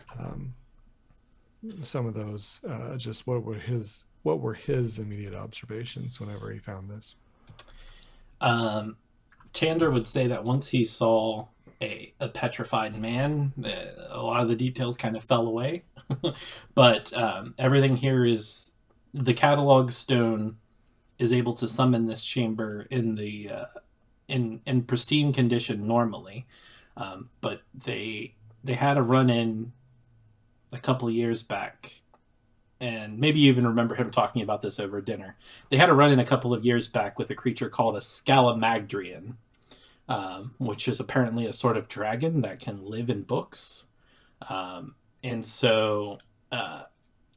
some of those just what were his immediate observations whenever he found this. Tander would say that once he saw a petrified man. A lot of the details kind of fell away, but everything here is the catalog stone is able to summon this chamber in the in pristine condition normally, but they had a run in a couple of years back, and maybe you even remember him talking about this over dinner. They had a run in a couple of years back with a creature called a Scalamagdrian, which is apparently a sort of dragon that can live in books. And so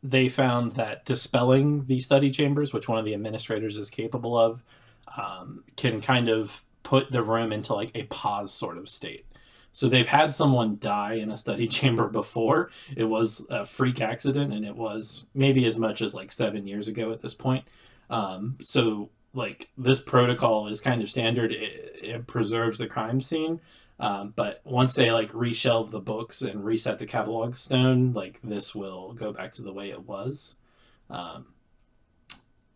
they found that dispelling these study chambers, which one of the administrators is capable of, can kind of put the room into like a pause sort of state. So they've had someone die in a study chamber before. It was a freak accident, and it was maybe as much as like 7 years ago at this point. So like this protocol is kind of standard. It preserves the crime scene. But once they like reshelve the books and reset the catalog stone, like this will go back to the way it was.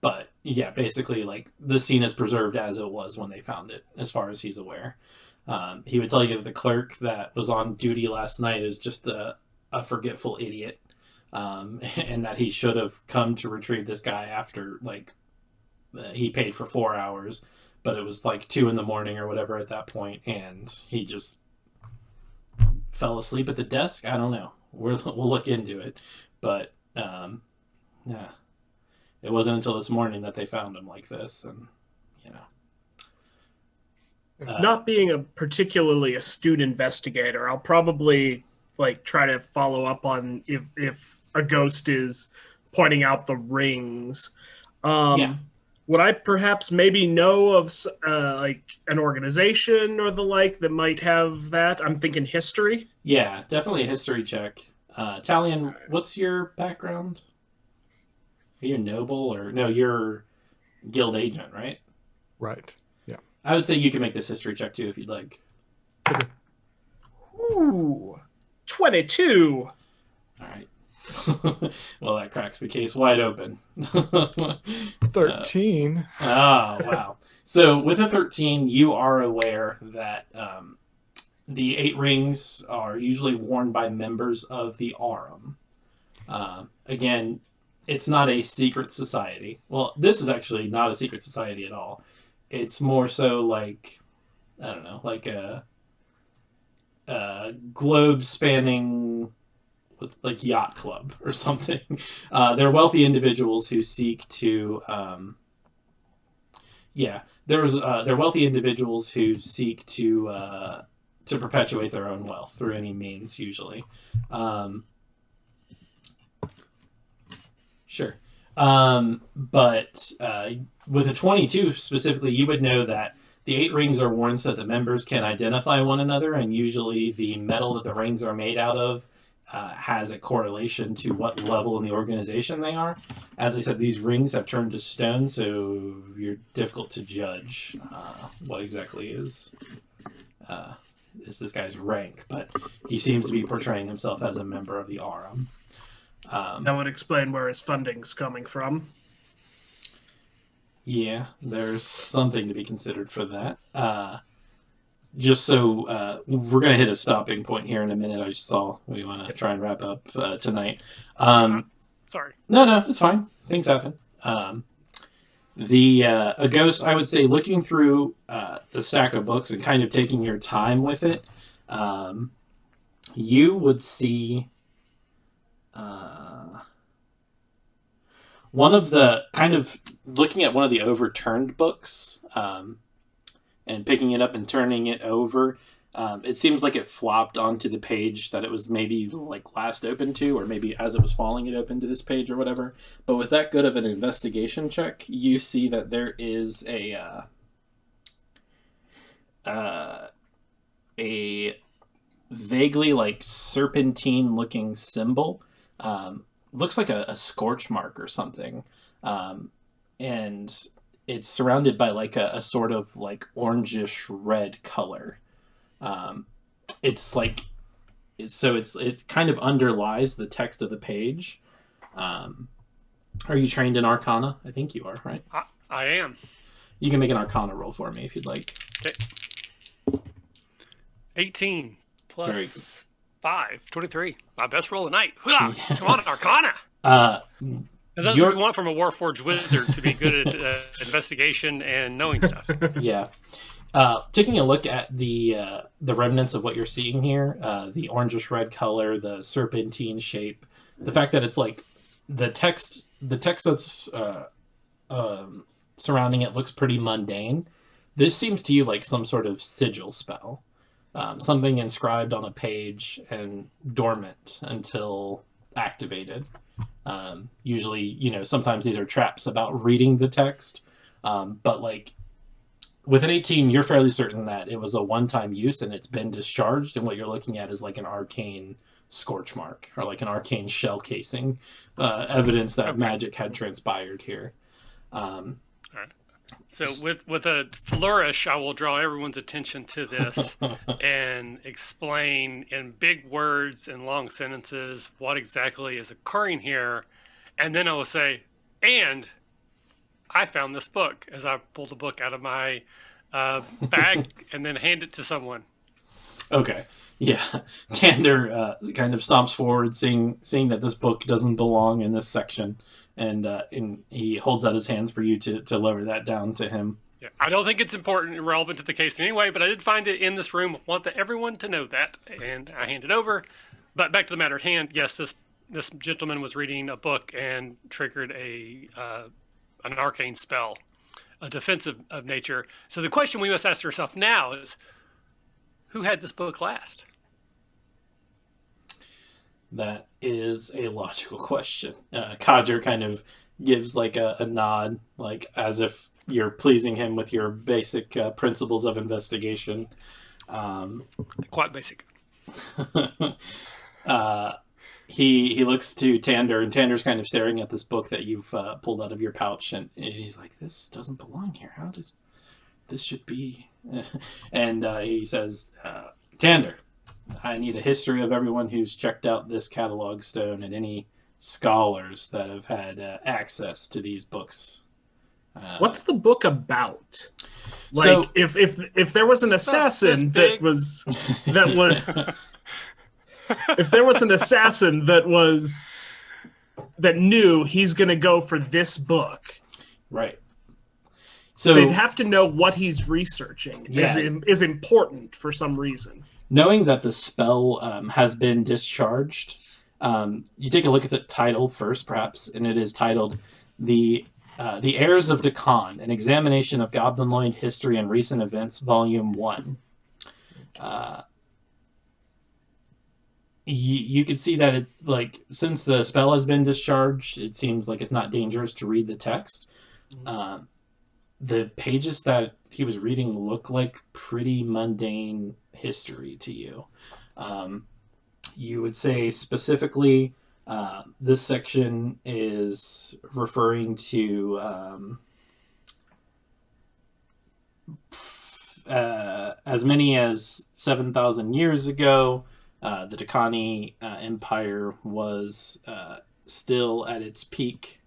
But yeah, basically like the scene is preserved as it was when they found it, as far as he's aware. He would tell you that the clerk that was on duty last night is just a forgetful idiot. And that he should have come to retrieve this guy after like he paid for 4 hours, but it was like 2 a.m. or whatever at that point, and he just fell asleep at the desk. I don't know. We'll look into it, but yeah, it wasn't until this morning that they found him like this, and you know. Not being a particularly astute investigator, I'll probably like try to follow up on if a ghost is pointing out the rings. Yeah. Would I perhaps maybe know of like an organization or the like that might have that? I'm thinking history. Yeah, definitely a history check. Talion, what's your background? Are you a noble or no? You're guild agent, right? Right. Yeah. I would say you can make this history check too if you'd like. Okay. Ooh, 22. All right. Well, that cracks the case wide open. 13. Oh, wow. So with a 13, you are aware that the 8 rings are usually worn by members of the Aurum. Again, it's not a secret society. Well, this is actually not a secret society at all. It's more so like, I don't know, like a globe-spanning like yacht club or something. They're wealthy individuals who seek to they're wealthy individuals who seek to perpetuate their own wealth through any means, usually. Sure. But with a 22 specifically, you would know that the 8 rings are worn so that the members can identify one another, and usually the metal that the rings are made out of has a correlation to what level in the organization they are. As I said, these rings have turned to stone, so you're difficult to judge what exactly is this guy's rank, but he seems to be portraying himself as a member of the Aurum. That would explain where his funding's coming from. Yeah, there's something to be considered for that. Just so we're going to hit a stopping point here in a minute. I just saw we want to try and wrap up tonight. Sorry. No, it's fine. Things happen. A ghost, I would say, looking through the stack of books and kind of taking your time with it, you would see one of the kind of looking at one of the overturned books. And picking it up and turning it over, it seems like it flopped onto the page that it was maybe like last opened to, or maybe as it was falling it opened to this page or whatever. But with that good of an investigation check, you see that there is a vaguely like serpentine looking symbol. Looks like a scorch mark or something. And it's surrounded by like a sort of like orangish red color. It kind of underlies the text of the page. Are you trained in Arcana? I think you are, right? I am. You can make an Arcana roll for me if you'd like. Okay. 18 plus Very good. 5, 23. My best roll of the night. Hooah! Come on, Arcana. Because that's what you want from a Warforged wizard, to be good at investigation and knowing stuff. Yeah. Taking a look at the remnants of what you're seeing here, the orangish red color, the serpentine shape, the fact that it's like the text that's surrounding it looks pretty mundane. This seems to you like some sort of sigil spell, something inscribed on a page and dormant until activated. Usually, sometimes these are traps about reading the text, but like with an 18, you're fairly certain that it was a one-time use and it's been discharged, and what you're looking at is like an arcane scorch mark or like an arcane shell casing, evidence that magic had transpired here. So with a flourish, I will draw everyone's attention to this and explain in big words and long sentences what exactly is occurring here. And then I will say, and I found this book, as I pull the book out of my bag and then hand it to someone. Okay. Yeah. Tander kind of stomps forward, seeing that this book doesn't belong in this section. And he holds out his hands for you to lower that down to him. Yeah, I don't think it's important and relevant to the case anyway, but I did find it in this room. Want everyone to know that, and I hand it over. But back to the matter at hand. Yes, this gentleman was reading a book and triggered an arcane spell, a defensive of nature. So the question we must ask ourselves now is, who had this book last? That is a logical question. Codger kind of gives like a nod, like as if you're pleasing him with your basic principles of investigation. Quite basic. He looks to Tander, and Tander's kind of staring at this book that you've pulled out of your pouch, and he's like, "This doesn't belong here. How did this should be?" And he says, "Tander, I need a history of everyone who's checked out this catalog stone and any scholars that have had access to these books." What's the book about? Like, if there was an assassin that was if there was an assassin that knew he's going to go for this book, right? So they'd have to know what he's researching is important for some reason. Knowing that the spell has been discharged, you take a look at the title first, perhaps, and it is titled "The Heirs of Deccan: An Examination of Goblinloid History and Recent Events, Volume 1." You can see that since the spell has been discharged, it seems like it's not dangerous to read the text. The pages that he was reading look like pretty mundane history to you. You would say specifically this section is referring to as many as 7,000 years ago, the Decani Empire was still at its peak.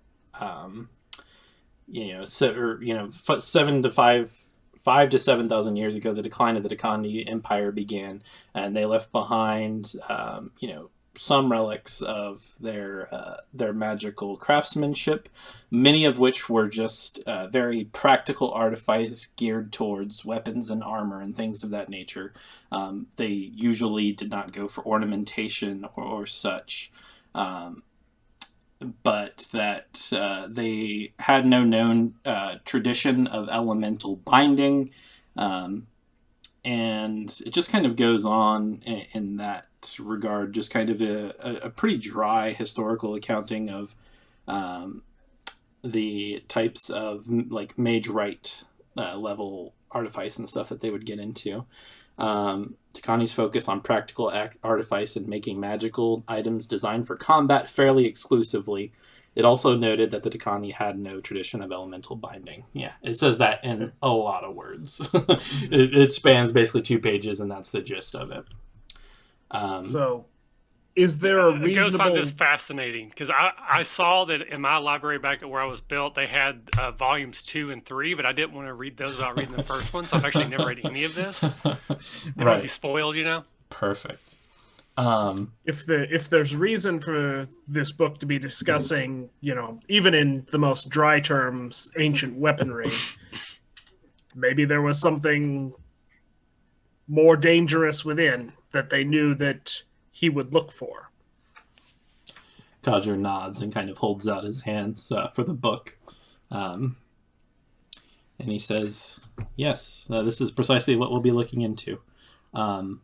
5 to 7,000 years ago, the decline of the Decani Empire began, and they left behind, some relics of their magical craftsmanship, many of which were just very practical artifice geared towards weapons and armor and things of that nature. They usually did not go for ornamentation or such. But that they had no known tradition of elemental binding, and it just kind of goes on in that regard, just kind of a pretty dry historical accounting of the types of like mage rite level artifice and stuff that they would get into. Takani's focus on practical artifice and making magical items designed for combat fairly exclusively. It also noted that the Takani had no tradition of elemental binding. Yeah, it says that in a lot of words. It spans basically 2 pages, and that's the gist of it. So Is there a Ghost reasonable? finds this fascinating because I saw that in my library back at where I was built, they had volumes 2 and 3, but I didn't want to read those without reading the first one, so I've actually never read any of this. They might be spoiled, you know. Perfect. If there's reason for this book to be discussing, even in the most dry terms, ancient weaponry, maybe there was something more dangerous within that they knew that he would look for. Codger nods and kind of holds out his hands for the book. And he says, yes, this is precisely what we'll be looking into. I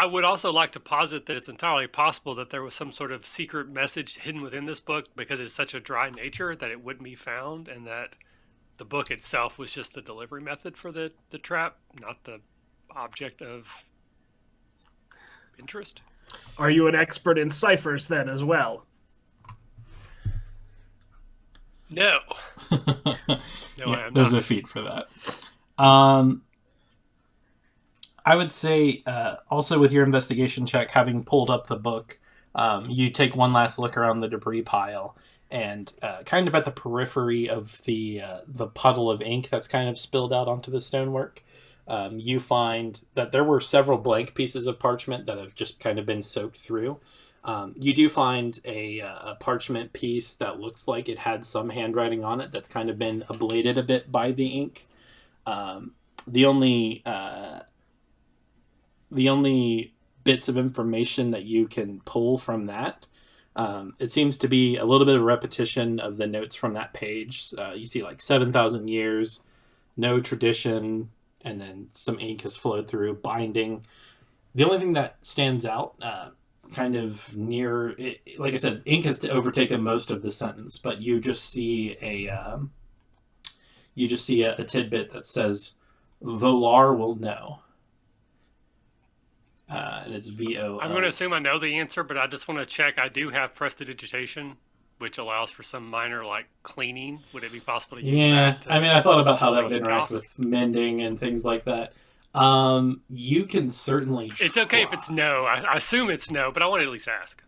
would also like to posit that it's entirely possible that there was some sort of secret message hidden within this book because it's such a dry nature that it wouldn't be found, and that the book itself was just the delivery method for the trap, not the object of interest. Are you an expert in ciphers then as well? No. No, Yeah, I am there's not. a feat for that. I would say also with your investigation check, having pulled up the book, you take one last look around the debris pile, and kind of at the periphery of the puddle of ink that's kind of spilled out onto the stonework, you find that there were several blank pieces of parchment that have just kind of been soaked through. You do find a parchment piece that looks like it had some handwriting on it that's kind of been ablated a bit by the ink. The only bits of information that you can pull from that, it seems to be a little bit of repetition of the notes from that page. You see like 7,000 years, no tradition, and then some ink has flowed through, binding. The only thing that stands out kind of near it, like I said, ink has overtaken most of the sentence, but you just see a tidbit that says Volar will know. And it's VO. I'm going to assume I know the answer, but I just want to check. I do have prestidigitation, which allows for some minor like cleaning. Would it be possible to use that? I mean, I thought about how that would load interact off? with mending and things like that. You can certainly try. It's okay if it's no. I assume it's no, but I want to at least ask.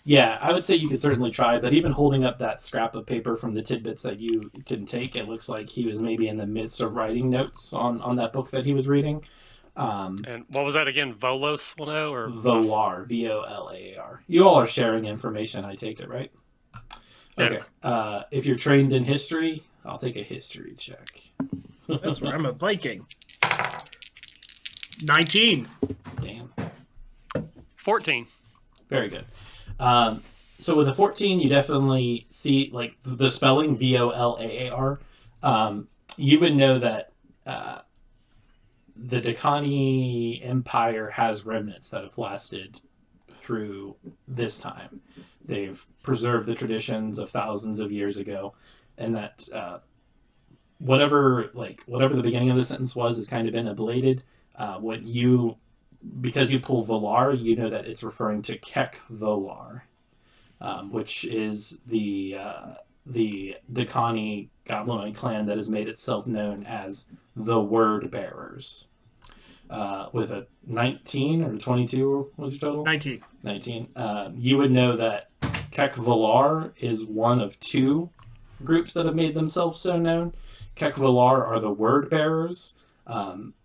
Yeah, I would say you could certainly try, but even holding up that scrap of paper from the tidbits that you can take, it looks like he was maybe in the midst of writing notes on that book that he was reading. And what was that again? Volos will know, or Volar, Volar. You all are sharing information, I take it, right? Okay. If you're trained in history, I'll take a history check. That's where I'm a Viking. 19. Damn. 14. Very good. So with a 14, you definitely see like the spelling Volar. You would know that the Dakani Empire has remnants that have lasted through this time. They've preserved the traditions of thousands of years ago, and that whatever the beginning of the sentence was has kind of been ablated. Because you pull Volar, you know that it's referring to Kek Volar, which is the Dakani Goblinoid clan that has made itself known as the Word Bearers. With a 19 or 22, what was your total? 19. 19. You would know that Kek Volar is one of two groups that have made themselves so known. Kek Volar are the Word Bearers.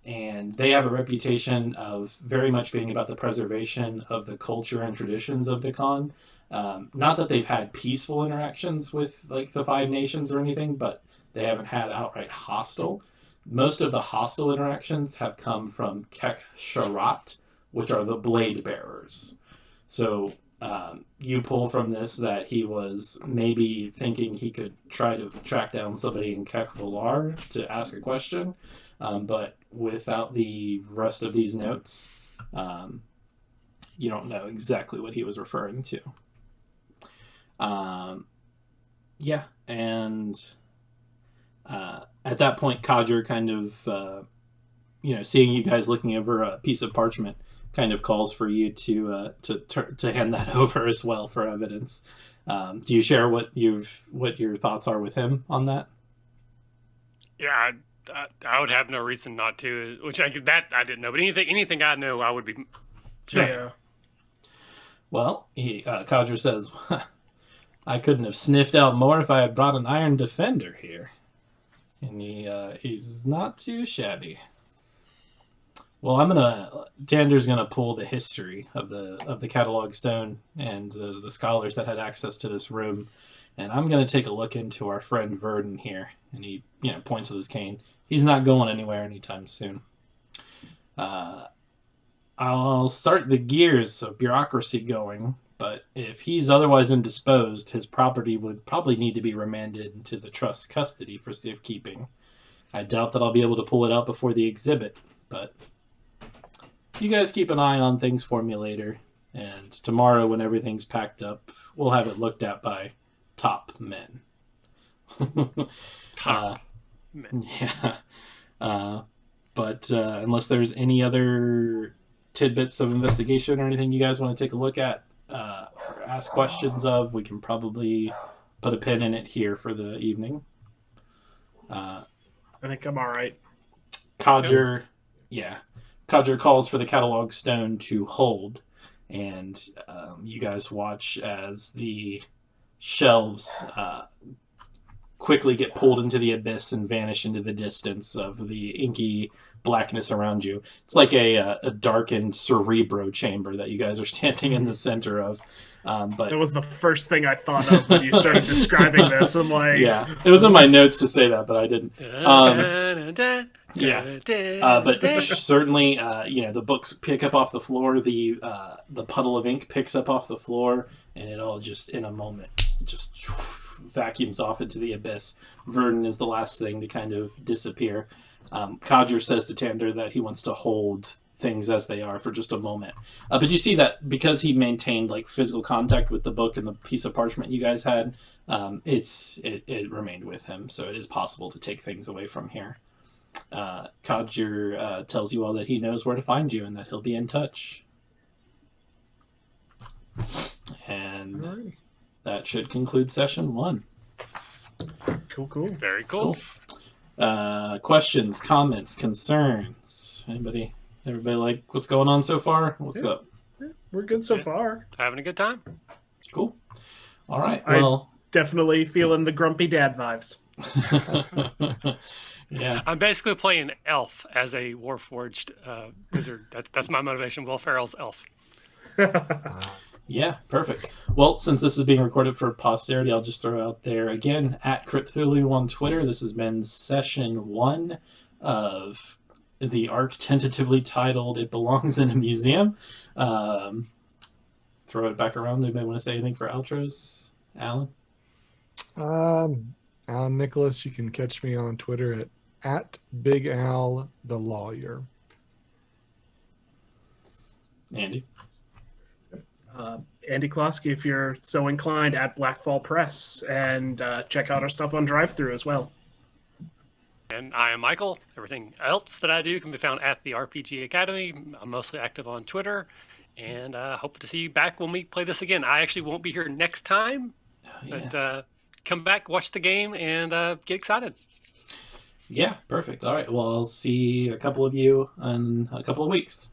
And they have a reputation of very much being about the preservation of the culture and traditions of Dakan. Not that they've had peaceful interactions with like the Five Nations or anything, but they haven't had outright hostile. Most of the hostile interactions have come from Kek Sharat, which are the Blade Bearers. So you pull from this that he was maybe thinking he could try to track down somebody in Kek Volar to ask a question. But without the rest of these notes, you don't know exactly what he was referring to. And at that point, Codger kind of, seeing you guys looking over a piece of parchment, kind of calls for you to hand that over as well for evidence. Do you share what your thoughts are with him on that? Yeah, I would have no reason not to. Which I didn't know, but anything I know, I would be. Sure. Yeah. Well, Codger says, I couldn't have sniffed out more if I had brought an iron defender here. And he's not too shabby. Well, Tander's gonna pull the history of the catalog stone and the scholars that had access to this room, and I'm gonna take a look into our friend Verdon here. And he, points with his cane. He's not going anywhere anytime soon. I'll start the gears of bureaucracy going, but if he's otherwise indisposed, his property would probably need to be remanded into the trust's custody for safekeeping. I doubt that I'll be able to pull it out before the exhibit, but you guys keep an eye on things for me later, and tomorrow when everything's packed up, we'll have it looked at by top men. Top men. Yeah. But unless there's any other tidbits of investigation or anything you guys want to take a look at or ask questions of, we can probably put a pin in it here for the evening. I think I'm all right. Codger calls for the catalog stone to hold, and you guys watch as the shelves quickly get pulled into the abyss and vanish into the distance of the inky blackness around you. It's like a darkened cerebro chamber that you guys are standing in the center of. But It was the first thing I thought of when you started describing this. I'm like, yeah, it was in my notes to say that, but I didn't. But certainly, the books pick up off the floor. The puddle of ink picks up off the floor, and it all just in a moment just vacuums off into the abyss. Verdon is the last thing to kind of disappear. Codger says to Tander that he wants to hold things as they are for just a moment. But you see that because he maintained like physical contact with the book and the piece of parchment you guys had, it remained with him. So it is possible to take things away from here. Codger tells you all that he knows where to find you and that he'll be in touch. And that should conclude session 1. Cool. Very cool. Questions, comments, concerns? Everybody like what's going on so far? What's up? We're good so far. Having a good time. Cool. All right. Well, Definitely feeling the grumpy dad vibes. yeah. I'm basically playing Elf as a Warforged wizard. That's my motivation. Will Ferrell's Elf. Yeah, perfect. Well, since this is being recorded for posterity, I'll just throw out there again at Cryptthulu on Twitter. This has been session 1 of the arc tentatively titled "It Belongs in a Museum." Throw it back around. Anybody want to say anything for outros? Alan? Alan Nicholas. You can catch me on Twitter at Big Al the Lawyer. Andy? Andy Klosky, if you're so inclined, at Blackfall Press, and check out our stuff on Drive-Thru as well. And I am Michael. Everything else that I do can be found at the RPG Academy. I'm mostly active on Twitter, and hope to see you back when we play this again. I actually won't be here next time, but come back, watch the game, and get excited. Yeah, perfect. All right. Well, I'll see a couple of you in a couple of weeks.